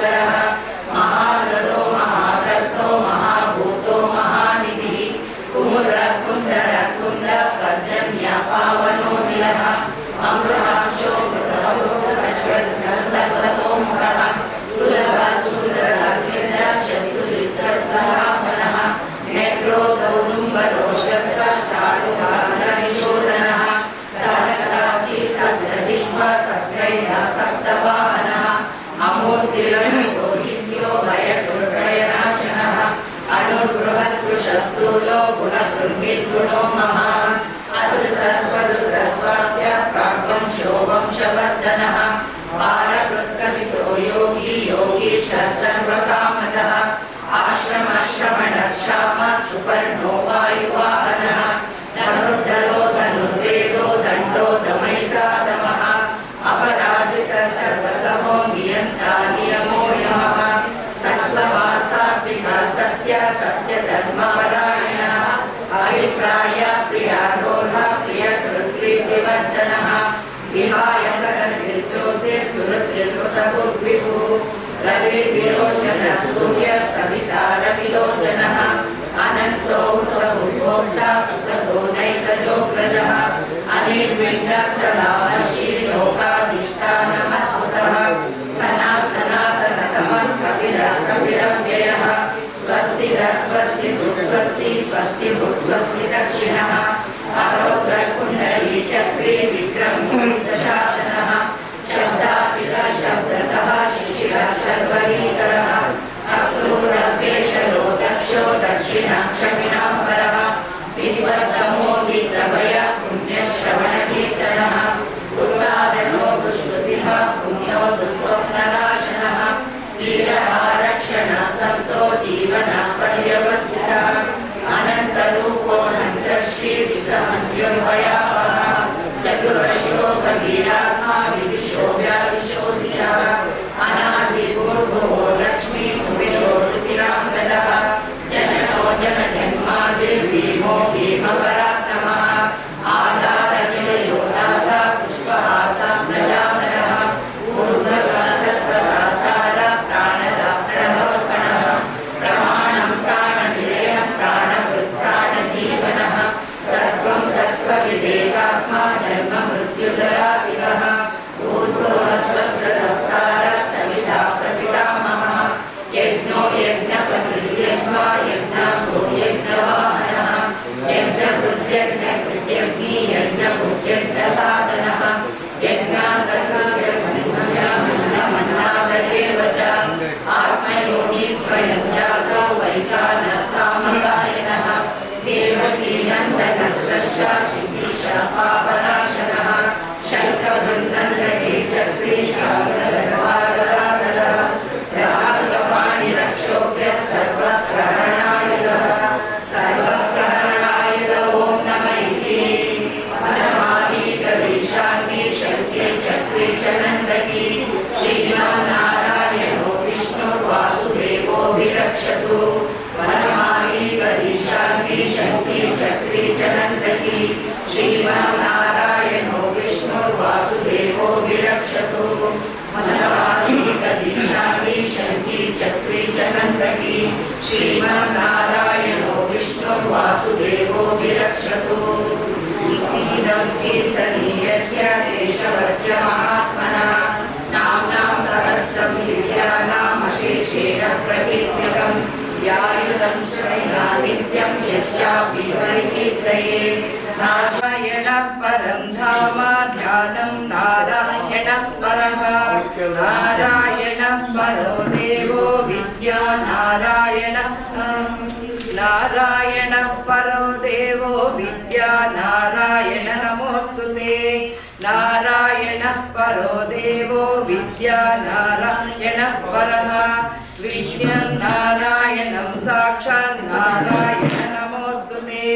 [SPEAKER 12] महाकालेश्वरः महारथो महाकर्तो महाभूतो महानिधिः कुमुद कुन्दर कुन्द पर्जन्य पावनो निलः अमृतांशो मृतः सर्वतोमुखः सुलभ सुन्दर सिद्ध शत्रुजिच्छत्रापनः नेत्रो दौदुम्बरो श्रद्धश्चाडुकालनिशोधनः सहस्राक्षी सप्तजिह्वा सप्तैधा सप्तवाहनः अमूर्तिरणो चिन्यो भयदुर्गयनाशनः अणुर्बृहत्कृशस्थूलो गुणकृन्निर्गुणो महान् अदृतस्वदृतस्वास्य प्राग्वंशो वंशवर्धनः पारकृत्कथितो योगी योगीशः सर्वकामदः आश्रमश्रमणक्षाम सुपर्णो वायुवाहनः धनुर्धरो धनुर्वेदो दण्डो दमैतादमः अपराजितः सर्वसहो नियन्ता नियमो यमः सत्त्ववान् सात्विकः सत्य सत्यधर्मपरायणः अभिप्राय प्रियारोहः प्रियकृत्प्रीतिवर्धनः विहाय सकलज्योतिर्सुरुचिर्वृतबुद्विभुः रविर्विरोचनः सूर्यः सविता रविलोचनः अनन्तो उत्तभोक्ता सुकृतो नैकजो प्रजः अनिर्विण्णः सदामशीलोकाधिष्ठानमद्भुतः सनातनतमः कपिलः कपिरव्ययः स्वस्तिदः स्वस्ति स्वस्ति स्वस्ति स्वस्ति दक्षिणः अरोद्रकुण्डली चक्री विक्रमशासनः शब्दातिकः शब्दसः शिशिरः शर्वरीकरः अक्रूरभ्येशलो दक्षो दक्षिणाक्षमिणाम्बरः विद्वत्तमो विद्तभय पुण्यश्रवणकीर्तनः उदारणो दुष्कृतिः पुण्यो दुःस्वप्ननाशनः वीरः रक्षणः सन्तो जीवनः पर्यवस्थितः अनन्तरूपोऽनन्तश्रीजितमन्युर्भयावहः चतुरश्रो कबीरात्मा विदिशो व्यादिशो दिशः अनादिपूर्वो लक्ष्मी सुविदो रुचिराङ्गदः जननो जनजन्मादिर्भीमो भीमपराक्रमः आधारनिलयो दाता पुष्पहासः प्रजापनः ऊर्ध्वः सत्त्वदाचार प्राणदा प्रणवकणः प्रमाणं प्राणनिलयः प्राणभृत् प्राणजीवनः तत्त्वं तत्त्वविदेकात्मा जन्म मृत्युजरादिगः ऊर्ध्वः स्वस्तदस्तारः सविता प्रपितामहः यज्ञो यज्ञपतिर्यज्ञा यज्ञासो यज्ञवाहनः यज्ञभृत्यज्ञकृत्यग्नि यज्ञभुत्यज्ञसाधनः यज्ञान्तकृत्यमन्नादयेव च आत्मयोगी स्वयं जातो वैकानः सामगायनः देवकीनन्दनः स्रष्टा चिकीर्षः पापनाशनः शङ्खवृन्दन्दके चक्रीशागरगदाधरः रागपाणिरक्षोभ्यः सर्वप्रहरणायुधः सर्वप्रहरणायुध ॐ नमः इति वनमालीकवीशान्ति शङ्खे चक्रे च नन्दकी श्रीमन्नारायणो विष्णुर्वासुदेवो विरक्षतु वनमालीकवीशान्ति शङ्खे चक्रे च नन्दकी श्रीमन्नारायणो विष्णुर्वासुदेवो विरक्षतु वनमालीकवीशान्ति शङ्खे चक्रे च नन्दकी श्रीमन्नारायणो विष्णुर्वासुदेवो विरक्षतु इतीदं कीर्तनीयस्य केशवस्य महात्मनः नाम्नां सहस्रं दिव्यानामशेषेण प्रकीर्तितं यायुधं श्रयणा नित्यं यश्चापि परिकीर्तये नारायणः परं धाम ध्यानं नारायणः परः नारायणः परो देवो विद्या नारायणः नारायणः परो देवो विद्या नारायण नमोऽस्तुते नारायणः परो देवो विद्या नारायणः परः विष्णुं नारायणं साक्षात् नारायण नमोऽस्तुते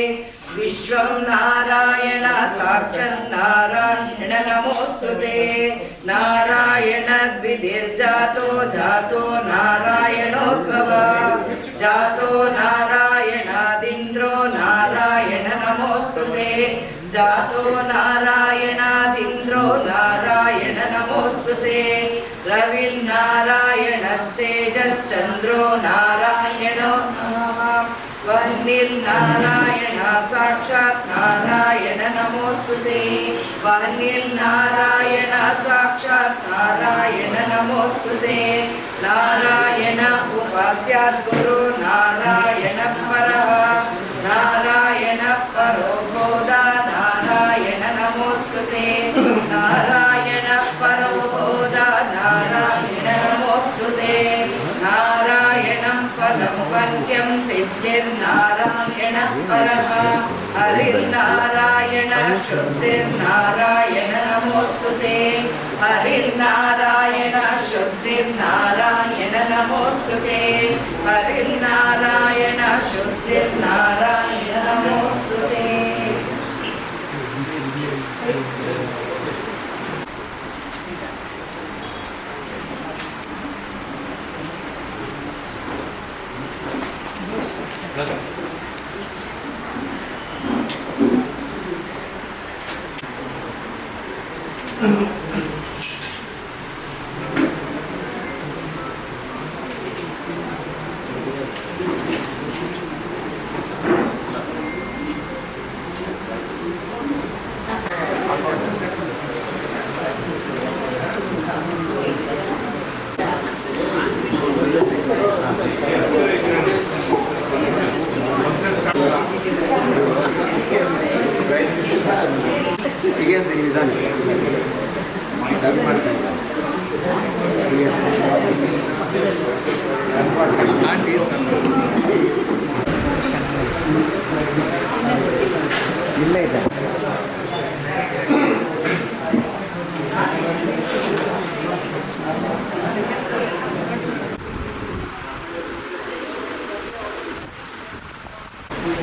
[SPEAKER 12] विश्वं नारायण साक्षात् नारायण नमोऽस्तुते नारायण द्विधिर्जातो जातो नारायणोद्भवः जातो नारायणादिन्द्रो नारायण नमोऽस्तुते जातो नारायणादिन्द्रो नारायण नमोऽस्तुते रविर्नारायण वह्निर्नारायणस्तेजश्चन्द्रो नारायणो वह्निर्नारायण साक्षात् नारायण नमोऽस्तुते वह्निर्नारायण साक्षात् नारायण नमोऽस्तुते नारायण उपास्यात् गुरु नारायण परः नारायण परो बोधा नारायण नमोऽस्तुते नारायण परो बोधा नारायण नमोऽस्तुते नारायणं पदं वन्द्यं सिद्धिर्नारायण परः हरिर्नारायण शुद्धिर्नारायण नमोऽस्तुते हरिर्नारायण शुद्धिर्नारायण नमोऽस्तुते हरिर्नारायण शुद्धिर्नारायण नमोऽस्तुते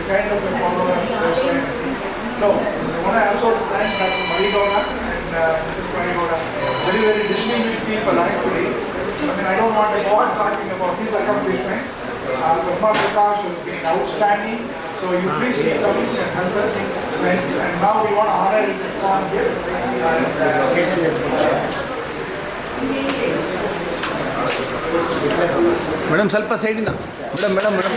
[SPEAKER 2] Kind of a follower of so I want to also thank Dr. Marigoda and Mrs. Marigoda, very, very distinguished people actually. I mean, I don't want to go on talking about his accomplishments. Padma Prakash has been outstanding, so you please keep coming and help us. And now we want to honor this one here.
[SPEAKER 5] Madam ಸ್ವಲ್ಪ ಸೈಡಿಂದ madam madam madam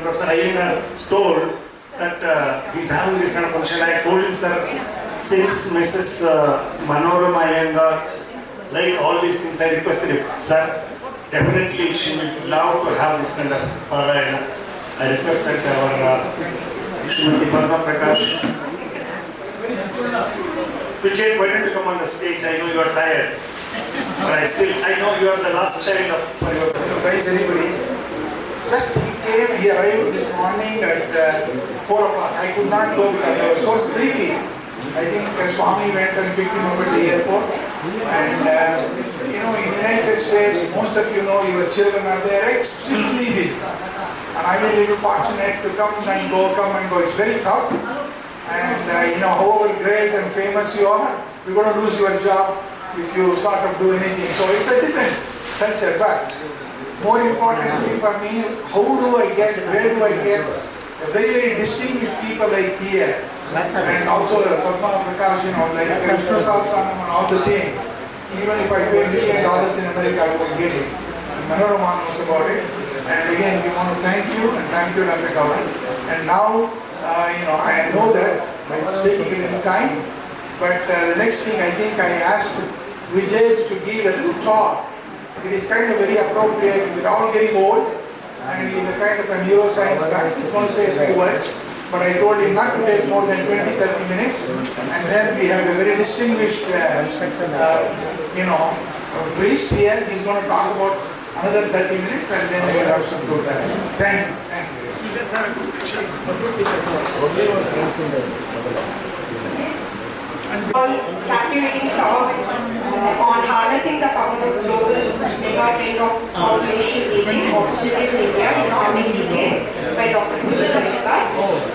[SPEAKER 9] Professor Iyengar told that he's having this kind of function. I told him, sir, since Mrs. Manorama Iyengar like all these things, I requested him, sir, definitely she will love to have this kind of parayana. I requested our Srimati Padma Prakash. Vijay, why don't you come on the stage? I know you are tired, but I know you are the last child of your.
[SPEAKER 2] Praise anybody. Just he arrived this morning at 4 o'clock. I could not go because I was so sleepy. I think Swami went and picked him up at the airport. And you know, in the United States, most of you know your children are there extremely busy. And I've been a little fortunate to come and go. It's very tough. And you know, however great and famous you are, you're going to lose your job if you sort of do anything. So it's a different culture. But more importantly for me, where do I get a very, very distinguished people like here? And also Padma Prakash, you know, like Krishna Sastranam and all the thing. Even if I pay $1 million in America, I won't get it. And Manorama knows about it. And again, we want to thank you and thank you, Dr. Gowran. And now, you know, I know that it's taking a little time, but the next thing I think I asked Vijay to give a little talk. It is kind of very appropriate. We're all getting old, and he's a kind of a neuroscience guy. He's going to say a few words, but I told him not to take more than 20-30 minutes. And then we have a very distinguished, you know, priest here. He's going to talk about another 30 minutes, and then we will have some good time. Thank you. Thank you.
[SPEAKER 11] All captivating talk on harnessing the power of global mega trend of population aging opportunities in India in the coming decades by Dr. Vijay.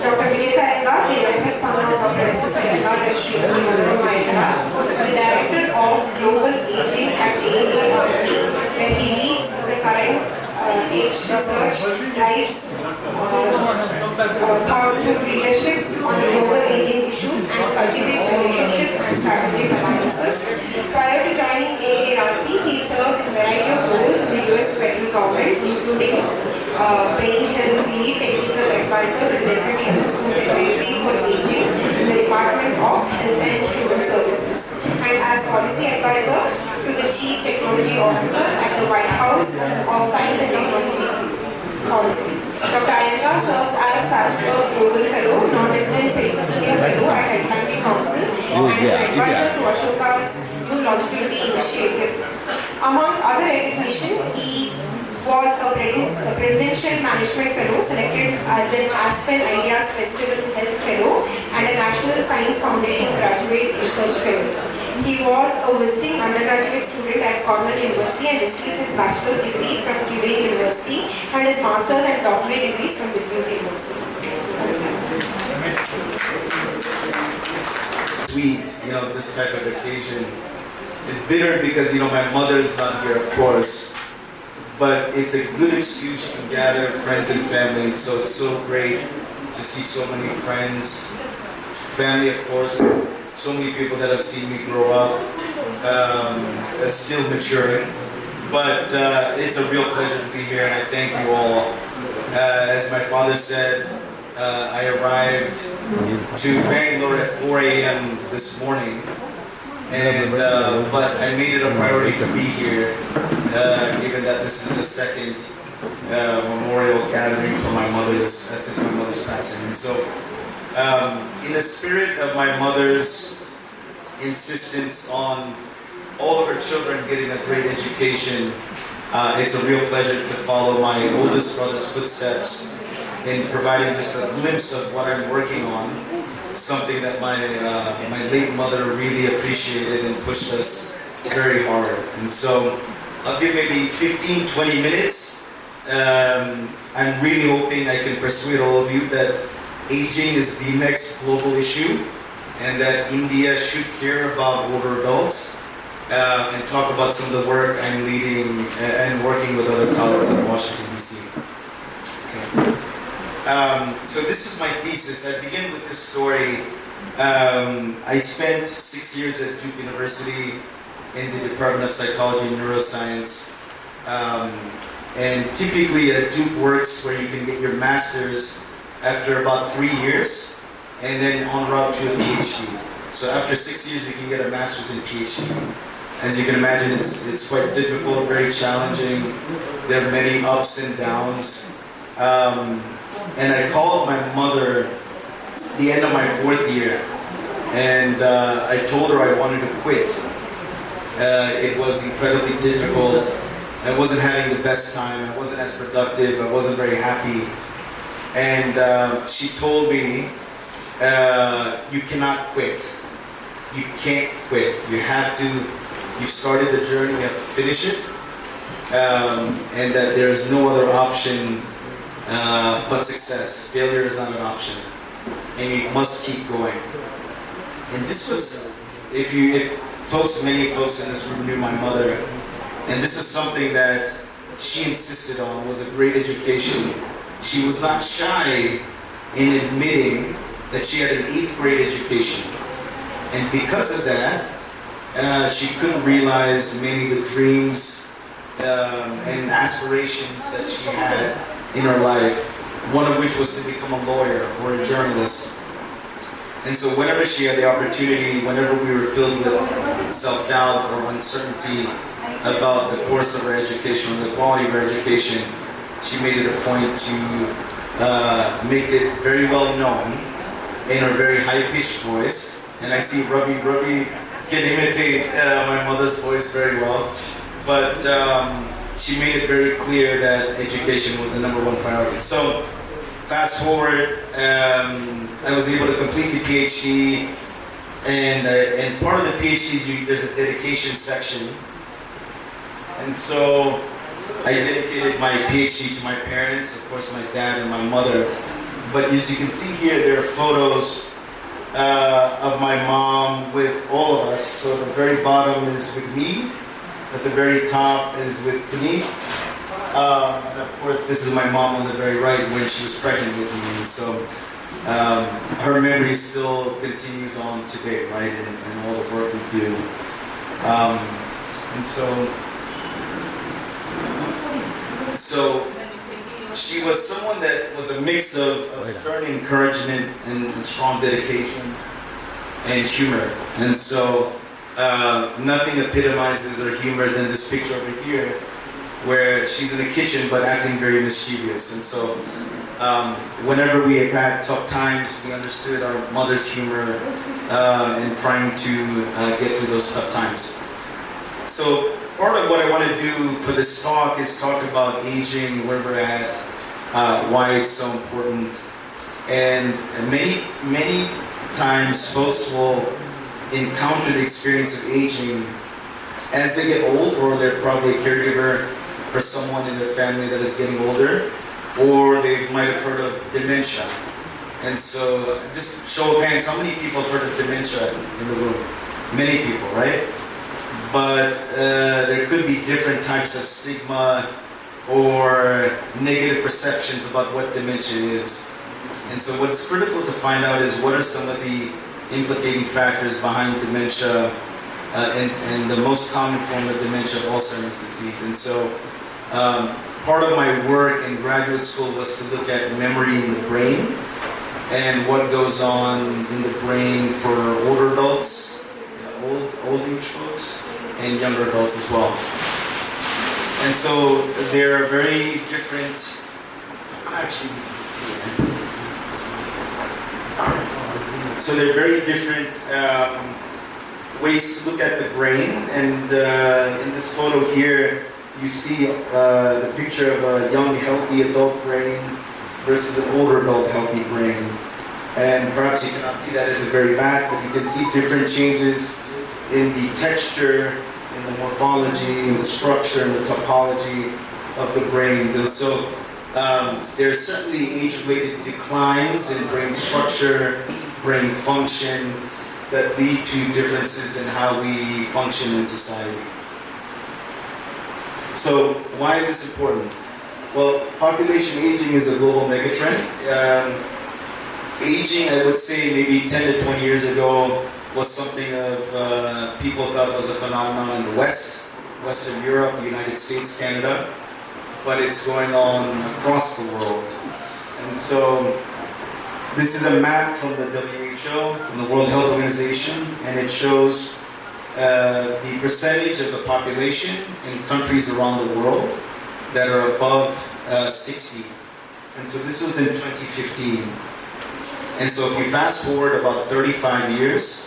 [SPEAKER 11] Dr. Mrs. Iyengar and Sri Manar Iyengar, the Director of Global Aging at AARP, where he leads the current age research, drives thought through leadership on the global aging issues and cultivates relationships and strategic alliances. Prior to joining AARP, he served in a variety of roles in the US federal government, including brain health lead, technical advisor to the Deputy Assistant Secretary for Aging in the Department of Health and Human Services, and as policy advisor to the Chief Technology Officer at the White House of Science and Technology Policy. Dr. Iyengar serves as Salzburg Global Fellow, Non-Resident Senior Fellow at Atlantic Council, and is an advisor to Ashoka's New Longevity Initiative. Among other recognition, he was a Presidential Management Fellow, selected as an Aspen Ideas Festival Health Fellow, and a National Science Foundation Graduate Research Fellow. He was a visiting undergraduate student at Cornell University and received his bachelor's degree from Tulane University and his master's and doctorate degrees from the Duke University.
[SPEAKER 10] Sweet, this type of occasion. It's bitter because, my mother's not here, of course, but it's a good excuse to gather friends and family, and so it's so great to see so many friends, family, of course. So many people that have seen me grow up, still maturing. But it's a real pleasure to be here, and I thank you all. As my father said, I arrived to Bangalore at 4 a.m. this morning, and but I made it a priority to be here, given that this is the second memorial gathering for my mother's, since my mother's passing. And so, in the spirit of my mother's insistence on all of her children getting a great education, it's a real pleasure to follow my oldest brother's footsteps in providing just a glimpse of what I'm working on, something that my late mother really appreciated and pushed us very hard. And so I'll give maybe 15-20 minutes. I'm really hoping I can persuade all of you that aging is the next global issue and that India should care about older adults, and talk about some of the work I'm leading and working with other colleagues in Washington, D.C. Okay. So this is my thesis. I begin with this story. I spent 6 years at Duke University in the Department of Psychology and Neuroscience. And typically Duke works where you can get your master's after about 3 years, and then en route to a PhD. So after 6 years, you can get a master's and PhD. As you can imagine, it's quite difficult, very challenging. There are many ups and downs. And I called my mother the end of my 4th year, and I told her I wanted to quit. It was incredibly difficult. I wasn't having the best time. I wasn't as productive. I wasn't very happy. And she told me, you cannot quit. You can't quit. You've started the journey, you have to finish it. And that there's no other option but success. Failure is not an option. And you must keep going. And this was, many folks in this room knew my mother, and this is something that she insisted on, was a great education. She was not shy in admitting that she had an 8th grade education. And because of that, she couldn't realize many of the dreams and aspirations that she had in her life, one of which was to become a lawyer or a journalist. And so whenever she had the opportunity, whenever we were filled with self-doubt or uncertainty about the course of her education or the quality of her education, she made it a point to make it very well known in her very high-pitched voice. And I see Ravi can imitate my mother's voice very well. But she made it very clear that education was the #1 priority. So fast forward, I was able to complete the PhD, and part of the PhD, there's a dedication section. And so I dedicated my PhD to my parents, of course my dad and my mother. But as you can see here, there are photos of my mom with all of us. So the very bottom is with me, at the very top is with Puneet. And of course, this is my mom on the very right when she was pregnant with me. And so her memory still continues on today, right, in all the work we do. And so she was someone that was a mix of stern encouragement and strong dedication and humor. And so nothing epitomizes her humor than this picture over here, where she's in the kitchen but acting very mischievous. And so whenever we have had tough times, we understood our mother's humor in trying to get through those tough times. So part of what I want to do for this talk is talk about aging, where we're at, why it's so important. And many times folks will encounter the experience of aging as they get old, or they're probably a caregiver for someone in their family that is getting older, or they might have heard of dementia. And so, just show of hands, how many people have heard of dementia in the room? Many people, right? But there could be different types of stigma or negative perceptions about what dementia is. And so what's critical to find out is what are some of the implicating factors behind dementia and the most common form of dementia, Alzheimer's disease. And so part of my work in graduate school was to look at memory in the brain and what goes on in the brain for older adults, old age folks, and younger adults as well. And so there are very different, actually you can see it. So there are very different ways to look at the brain, and in this photo here you see the picture of a young healthy adult brain versus an older adult healthy brain. And perhaps you cannot see that at the very back, but you can see different changes in the texture, in the morphology, in the structure, and the topology of the brains. And so there are certainly age-related declines in brain structure, brain function, that lead to differences in how we function in society. So why is this important? Well, population aging is a global megatrend. Aging, I would say maybe 10 to 20 years ago, was something of, people thought was a phenomenon in the West, Western Europe, the United States, Canada, but it's going on across the world. And so this is a map from the WHO, from the World Health Organization, and it shows the percentage of the population in countries around the world that are above 60. And so this was in 2015. And so if you fast forward about 35 years,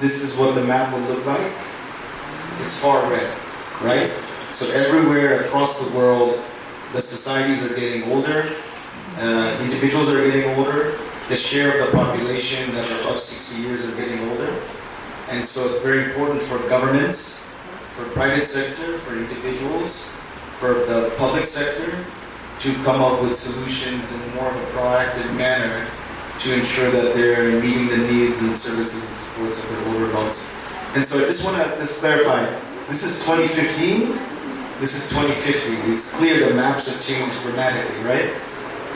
[SPEAKER 10] this is what the map will look like. It's far red, right? So everywhere across the world, the societies are getting older, individuals are getting older, the share of the population that are above 60 years are getting older. And so it's very important for governments, for private sector, for individuals, for the public sector to come up with solutions in more of a proactive manner to ensure that they're meeting the needs and services and supports of their older adults. And so I just want to clarify, this is 2015, this is 2050. It's clear the maps have changed dramatically, right?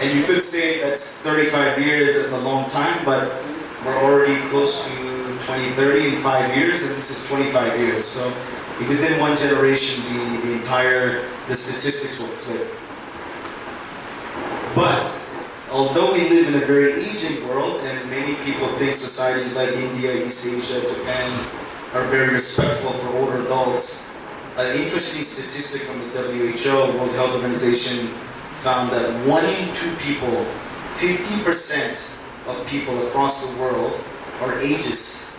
[SPEAKER 10] And you could say that's 35 years, that's a long time, but we're already close to 2030 in 5 years, and this is 25 years. So within one generation, the statistics will flip. But although we live in a very aging world, and many people think societies like India, East Asia, Japan are very respectful for older adults, an interesting statistic from the WHO, World Health Organization, found that 1 in 2 people, 50% of people across the world are ageist.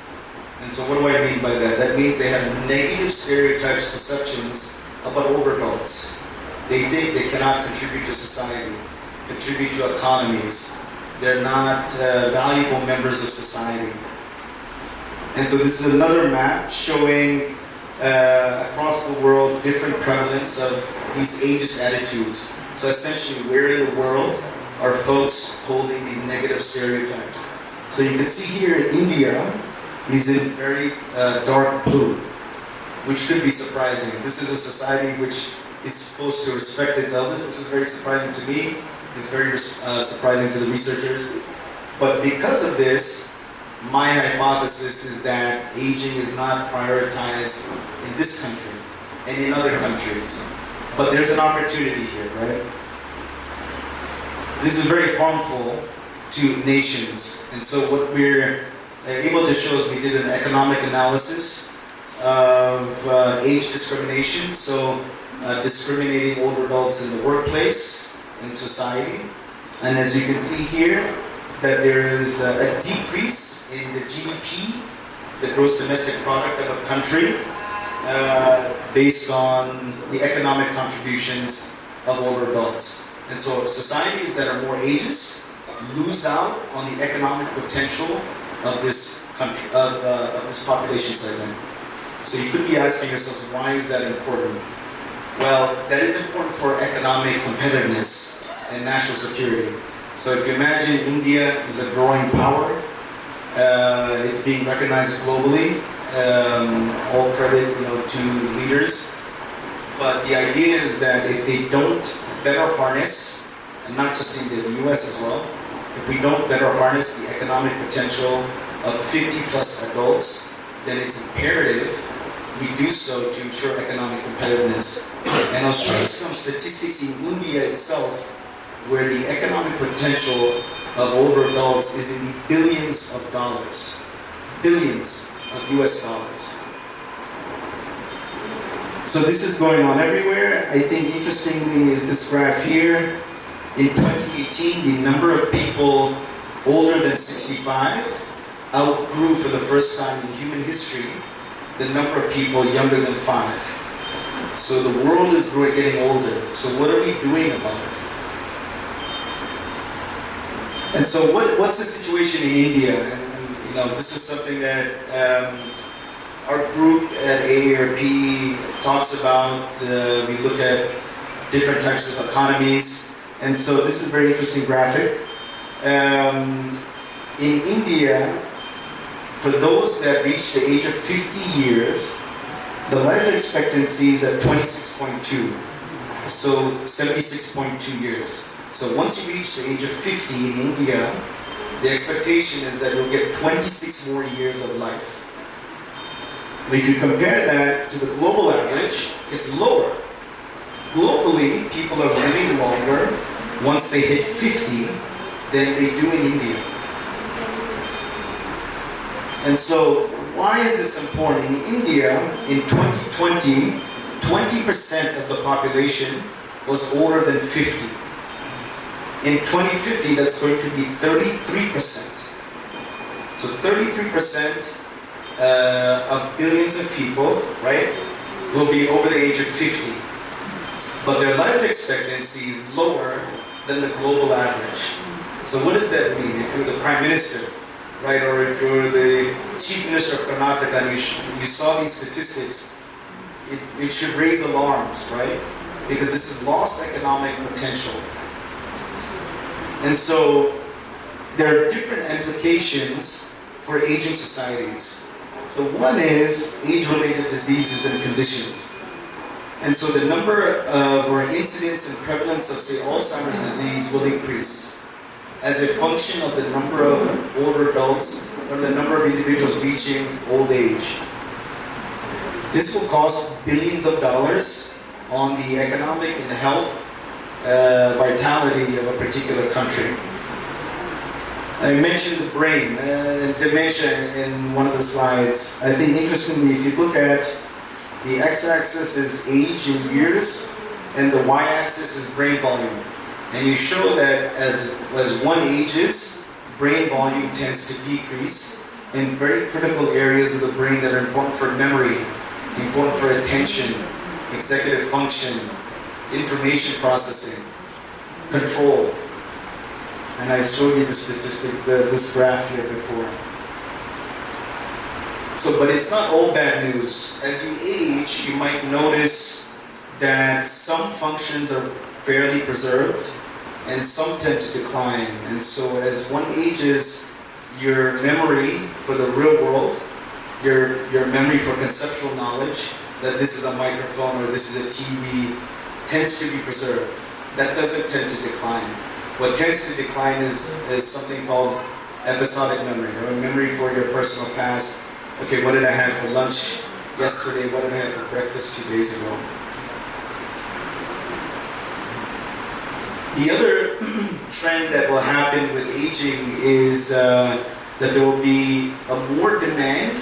[SPEAKER 10] And so what do I mean by that? That means they have negative stereotypes, perceptions about older adults. They think they cannot contribute to society, contribute to economies. They're not valuable members of society. And so this is another map showing across the world different prevalence of these ageist attitudes. So essentially, where in the world are folks holding these negative stereotypes? So you can see here in India is in very dark blue, which could be surprising. This is a society which is supposed to respect its elders. This was very surprising to me. It's very surprising to the researchers. But because of this, my hypothesis is that aging is not prioritized in this country and in other countries. But there's an opportunity here, right? This is very harmful to nations. And so what we're able to show is we did an economic analysis of age discrimination. So discriminating older adults in the workplace, in society. And as you can see here, that there is a decrease in the GDP, the gross domestic product of a country, based on the economic contributions of older adults. And so societies that are more ageist lose out on the economic potential of this country, of this population segment. So you could be asking yourself, why is that important? Well, that is important for economic competitiveness and national security. So if you imagine India is a growing power, it's being recognized globally, all credit to leaders. But the idea is that if they don't better harness, and not just India, the US as well, if we don't better harness the economic potential of 50 plus adults, then it's imperative we do so to ensure economic competitiveness. And I'll show you some statistics in India itself where the economic potential of older adults is in the billions of dollars. Billions of US dollars. So this is going on everywhere. I think interestingly is this graph here. In 2018, the number of people older than 65 outgrew for the first time in human history the number of people younger than 5. So the world is getting older. So what are we doing about it? And so what's the situation in India? And this is something that our group at AARP talks about. We look at different types of economies. And so this is a very interesting graphic. In India, for those that reach the age of 50 years, the life expectancy is at 26.2. So 76.2 years. So once you reach the age of 50 in India, the expectation is that you'll get 26 more years of life. But if you compare that to the global average, it's lower. Globally, people are living longer once they hit 50 than they do in India. And so, why is this important? In India, in 2020, 20% of the population was older than 50. In 2050, that's going to be 33%. So 33% of billions of people, right, will be over the age of 50. But their life expectancy is lower than the global average. So what does that mean? If you're the Prime Minister, right, or if you're the Chief Minister of Karnataka and you saw these statistics, it should raise alarms, right? Because this is lost economic potential. And so there are different implications for aging societies. So one is age-related diseases and conditions. And so the number of or incidence and prevalence of, say, Alzheimer's disease will increase as a function of the number of older adults or the number of individuals reaching old age. This will cost billions of dollars on the economic and the health vitality of a particular country. I mentioned the brain and dementia in one of the slides. I think interestingly, if you look at the x-axis is age in years and the y-axis is brain volume. And you show that as one ages, brain volume tends to decrease in very critical areas of the brain that are important for memory, important for attention, executive function, information processing, control. And I showed you the statistic, this graph here before. So, but it's not all bad news. As you age, you might notice that some functions are fairly preserved and some tend to decline. And so as one ages, your memory for the real world, your memory for conceptual knowledge, that this is a microphone or this is a TV, tends to be preserved. That doesn't tend to decline. What tends to decline is something called episodic memory, or memory for your personal past. Okay, what did I have for lunch yesterday? What did I have for breakfast 2 days ago? The other trend that will happen with aging is that there will be a more demand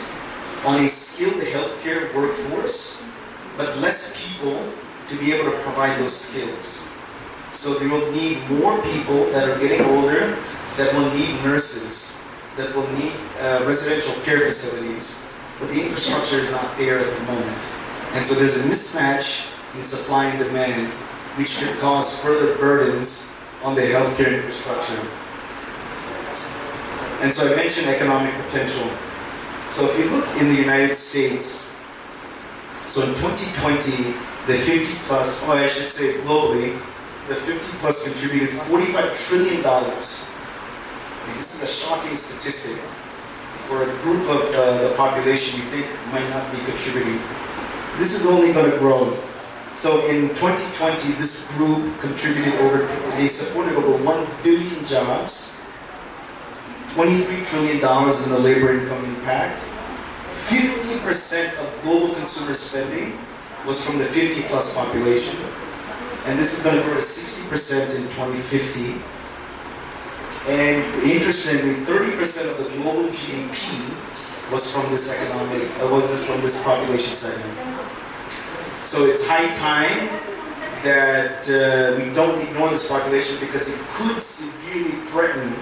[SPEAKER 10] on a skilled healthcare workforce, but less people to be able to provide those skills. So they will need more people that are getting older, that will need nurses, that will need residential care facilities, but the infrastructure is not there at the moment. And so there's a mismatch in supply and demand, which could cause further burdens on the healthcare infrastructure. And so I mentioned economic potential. So if you look in the United States, so in 2020, the 50 plus, or I should say globally, the 50 plus contributed $45 trillion. I mean, this is a shocking statistic. For a group of the population you think might not be contributing. This is only going to grow. So in 2020, this group contributed they supported over 1 billion jobs, $23 trillion in the labor income impact. 50% of global consumer spending was from the 50 plus population. And this is going to grow to 60% in 2050. And interestingly, 30% of the global GDP was from this from this population segment. So it's high time that we don't ignore this population, because it could severely threaten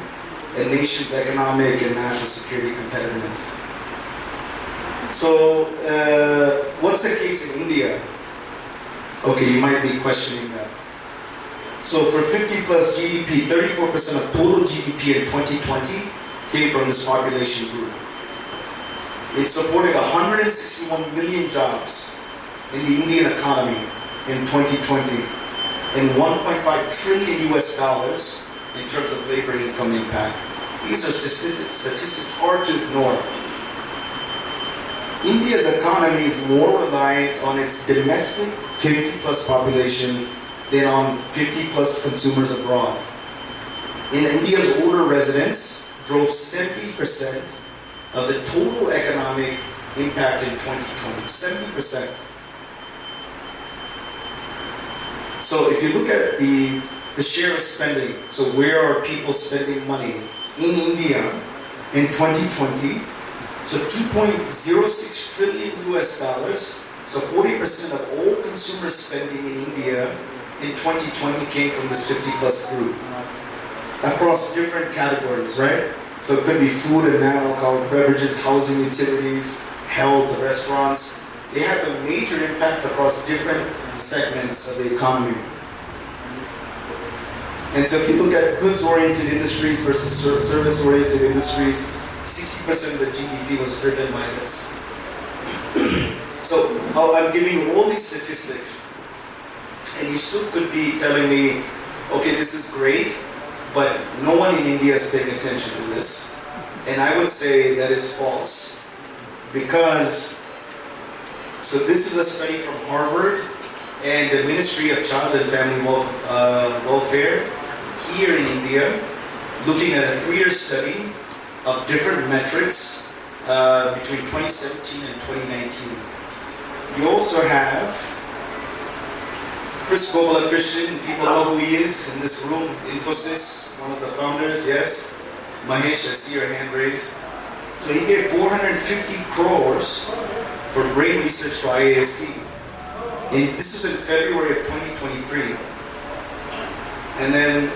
[SPEAKER 10] a nation's economic and national security competitiveness. So what's the case in India? Okay, you might be questioning that. So for 50 plus GDP, 34% of total GDP in 2020 came from this population group. It supported 161 million jobs in the Indian economy in 2020, and $1.5 trillion US dollars in terms of labor income impact. These are statistics hard to ignore. India's economy is more reliant on its domestic 50 plus population than on 50 plus consumers abroad. In India's older residents drove 70% of the total economic impact in 2020, 70%. So if you look at the share of spending, so where are people spending money in India in 2020? So 2.06 trillion US dollars, so 40% of all consumer spending in India in 2020 came from this 50 plus group across different categories, right? So it could be food and non-alcoholic beverages, housing, utilities, health, restaurants. They have a major impact across different segments of the economy. And so if you look at goods-oriented industries versus service-oriented industries, 60% of the GDP was driven by this. So I'm giving you all these statistics, and you still could be telling me, okay, this is great, but no one in India is paying attention to this. And I would say that is false. Because, so this is a study from Harvard and the Ministry of Child and Family Welfare here in India, looking at a 3-year study of different metrics between 2017 and 2019. You also have Chris Gopalakrishnan, people know who he is in this room, Infosys, one of the founders, yes. Mahesh, I see your hand raised. So he gave 450 crores for brain research to IASC. And this was in February of 2023. And then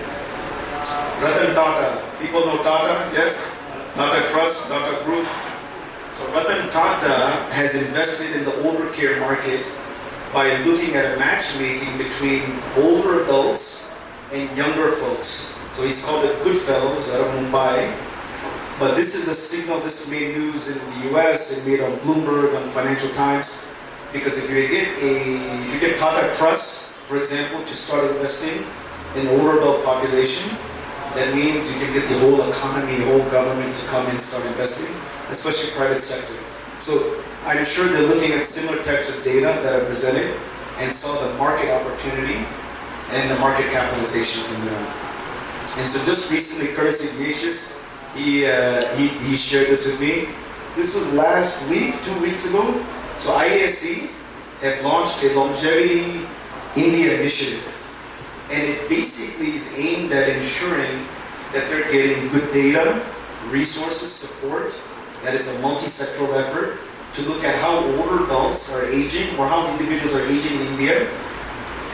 [SPEAKER 10] Ratan Tata, people know Tata, yes? Tata Trust, Tata Group. So Ratan Tata has invested in the older care market by looking at a matchmaking between older adults and younger folks. So he's called it Goodfellows out of Mumbai. But this is a signal, this made news in the US, it made on Bloomberg, on Financial Times. Because if you get Tata Trust, for example, to start investing in older adult population, That means you can get the whole economy, whole government to come and start investing, especially private sector. So I'm sure they're looking at similar types of data that are presented and saw the market opportunity and the market capitalization from there. And so just recently, Curtis Ignatius, he shared this with me. This was last week, 2 weeks ago. So IASC have launched a Longevity India initiative. And it basically is aimed at ensuring that they're getting good data, resources, support, that it's a multi-sectoral effort to look at how older adults are aging or how individuals are aging in India.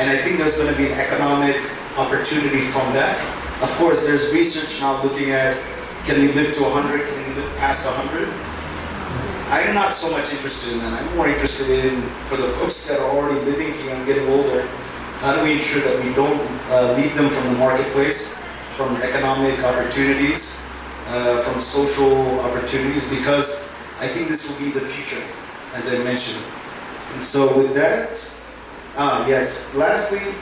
[SPEAKER 10] And I think there's going to be an economic opportunity from that. Of course, there's research now looking at, can we live to 100? Can we live past 100? I'm not so much interested in that. I'm more interested in, for the folks that are already living here and getting older, how do we ensure that we don't leave them from the marketplace, from economic opportunities, from social opportunities, because I think this will be the future, as I mentioned. And so with that, yes, lastly,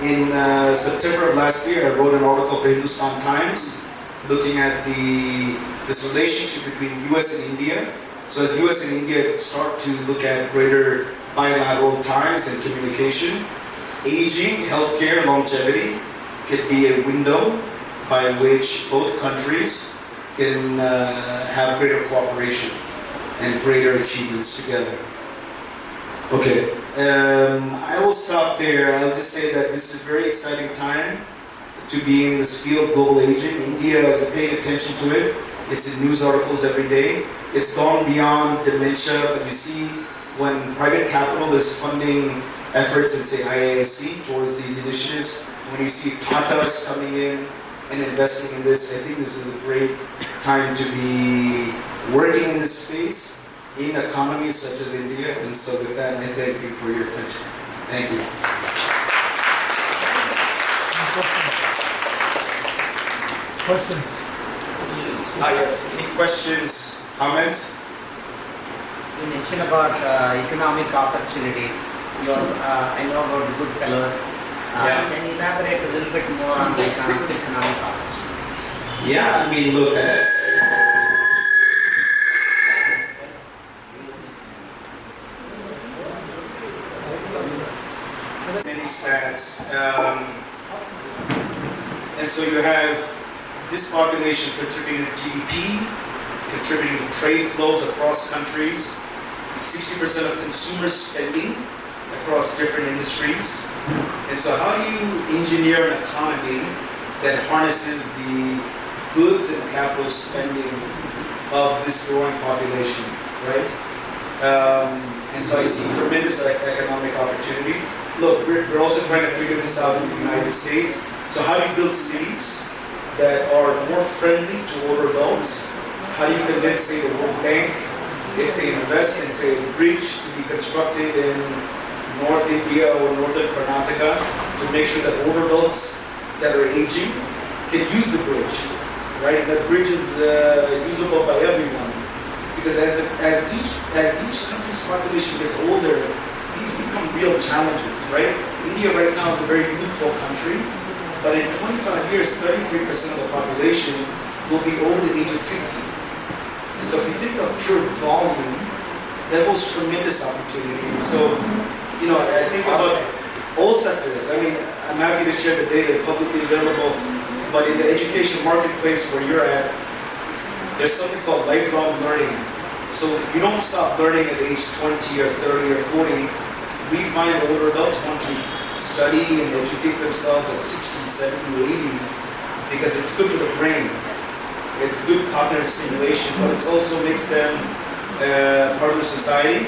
[SPEAKER 10] in September of last year, I wrote an article for Hindustan Times looking at this relationship between US and India. So as US and India start to look at greater bilateral ties and communication, aging, healthcare, longevity could be a window by which both countries can have greater cooperation and greater achievements together. Okay, I will stop there. I'll just say that this is a very exciting time to be in this field, global aging. India is paying attention to it. It's in news articles every day. It's gone beyond dementia, but you see when private capital is funding efforts in, say, IASC towards these initiatives, when you see Tatas coming in and investing in this, I think this is a great time to be working in this space in economies such as India. And so with that, I thank you for your attention. Thank you.
[SPEAKER 2] Questions?
[SPEAKER 10] Yes. Any questions, comments?
[SPEAKER 13] You mentioned about economic opportunities. I know about the good fellows. Can you elaborate a little bit more on the economic opportunities?
[SPEAKER 10] Yeah, I mean, look, many stats, and so you have this population contributing to GDP, contributing to trade flows across countries, 60% of consumer spending across different industries. And so how do you engineer an economy that harnesses the goods and capital spending of this growing population, right? And so I see tremendous economic opportunity. Look, we're also trying to figure this out in the United States. So how do you build cities that are more friendly to older adults? How do you convince, say, the World Bank, if they invest in, say, a bridge to be constructed in North India or Northern Karnataka, to make sure that older adults that are aging can use the bridge, right? That bridge is usable by everyone. Because as each country's population gets older, these become real challenges, right? India right now is a very youthful country, but in 25 years, 33% of the population will be over the age of 50. And so if you think of pure volume, that holds tremendous opportunity. And so, you know, I think about all sectors. I mean, I'm happy to share the data publicly available, but in the education marketplace where you're at, there's something called lifelong learning. So you don't stop learning at age 20 or 30 or 40. We find older adults want to study and educate themselves at 60, 70, 80 because it's good for the brain. It's good cognitive stimulation, but it also makes them part of the society.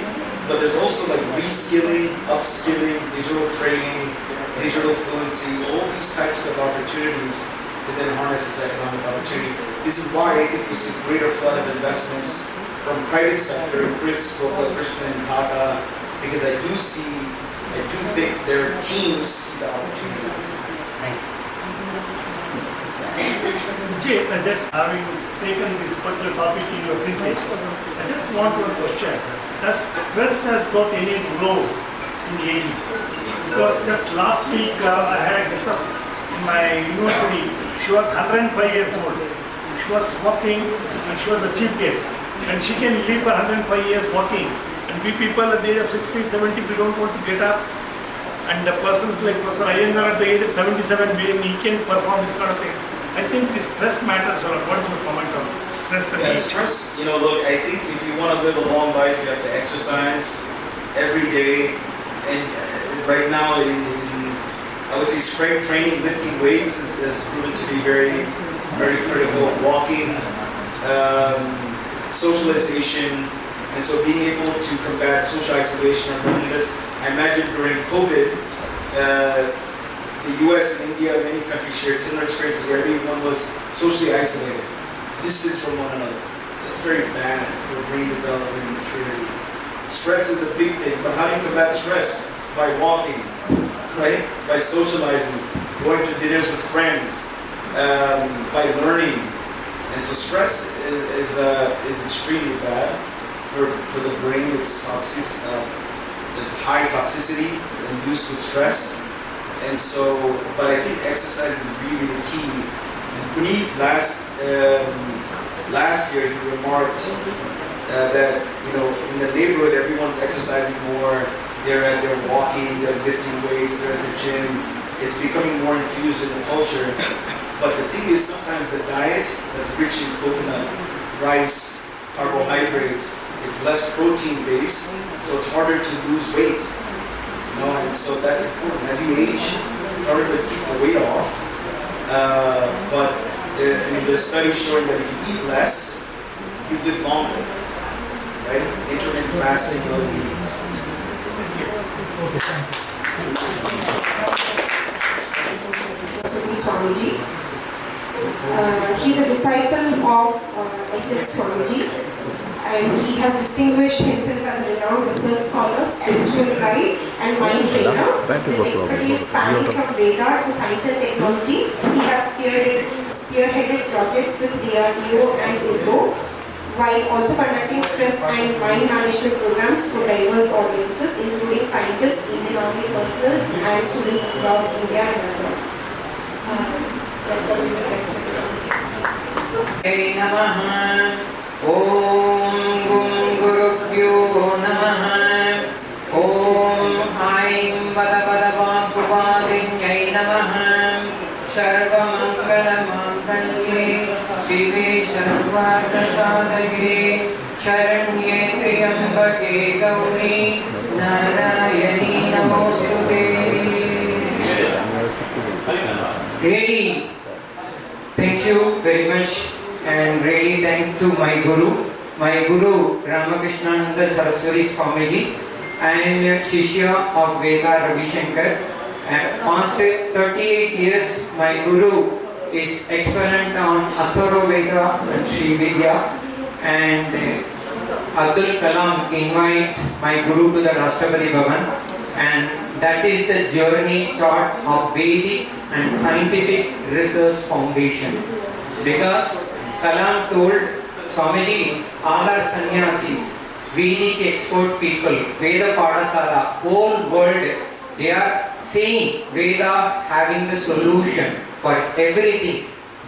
[SPEAKER 10] But there's also like reskilling, upskilling, digital training, digital fluency, all these types of opportunities to then harness this economic opportunity. This is why I think we see greater flood of investments from private sector, Chris, Krishna, and Tata, because I do think their teams see the opportunity.
[SPEAKER 14] Jay, just having taken this particular topic in your thesis, I just want to question, does stress has got any role in the aging? Because just last week I had a guest in my university She was 105 years old. She was walking and she was a chief guest. And she can live for 105 years walking. And we people at the age of 60, 70, we don't want to get up. And the persons like Professor Iyengar at the age of 77, he can perform this kind of things. I think this stress matters a lot. What is your comment on stress?
[SPEAKER 10] Yeah, stress, look, I think if you want to live a long life, you have to exercise every day. And right now, I would say strength training, lifting weights is proven to be very, very critical. Walking, socialization, and so being able to combat social isolation and loneliness. I imagine during COVID, the US and India, many countries shared similar experiences where everyone was socially isolated, distance from one another. That's very bad for brain development and maturity. Stress is a big thing, but how do you combat stress? By walking, right? By socializing, going to dinners with friends, by learning. And so stress is extremely bad for the brain. It's toxic. There's high toxicity induced with stress. And so, but I think exercise is really the key. And Puneet last year he remarked that in the neighborhood everyone's exercising more. They're walking, they're lifting weights, they're at the gym. It's becoming more infused in the culture. But the thing is, sometimes the diet that's rich in coconut, rice, carbohydrates, it's less protein based, so it's harder to lose weight. And so that's important. As you age, it's harder to keep the weight off. But there's studies showing that if you eat less, you live longer. Right? Intermittent fasting really means.
[SPEAKER 11] Swamiji. He's a disciple of H.F. Swamiji, and he has distinguished himself as a renowned research scholar, spiritual guide, and mind trainer with expertise spanning from Veda to science and technology. He has spearheaded projects with DRDO and ISRO, while also conducting stress and mind management programs for diverse audiences, including scientists, Indian Army personnel, and students across India and abroad. Welcome the respects of
[SPEAKER 13] Hey Namaha Om Gum Gurubhyo Namaha Om Aim Vada Vada Vakupadinyai Namaha Sarva Mangala Mangalye Sive Sarvartha Sadhake Sharanye Triyambake Gauri Narayani Namostute. Really, thank you very much, and really thank to my Guru Ramakrishnananda Saraswati Swamiji. I am a Shishya of Veda Ravi Shankar. Past 38 years, my Guru is exponent on Atharo Veda and Sri Vidya, and Abdul Kalam invite my Guru to the Rashtrapati Bhavan, and that is the journey start of Vedic and scientific research foundation. Because Kalam told Swamiji, all are sannyasis, Vedic expert people, Veda Padasala, whole world, they are saying Veda having the solution for everything.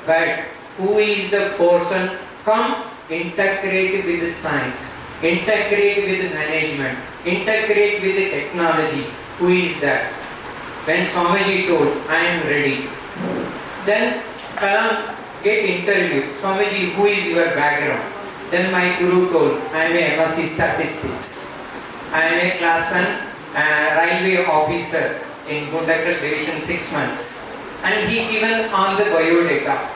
[SPEAKER 13] But who is the person? Come integrate with the science, integrate with the management, integrate with the technology. Who is that? When Swamiji told, I am ready. Then Kalam get interviewed. Swamiji, who is your background? Then my Guru told, I am a MSc Statistics. I am a class 1 railway officer in Gundakal Division 6 months. And he given all the biodata.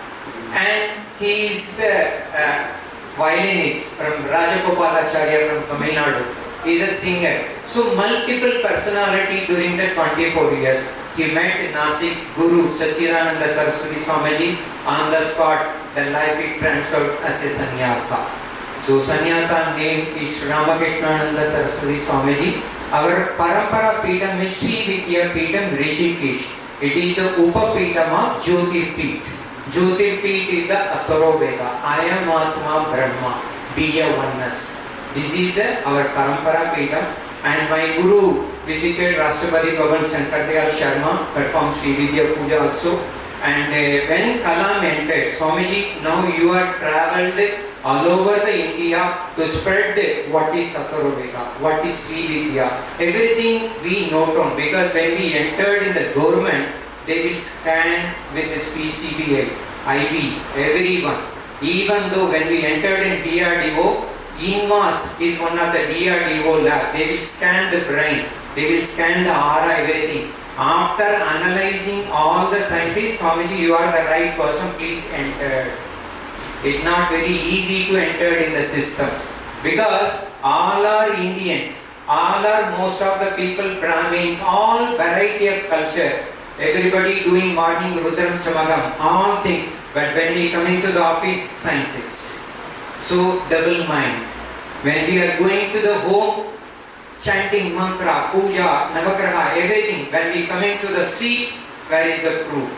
[SPEAKER 13] And he is a violinist from Rajagopalacharya from Tamil Nadu. He is a singer. So multiple personality during the 24 years. He met Nasik Guru Sachidananda Saraswati Swamiji. On the spot, the life is transferred as a sannyasa. So sannyasa name is Ramakrishnananda Saraswati Swamiji. Our Parampara Peetam is Sri Vidya Peetam Rishikesh. It is the Upa Peetam of Jyotirpeet. Jyotirpeet is the Atharo Veda. I am Atma Brahma. Be a oneness. This is our Parampara Peetam, and my Guru visited Rashtrapati Bhavan, Shankar Dayal Sharma, performed Sri Vidya Puja also, And when Kalam entered, Swamiji, now you are travelled all over the India to spread what is Sataruveka, what is Sri Vidya. Everything we note on, because when we entered in the government, they will scan with the PCBI, IB, everyone. Even though when we entered in DRDO, INMAS is one of the DRDO lab. They will scan the brain, they will scan the aura, everything. After analyzing all the scientists, Swamiji, you are the right person, please enter. It's not very easy to enter in the systems, because all are Indians, all are most of the people Brahmins, all variety of culture. Everybody doing morning Rudram Chamagam, all things. But when we come into the office, scientists. So double mind. When we are going to the home, chanting mantra, puja, navagraha, everything. When we come into the seat, where is the proof?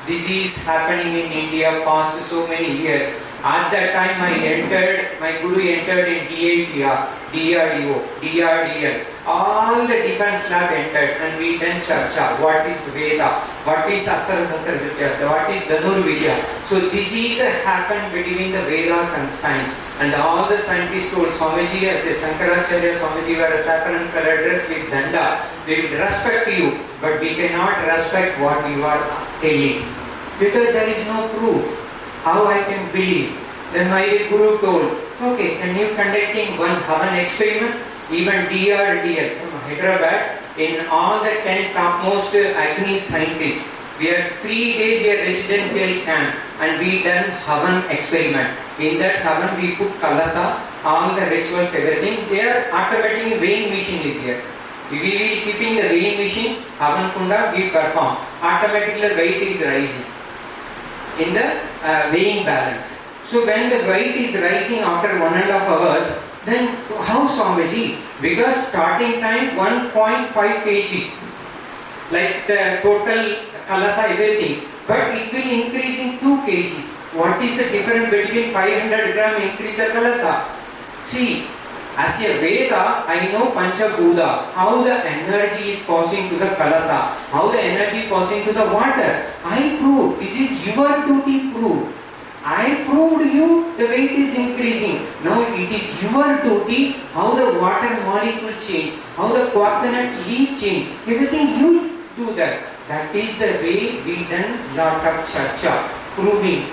[SPEAKER 13] This is happening in India past so many years. At that time my Guru entered in DIPR, DRDO, DRDL. All the defense lab entered, and we done Charcha. What is Veda? What is Astra Vidya? What is Dhanur Vidya? So this is the happen between the Vedas and science. And all the scientists told Swamiji, as a Shankaracharya, Swamiji wear a saffron and color dress with danda. We will respect you, but we cannot respect what you are telling, because there is no proof. How I can believe? Then my Guru told, okay, can you conducting one Havan experiment? Even DRDL from Hyderabad, in all the 10 topmost Agni scientists, we are 3 days, we are residential camp, and we done Havan experiment. In that Havan we put Kalasa, all the rituals, everything. There automatic weighing machine is there. We will keeping the weighing machine, Havan Kunda, we perform. Automatically the weight is rising in the weighing balance. So when the weight is rising after 1.5 hours, then how, Swamiji? Because starting time 1.5 kg, like the total kalasa, everything, but it will increase in 2 kg. What is the difference between 500 gram increase the kalasa? See, as a Veda, I know Pancha Bhuta, how the energy is passing to the kalasa, how the energy passing to the water. I proved, this is your duty proved. I proved you the weight is increasing. Now it is your duty how the water molecule change, how the coconut leaf change. Everything you do that. That is the way we done lot of charcha. Proving.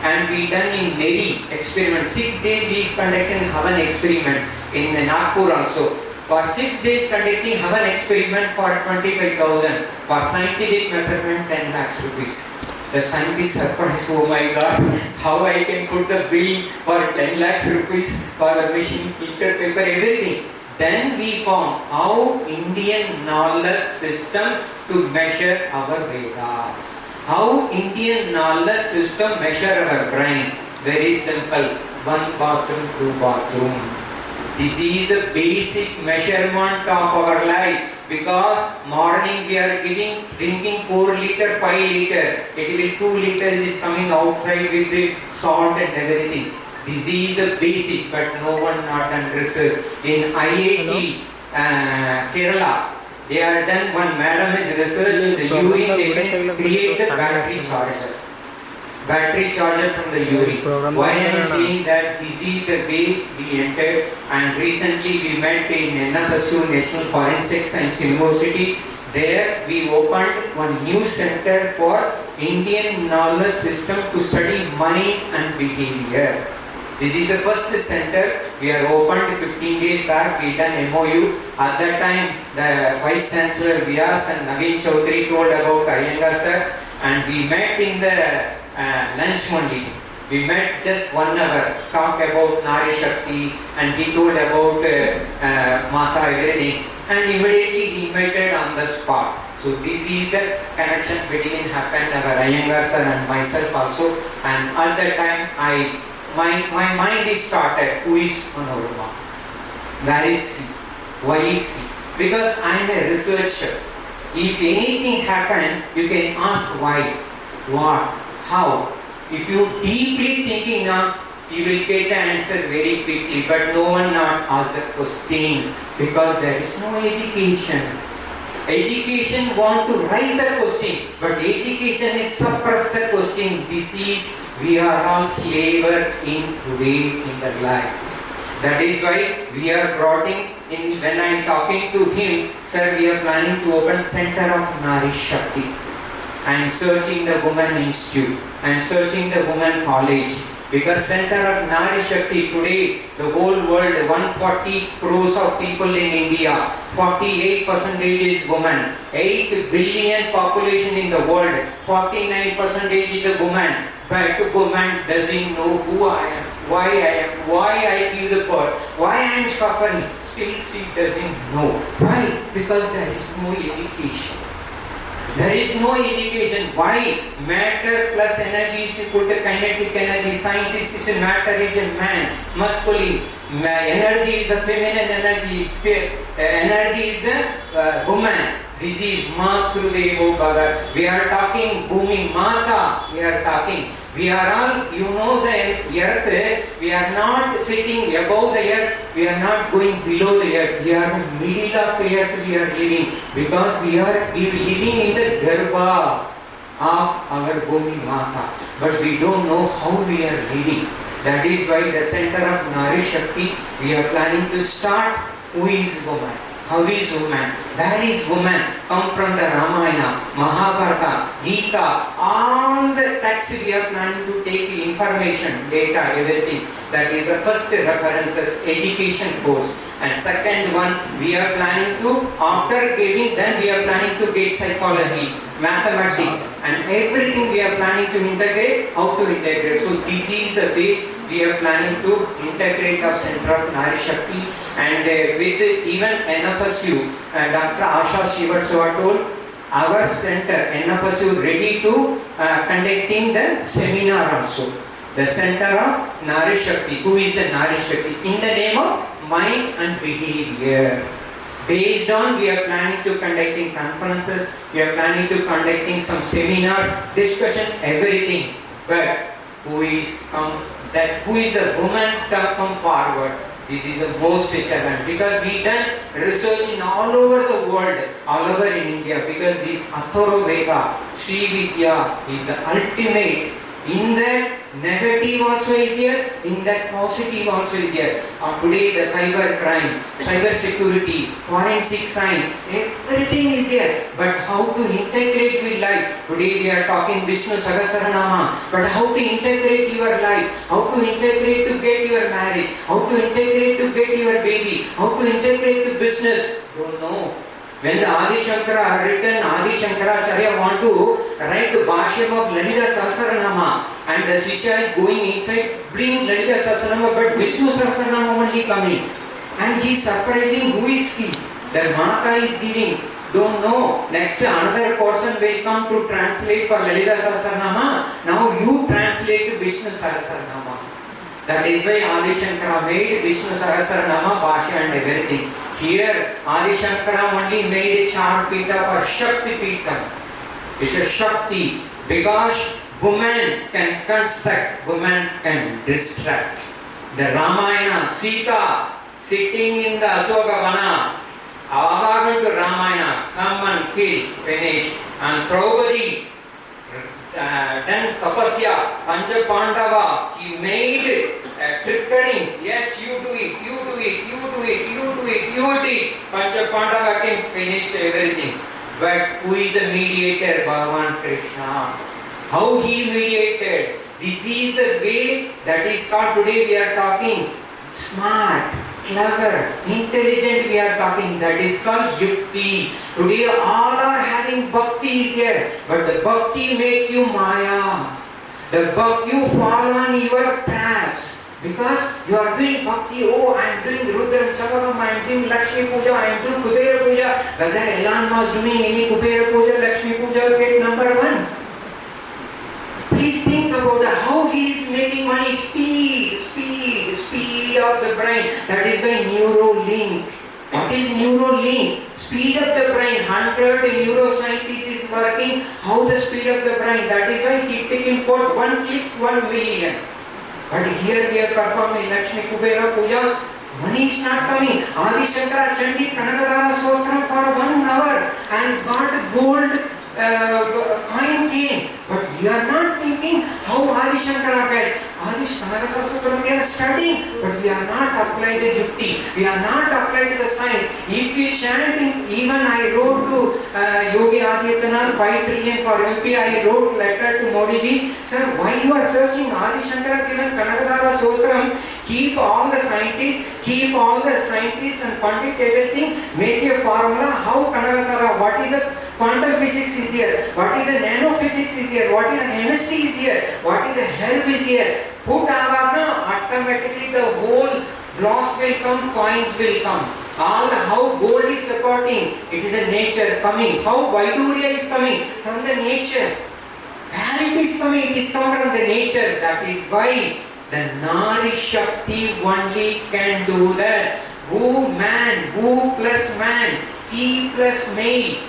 [SPEAKER 13] And we done in Neri experiment. 6 days we conducted Havan experiment in Nagpur also. For 6 days conducting Havan experiment for 25,000. For scientific measurement 10 lakhs rupees. The scientist surprised, oh my God, how I can put the bill for 10 lakhs rupees for the machine, filter paper, everything. Then we found how Indian knowledge system to measure our Vedas. How Indian knowledge system measure our brain. Very simple. 1 bathroom, 2 bathroom. This is the basic measurement of our life. Because morning we are drinking 4 liter, 5 liter. It will 2 liters is coming outside with the salt and everything. This is the basic, but no one not done research. In IIT Kerala, they are done, one madam is research in the urine, they can create the battery charger. Battery charger from the urine. Why I am saying that this is the way we entered, and recently we met in NFSU, National Forensic Science University. There we opened one new center for Indian knowledge system to study mind and behavior. This is the first center. We are opened 15 days back. We done MOU. At that time, the Vice Chancellor Vyas and Naveen Chaudhary told about Iyengar sir, and we met in the lunch only. We met just 1 hour, talk about Nari Shakti, and he told about Mata, everything, and immediately he invited on the spot. So this is the connection between happened, our Iyengar sir and myself also. And at that time, my mind is started, who is Manorama? Where is he? Why is he? Because I am a researcher. If anything happened, you can ask why, what, how. If you deeply thinking now, you will get the answer very quickly, but no one not ask the questions because there is no education. Education want to raise the question, but education is suppress the question. This is, we are all slaver in today in the life. That is why we are brought in when I am talking to him, sir, we are planning to open Center of Nari Shakti. I am searching the Women Institute. I am searching the Women College. Because Center of Nari Shakti today, the whole world, 140 crores of people in India, 48% is women, 8 billion population in the world, 49% is the woman. But woman doesn't know who I am, why I give the birth, why I am suffering. Still she doesn't know. Why? Because there is no education. There is no education. Why? Matter plus energy is equal to kinetic energy. Science is matter is a man, masculine. Energy is the feminine energy. Energy is the woman. This is Matrudevo Bhagat. We are talking Bhumi Mata. We are talking. We are all, you know the earth. We are not sitting above the earth. We are not going below the earth. We are in the middle of the earth. We are living because we are living in the Garbha of our Bhumi Mata. But we don't know how we are living. That is why the Center of Nari Shakti, we are planning to start. Who is woman? How is woman? Where is woman? Come from the Ramayana, Mahabharata, Gita, all the texts we are planning to take information, data, everything. That is the first references, education course. And second one, we are planning to, after getting, then we are planning to get psychology, mathematics, and everything we are planning to integrate, how to integrate. So this is the way we are planning to integrate our Center of Nari Shakti. And with even NFSU, Dr. Asha Shivatsova told, our center, NFSU, ready to conducting the seminar also. The Center of Nari Shakti. Who is the Nari Shakti? In the name of mind and behavior. Based on, we are planning to conducting conferences, we are planning to conducting some seminars, discussion, everything. But who is the woman to come forward? This is the most challenge because we done research in all over the world, all over in India, because this Atharva Veda, Sri Vidya is the ultimate. In that negative also is there, in that positive also is there. Today the cyber crime, cyber security, forensic science, everything is there. But how to integrate with life? Today we are talking Vishnu Sahasranama, but how to integrate your life? How to integrate to get your marriage? How to integrate to get your baby? How to integrate to business? Don't know. When the Adi Shankara written, Adi Shankaracharya want to write the Bhashyam of Lalita Sahasranama, and the Shishya is going inside, bring Lalita Sahasranama, but Vishnu Sahasranama only coming. And he is surprising, who is he? The Mata is giving. Don't know. Next another person will come to translate for Lalita Sahasranama. Now you translate to Vishnu Sahasranama. That is why Adi Shankara made Vishnu Sahasranama, Bhashya and everything. Here Adi Shankara only made a Char Pita for Shakti Pita. It's a Shakti because woman can construct, woman can distract. The Ramayana, Sita sitting in the Asokavana, Avagan to Ramayana, come and kill, finish. And Draupadi done tapasya, Pancha Pandava, he made trickery. Yes, you do it, you do it, you do it, you do it, you do it. Pancha Pandava came, finished everything. But who is the mediator? Bhagavan Krishna. How he mediated? This is the way that is called today we are talking smart, clever, intelligent we are talking. That is called yukti. Today all are having bhakti is there, but the bhakti make you maya. The bhakti you fall on your traps because you are doing bhakti. Oh, I am doing Rudra Chavagam, I am doing Lakshmi Puja, I am doing Kubera Puja. Whether Elon Musk doing any Kubera Puja, Lakshmi Puja, get number one. Please think about how he is making money. Speed of the brain. That is why Neuralink. What is Neuralink? Speed of the brain. 100 neuroscientists is working. How the speed of the brain? That is why he taking put 1 click 1 million. But here we are performing Lakshmi Kubera Puja. Money is not coming. Adi Shankara chanted Kanakadara Sostram for 1 hour and got gold coin came. But we are not thinking how Adi Shankara got. Adi Kanakadara Sostram we are studying, but we are not applied the yukti. We are not applied the science. If we chant even I wrote to Yogi Adityanath 5 trillion for MP, I wrote letter to Modi ji, sir, why you are searching Adi Shankara given Kanakadara Sostram? Keep all the scientists and Pandit everything, make a formula how Kanakadara, what is a quantum physics is there, what is the nanophysics is there, what is the chemistry is there, what is the herb is there. Put avagna, automatically the whole gloss will come, coins will come. All the how gold is supporting, it is a nature coming. How Vaidurya is coming from the nature. Where it is coming, it is come from the nature. That is why the Nari Shakti only can do that. Woman, woo plus man, she plus male,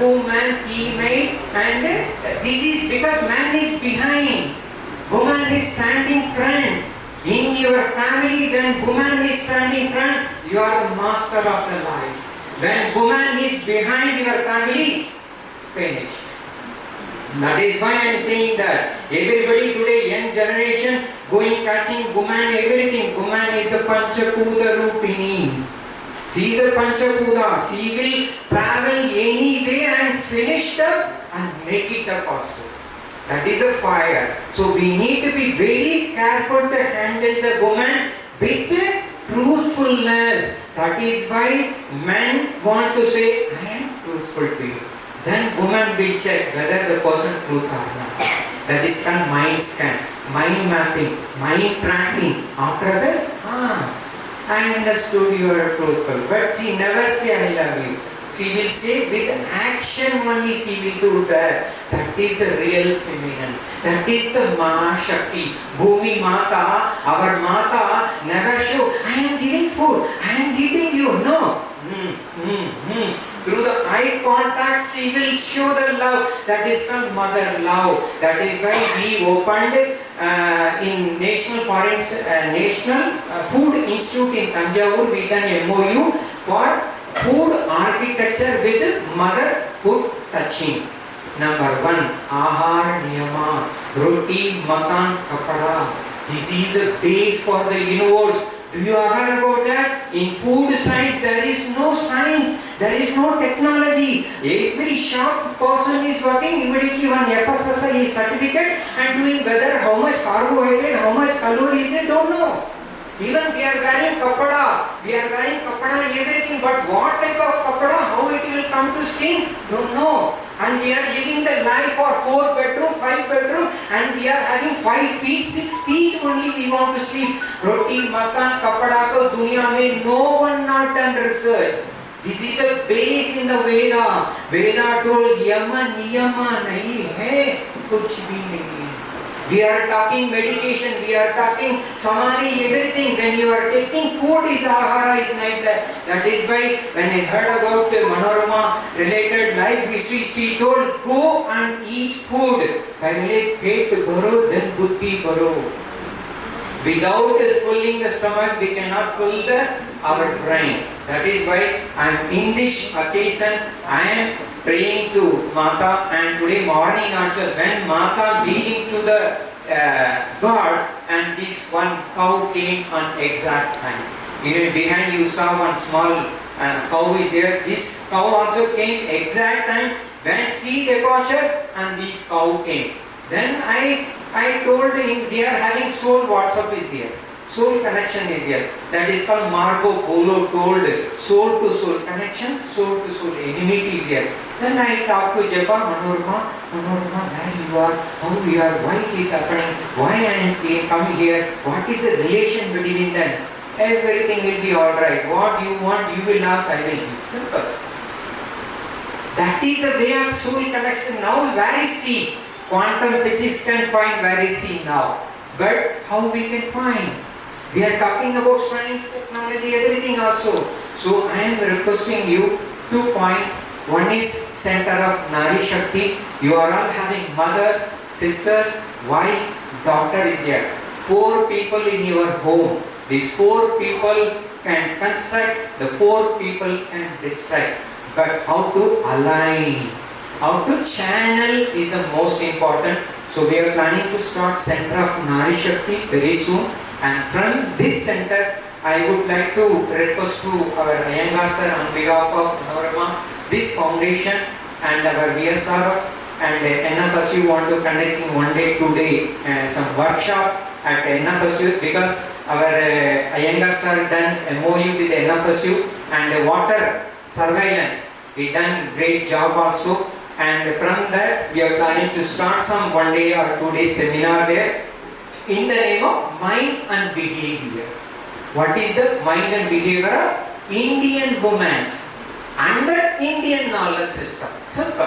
[SPEAKER 13] woman, female, and this is because man is behind, woman is standing front. In your family, when woman is standing front, you are the master of the life. When woman is behind your family, finished. That is why I am saying that everybody today, young generation, going catching woman, everything. Woman is the Panchaputa Rupini. She is the Panchaputa. She will travel any way and finish up and make it up also. That is the fire. So we need to be very careful to handle the woman with truthfulness. That is why men want to say, I am truthful to you. Then woman will check whether the person truth or not. That is called mind scan, mind mapping, mind tracking. After that, I understood you are truthful. But she never say I love you. She will say with action only she will do that. That is the real feminine. That is the Mahashakti. Bhumi Mata, our Mata never show, I am giving food, I am eating you. No. Through the eye contact she will show the love. That is called mother love. That is why we opened in National Food Institute in Tanjavur. We done MOU for food architecture with motherhood touching. Number 1, Ahar Niyama, Roti, Makan, Kapada. This is the base for the universe. Do you aware about that? In food science, there is no science, there is no technology. Every sharp person is working, immediately one FSSAI certificate and doing whether how much carbohydrate, how much calories they don't know. Even we are wearing kapada, everything, but what type of kapada, how it will come to skin, don't know. And we are living the life for 4 bedroom, 5 bedroom, and we are having 5 feet, 6 feet only we want to sleep. Roti, makan, kapada ko duniya mein no one not done research. This is the base in the Veda. Veda told yama niyama nahi hai, kuch bhi nahi. We are talking medication, we are talking samadhi, everything. When you are taking food is ahara, is like that. That is why when I heard about the Manorama related life history, she told, go and eat food. Pehle pet bharo, then buddhi bharo. Without filling the stomach, we cannot fill our brain. That is why I am in this occasion, I am praying to Mata, and today morning also when Mata leading to the God, and this one cow came on exact time. Even behind you saw one small cow is there. This cow also came exact time when she departed and this cow came. Then I told him we are having soul WhatsApp is there. Soul connection is there. That is called Marco Polo told soul to soul connection, soul to soul enmity is there. Then I talked to Japa, Manorama, where you are, how you are, why it is happening, why I am come here, what is the relation between them. Everything will be alright. What you want, you will ask, I will give. Simple. That is the way of soul connection. Now where is she? Quantum physics can find where is she now. But how we can find? We are talking about science, technology, everything also. So I am requesting you 2 points. One is center of Nari Shakti. You are all having mothers, sisters, wife, daughter is there. 4 people in your home. These 4 people can construct, the four people can distract. But how to align, how to channel is the most important. So we are planning to start Center of Nari Shakti very soon. And from this center, I would like to request to our Iyengar sir on behalf of Manorama, this foundation and our VSRF and NFSU want to conduct in 1 day, 2 day some workshop at NFSU, because our Iyengar sir done MOU with NFSU and water surveillance. We done great job also, and from that we are planning to start some 1 day or 2 day seminar there in the name of mind and behavior. What is the mind and behavior of Indian women under Indian knowledge system? Simple.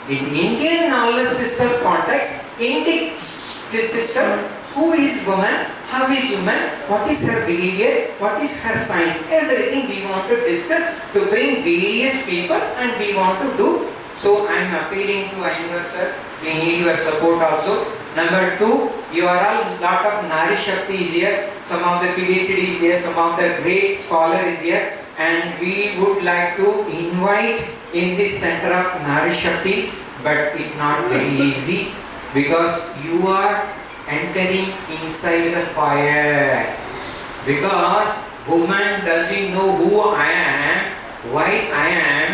[SPEAKER 13] In Indian knowledge system context, Indic system, who is woman, how is woman, what is her behavior, what is her science, everything we want to discuss to bring various people, and we want to do. So I am appealing to Iyengar sir, we need your support also. Number 2, you are all lot of Nari Shakti is here, some of the PhD is there, some of the great scholar is here, and we would like to invite in this center of Nari Shakti, but it's not very easy because you are entering inside the fire. Because woman doesn't know who I am, why I am,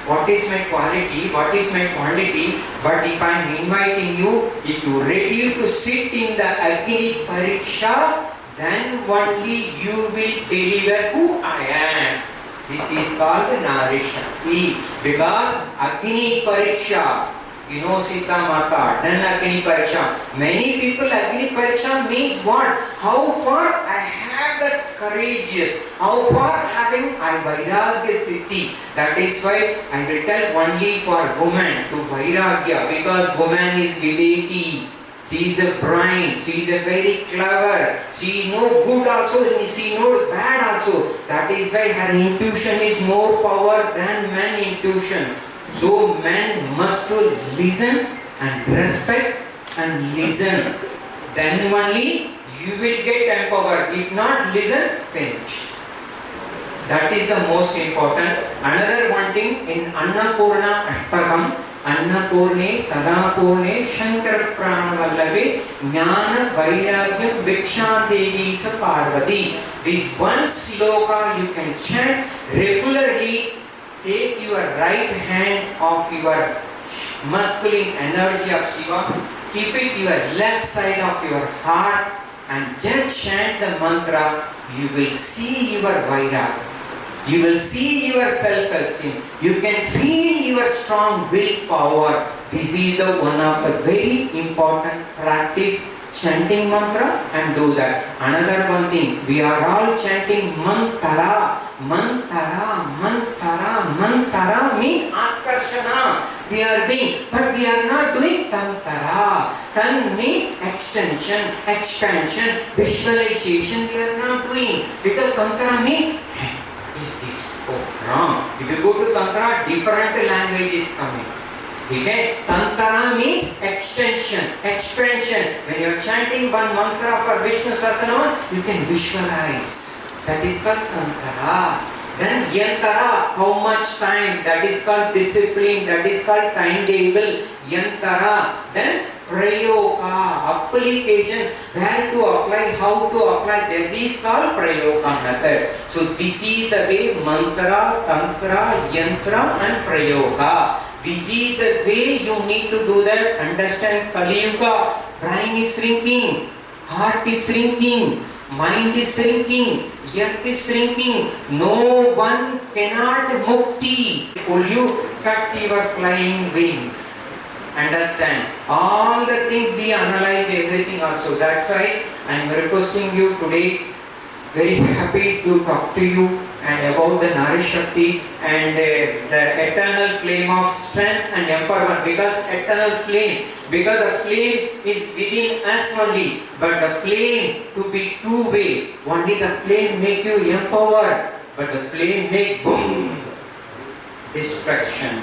[SPEAKER 13] what is my quality, what is my quantity. But if I am inviting you, if you are ready to sit in the Agni Pariksha, then only you will deliver who I am. This is called Nari Shakti. Because Agni Pariksha, you know Sita Mata, done Agni Pariksha. Many people Agni Pariksha means what? How far I have that courageous, how far having I Vairagya Siddhi. That is why I will tell only for woman to Vairagya, because woman is Viveki. She is a brain, she is a very clever, she knows good also, she knows bad also. That is why her intuition is more power than man intuition. So man must to listen and respect and listen. Then only you will get empowered. If not listen, finished. That is the most important. Another one thing in Annapurna Ashtakam, Annapurne Sadapurne Shankar Pranavallave Jnana Vairagyam Vikshandevi Sa Parvati. This one sloka you can chant regularly. Take your right hand of your masculine energy of Shiva, keep it your left side of your heart and just chant the mantra. You will see your vairagya. You will see your self-esteem. You can feel your strong willpower. This is the one of the very important practice, chanting mantra and do that. Another one thing, we are all chanting mantara. Mantara, mantara, mantara means akarshana. We are doing, but we are not doing tantara. Tan means extension, expansion, visualization we are not doing. Because tantara means, is this? Oh, wrong. If you go to tantra, different language is coming. Okay? Tantara means extension, expansion. When you are chanting one mantra for Vishnu Sahasranama, you can visualize. That is called Tantara. Then Yantara, how much time? That is called discipline. That is called timetable. Yantara. Then Prayoga, application, where to apply, how to apply. This is called Prayoga method. So this is the way mantra, tantra, yantra and Prayoga. This is the way you need to do that. Understand Kali Yuga. Brain is shrinking, heart is shrinking, mind is shrinking, earth is shrinking. No one cannot mukti. Will you cut your flying wings? Understand? All the things we analyzed, everything also. That's why I am requesting you today. Very happy to talk to you and about the Nari Shakti and the eternal flame of strength and empowerment. Because eternal flame, because the flame is within us only, but the flame to be two-way. Only the flame make you empowered, but the flame make boom, destruction.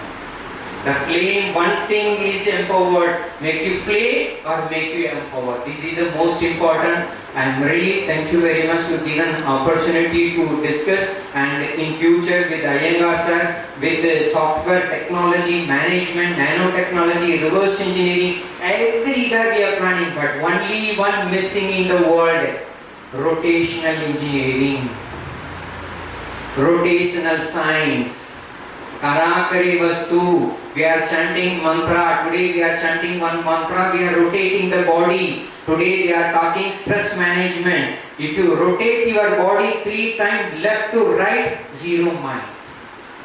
[SPEAKER 13] The flame, one thing is empowered, make you flame or make you empowered. This is the most important. And really thank you very much to give an opportunity to discuss, and in future with Iyengar sir, with software technology, management, nanotechnology, reverse engineering, everywhere we are planning, but only one missing in the world, rotational engineering, rotational science, karakari vastu. We are chanting mantra. Today we are chanting one mantra. We are rotating the body. Today we are talking stress management. If you rotate your body 3 times left to right, 0 mind.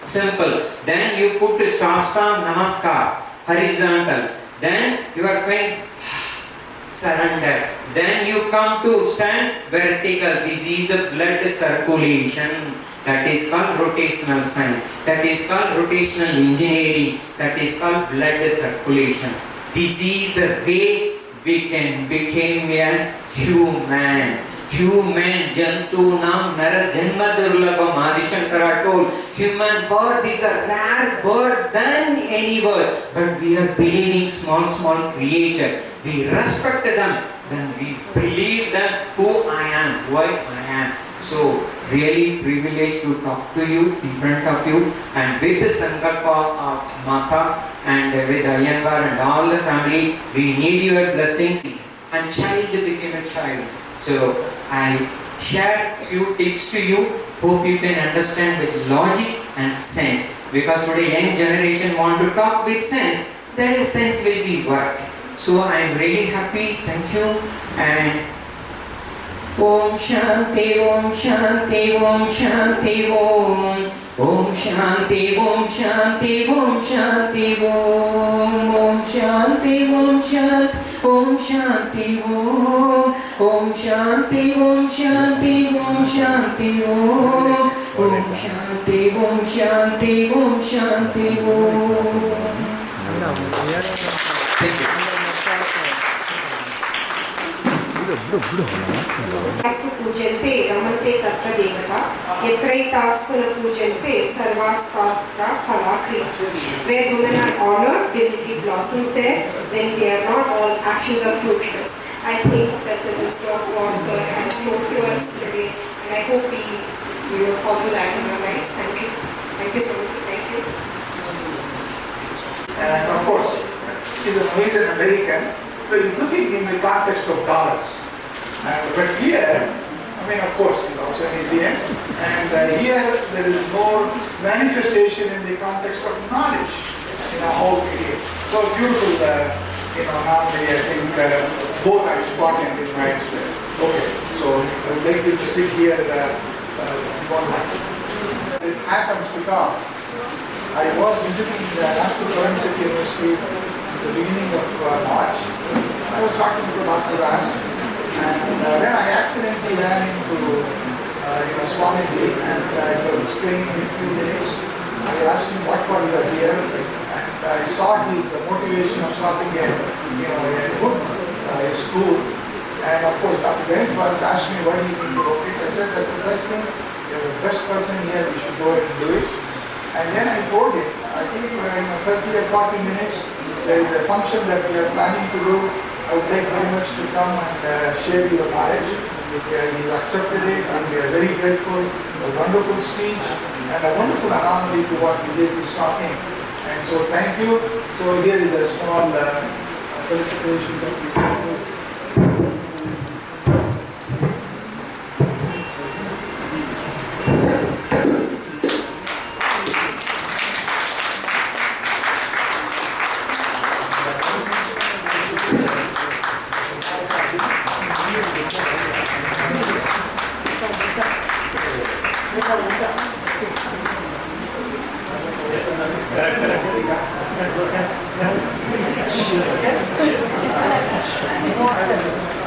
[SPEAKER 13] Simple. Then you put Shastang Namaskar, horizontal. Then you are going surrender. Then you come to stand vertical. This is the blood circulation. That is called rotational science. That is called rotational engineering. That is called blood circulation. This is the way we can become a human. Human jantu nam nara janma durlabham. Adi Shankara told, human birth is a rare birth than any birth. But we are believing small creation. We respect them. Then we believe them who I am, why I am. So really privileged to talk to you in front of you, and with the Sankalpa of Mata and with Iyengar and all the family, we need your blessings. And child became a child. So I share few tips to you. Hope you can understand with logic and sense. Because today young generation want to talk with sense, then sense will be worked. So I am really happy. Thank you. And Om Shanti, Om Shanti, Om Shanti, Om. Om Shanti, Om Shanti, Om Shanti, Om. Om Shanti, Om Shanti, Om Shanti, Om. Om Shanti, Om Shanti, Om Shanti, Om. Om Shanti, Om Shanti, Om Shanti, Om. Thank you.
[SPEAKER 11] Astu pujante ramante tatra devata yatraitastu na pujante sarvastastra phalakri. Where women are honored, divinity blossoms there. When they are not, all actions are fruitless. I think that's a gist of what Sir has spoke to us today, and I hope we will follow that in our lives. Thank you so much. Thank you.
[SPEAKER 2] And of course, he's an American, so he's looking in the context of dollars. But here, I mean, of course, he's also an Indian, and here there is more manifestation in the context of knowledge, how it is. So beautiful, normally I think both are important in my experience. Okay, so I would like you to sit here one night. It happens because I was visiting the National Forensic University at the beginning of March. I was talking to Dr. Raj, and then I accidentally ran into Swamiji, and he was explaining in a few minutes. I asked him what for you are here, and I saw his motivation of starting a good school. And of course, Dr. Jain first asked me, what do you think about it? I said, that's the best thing. You're the best person here, you should go ahead and do it. And then I told him, I think 30 or 40 minutes, there is a function that we are planning to do. I would like very much to come and share your knowledge. He accepted it, and we are very grateful. A wonderful speech and a wonderful anomaly to what BJP is talking. And so thank you. So here is a small felicitation that we have.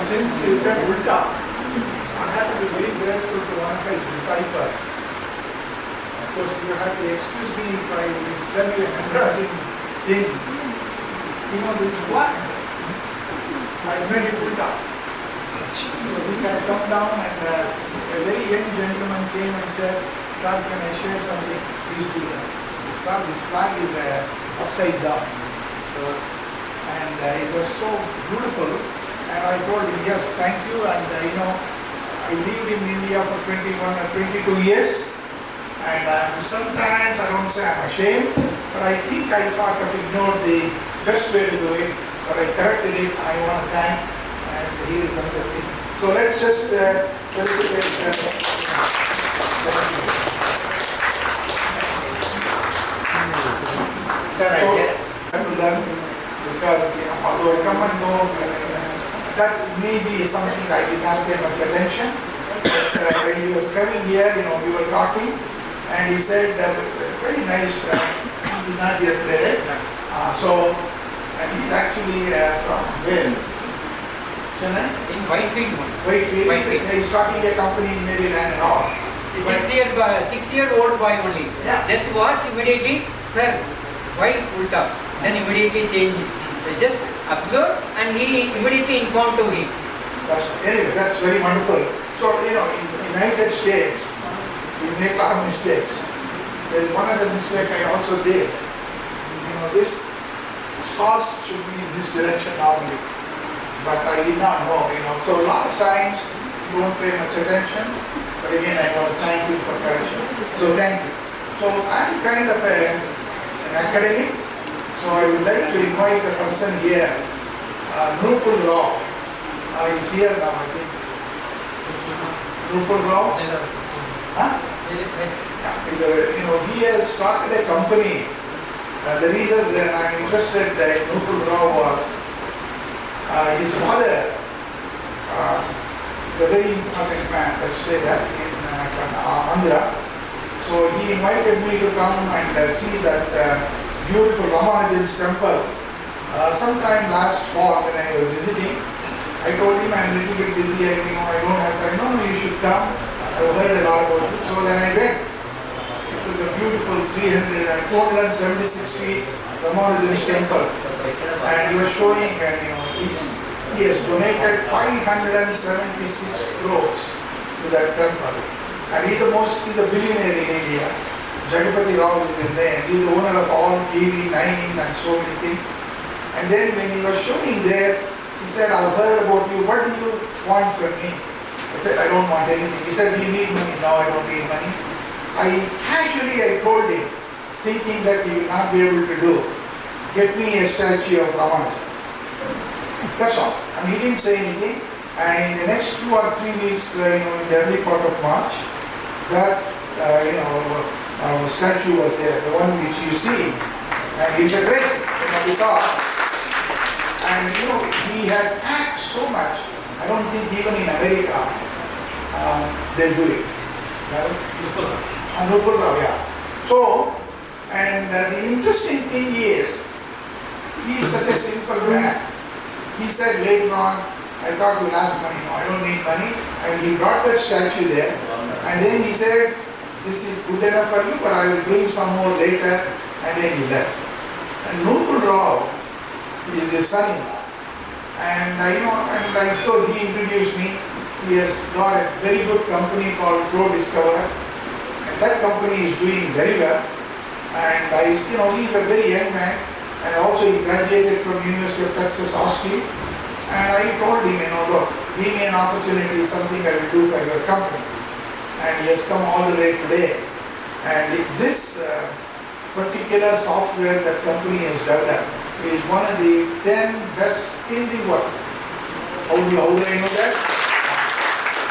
[SPEAKER 2] Since you said Ulta, I have to be very grateful to one of his disciples. Of course, you have to excuse me if I tell you an embarrassing thing. This black, I made it Ulta. So this had come down, and a very young gentleman came and said, "Sir, can I share something? Please do that." Sir, this flag is a upside down. And it was so beautiful. And I told him, yes, thank you. And I lived in India for 21 or 22 years. And sometimes I don't say I'm ashamed, but I think I sort of ignored the best way to do it. But I corrected it. I want to thank. And here is another thing. So let's just felicitate.
[SPEAKER 13] Sir, I
[SPEAKER 2] have to learn because although I come and go, that may be something I did not pay much attention. But when he was coming here, we were talking, and he said, very nice, he is not yet married. And he's actually from where? Chennai?
[SPEAKER 15] In Whitefield.
[SPEAKER 2] Whitefield. He's starting a company in Maryland and all.
[SPEAKER 15] The 6-year-old boy only.
[SPEAKER 2] Yeah.
[SPEAKER 15] Just watch immediately, sir, why ulta? Then immediately change it. Just observe and he immediately informed to him.
[SPEAKER 2] Anyway, that's very wonderful. So, in United States, we make a lot of mistakes. There is one other mistake I also did. This spouse should be in this direction normally. But I did not know, So a lot of times you don't pay much attention. But again, I want to thank you for correction. So thank you. So I'm kind of an academic. So I would like to invite a person here, Nupul Rao. He's here now, I think. Nupul Rao? Huh? Yeah, he has started a company. The reason that I'm interested in Nupul Rao was his father, a very important man, let's say that, in Andhra. So he invited me to come and see that beautiful Ramanujan's temple. Sometime last fall when I was visiting, I told him I'm a little bit busy, I don't have time. No, you should come. I've heard a lot about it. So then I went. It was a beautiful 276 feet Ramanujan's temple. And he was showing, and he has donated 576 crores to that temple. And he's a billionaire in India. Jagapati Rao is his name. He's the owner of all TV9 and so many things. And then when he was showing there, he said, I've heard about you. What do you want from me? I said, I don't want anything. He said, do you need money? No, I don't need money. I told him, thinking that he will not be able to do, get me a statue of Ramanujan. That's all. And he didn't say anything. And in the next 2 or 3 weeks, in the early part of March, that statue was there, the one which you see. And he's a great, because, and he had packed so much. I don't think even in America they do it. Nupul Rao, yeah. So, and the interesting thing is, he is such a simple man. He said later on, I thought you'll ask money. No, I don't need money. And he brought that statue there. And then he said, this is good enough for you, but I will bring some more later. And then he left. And Nupul Rao is his son-in-law. And so he introduced me. He has got a very good company called Pro Discover. And that company is doing very well. And he's a very young man. And also he graduated from University of Texas, Austin. And I told him, look, give me an opportunity, something I will do for your company. And he has come all the way today. And this particular software that company has developed is one of the 10 best in the world. How do I know that?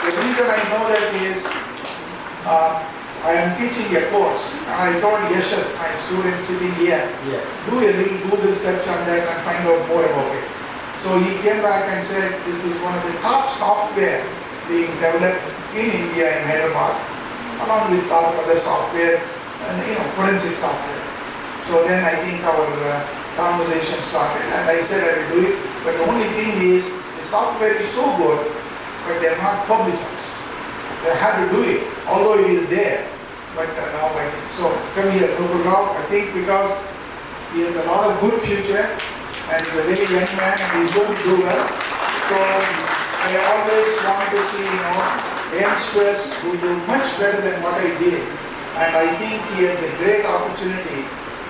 [SPEAKER 2] The reason I know that is, I am teaching a course, and I told Yashas, my student sitting here, do a little Google search on that and find out more about it. So he came back and said, this is one of the top software being developed in India, in Hyderabad, along with a lot of other software and forensic software. So then I think our conversation started, and I said I will do it. But the only thing is, the software is so good, but they are not publicized. They had to do it, although it is there. But now I think. So come here, Nupul Rao. I think because he has a lot of good future and he's a very young man and he's going to do well. So I always want to see, youngsters who do much better than what I did. And I think he has a great opportunity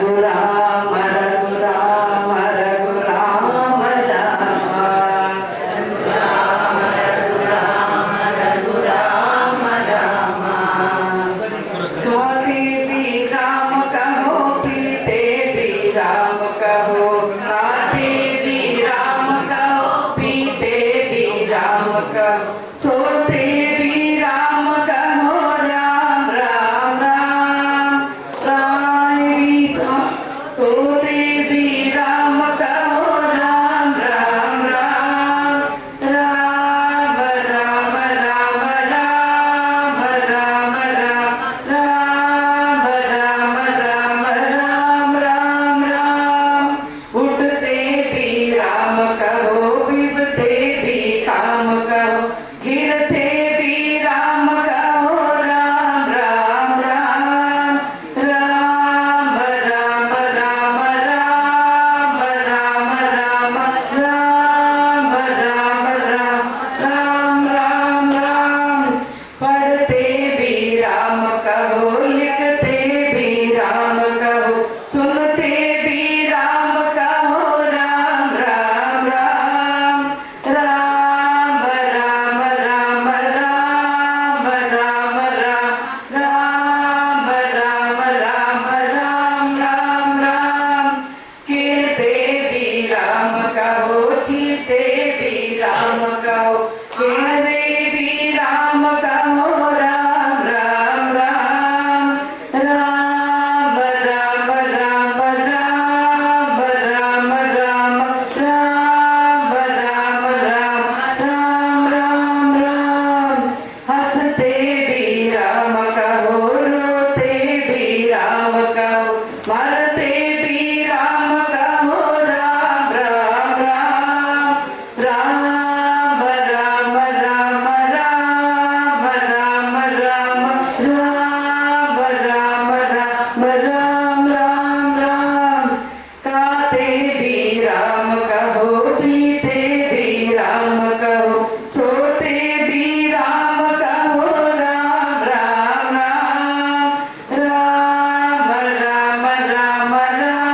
[SPEAKER 12] Raghuram, Raghuram, Raghuram, Raghuram, Rama. खाते भी राम कहो, पीते भी राम कहो, खाते भी राम कहो, पीते भी राम कहो, सोते भी राम कहो, राम राम राम राय भी सोते भी राम कहो, राम राम राम राम राम राम राम राम राम राम राम राम राम राम उठते भी राम कहो, बिबते भी काम कहो, गिरते भी राम कहो, राम राम राम राम राम राम राम राम राम राम राम राम राम राम पढ़ते भी राम कहो, लिखते भी राम कहो, सुनते भी राम कहो, राम राम राम राम राम राम राम राम राम राम राम राम राम राम कीर्ते भी राम कहो, जीते भी राम कहो, कहते भी राम कहो, राम राम राम राम राम राम राम राम राम राम राम राम राम राम हंसते भी राम कहो, रोते भी राम कहो, मरते भी राम कहो, राम राम राम राम राम राम राम राम राम राम राम राम राम राम राम खाते भी राम कहो, पीते भी राम कहो, सोते भी राम कहो, राम राम राम राम राम राम राम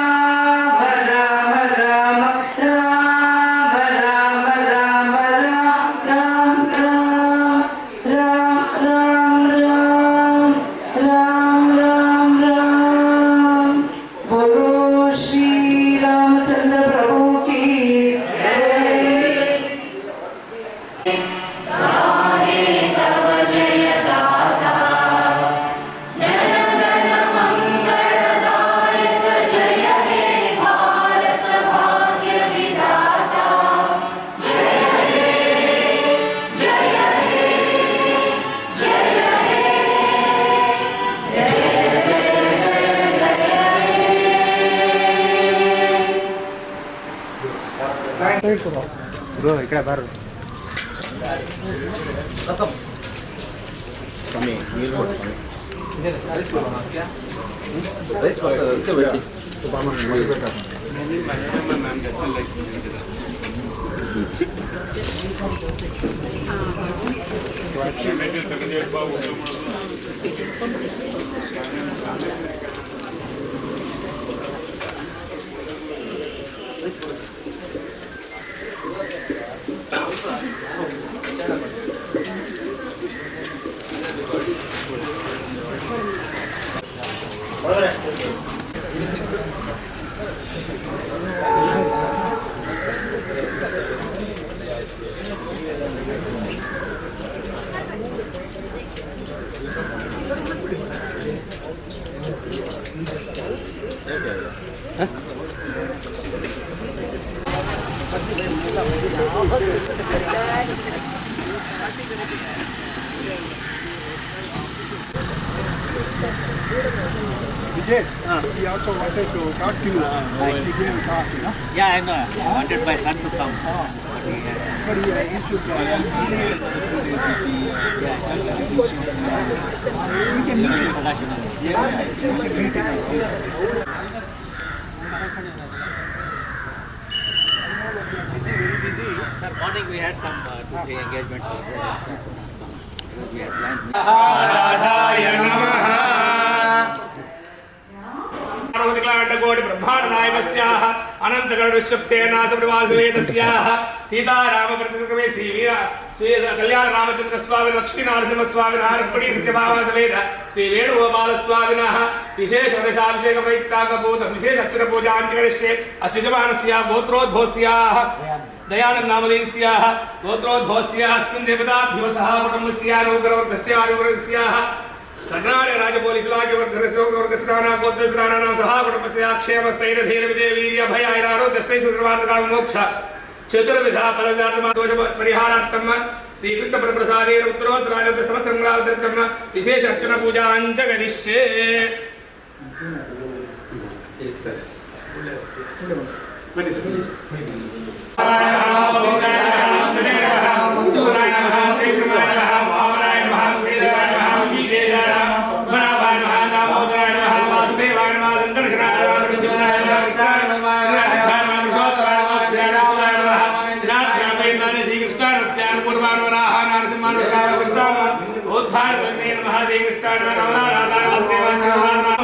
[SPEAKER 12] राम राम राम राम राम राम राम राम राम राम राम राम बोलो श्री रामचंद्र प्रभु की जय।
[SPEAKER 5] ಬ್ರೋ ಈ ಕಡೆ ಬಾರು ಸ್ವಾಮಿ ನೀರು ಕೊಡು ಸ್ವಾಮಿ ರೈಸ್ ಬರ್ತದೆ ಅದಕ್ಕೆ ಬೇಕು
[SPEAKER 2] Vijay, he also wanted to talk to you. He gave a talk, you know.
[SPEAKER 16] Yeah, I know. I wanted my son to come.
[SPEAKER 2] But he should we can meet him.
[SPEAKER 16] Sir, morning we had some 2-3 engagements. We had planned.
[SPEAKER 9] Rajaya Namaha.
[SPEAKER 1] अखिलांडकोटि ब्रह्मांड नायकस्याः अनंतगरुडशक्सेना समेतस्याः सीताराम प्रतिक्रमे श्री कल्याण रामचंद्र स्वामी लक्ष्मी नरसिंह स्वामी नारस्पति सत्यभामा समेत श्री वेणुगोपाल स्वामिनः विशेष वर्षाभिषेक प्रयुक्ताकपूत विशेष अक्षर पूजां करिष्ये असिजमानस्य गोत्रोद्भवस्याः दयानंद नामधेयस्याः गोत्रोद्भवस्याः अस्मिन् देवताभ्यो सह कुटुम्बस्य नौकरवर्गस्य आयुर्वर्गस्याः कर्नाटक राज्य पोलीस वर्गस्नाना गोत्रस्नानां सह कुटुम्बस्य क्षेमस्थैर्यधैर्यविजय वीर्य भय आरोग्यस्थैर्यमार्गकाम मोक्ष चतुर्विधा फलजातम दोष परिहारार्थम श्री कृष्ण प्रसादेन उत्तरोत्तरायण समस्तमंगलावतर्थम विशेष अर्चना पूजां च करिष्ये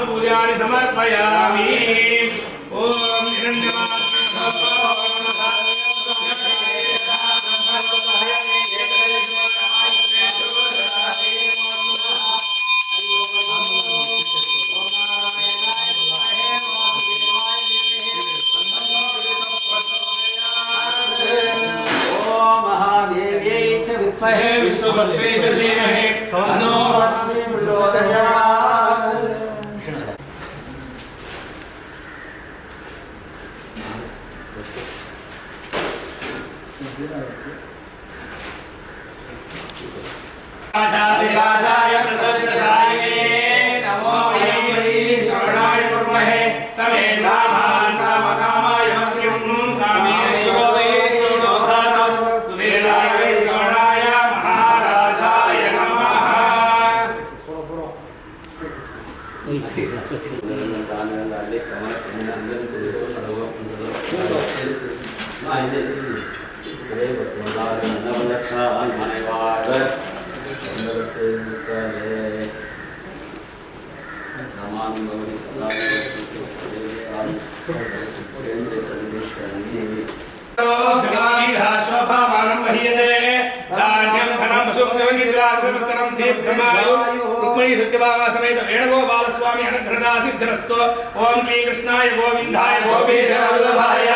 [SPEAKER 1] पूजानि समर्पयामि ओम राजाय प्रसन्नसायिने नमो वयं शरणाय कुर्महे समे कामान् कामकामाय मह्यं कामेश्वरो वैश्वरो धातु कुबेराय वैश्वराय महाराजाय नमः रुक्मिणी सत्यभामा समेत वेणुगोपाल स्वामी अनुग्रहदा सिद्धरस्तो ओम श्री कृष्णाय गोविंदाय गोपीजवल्लभाय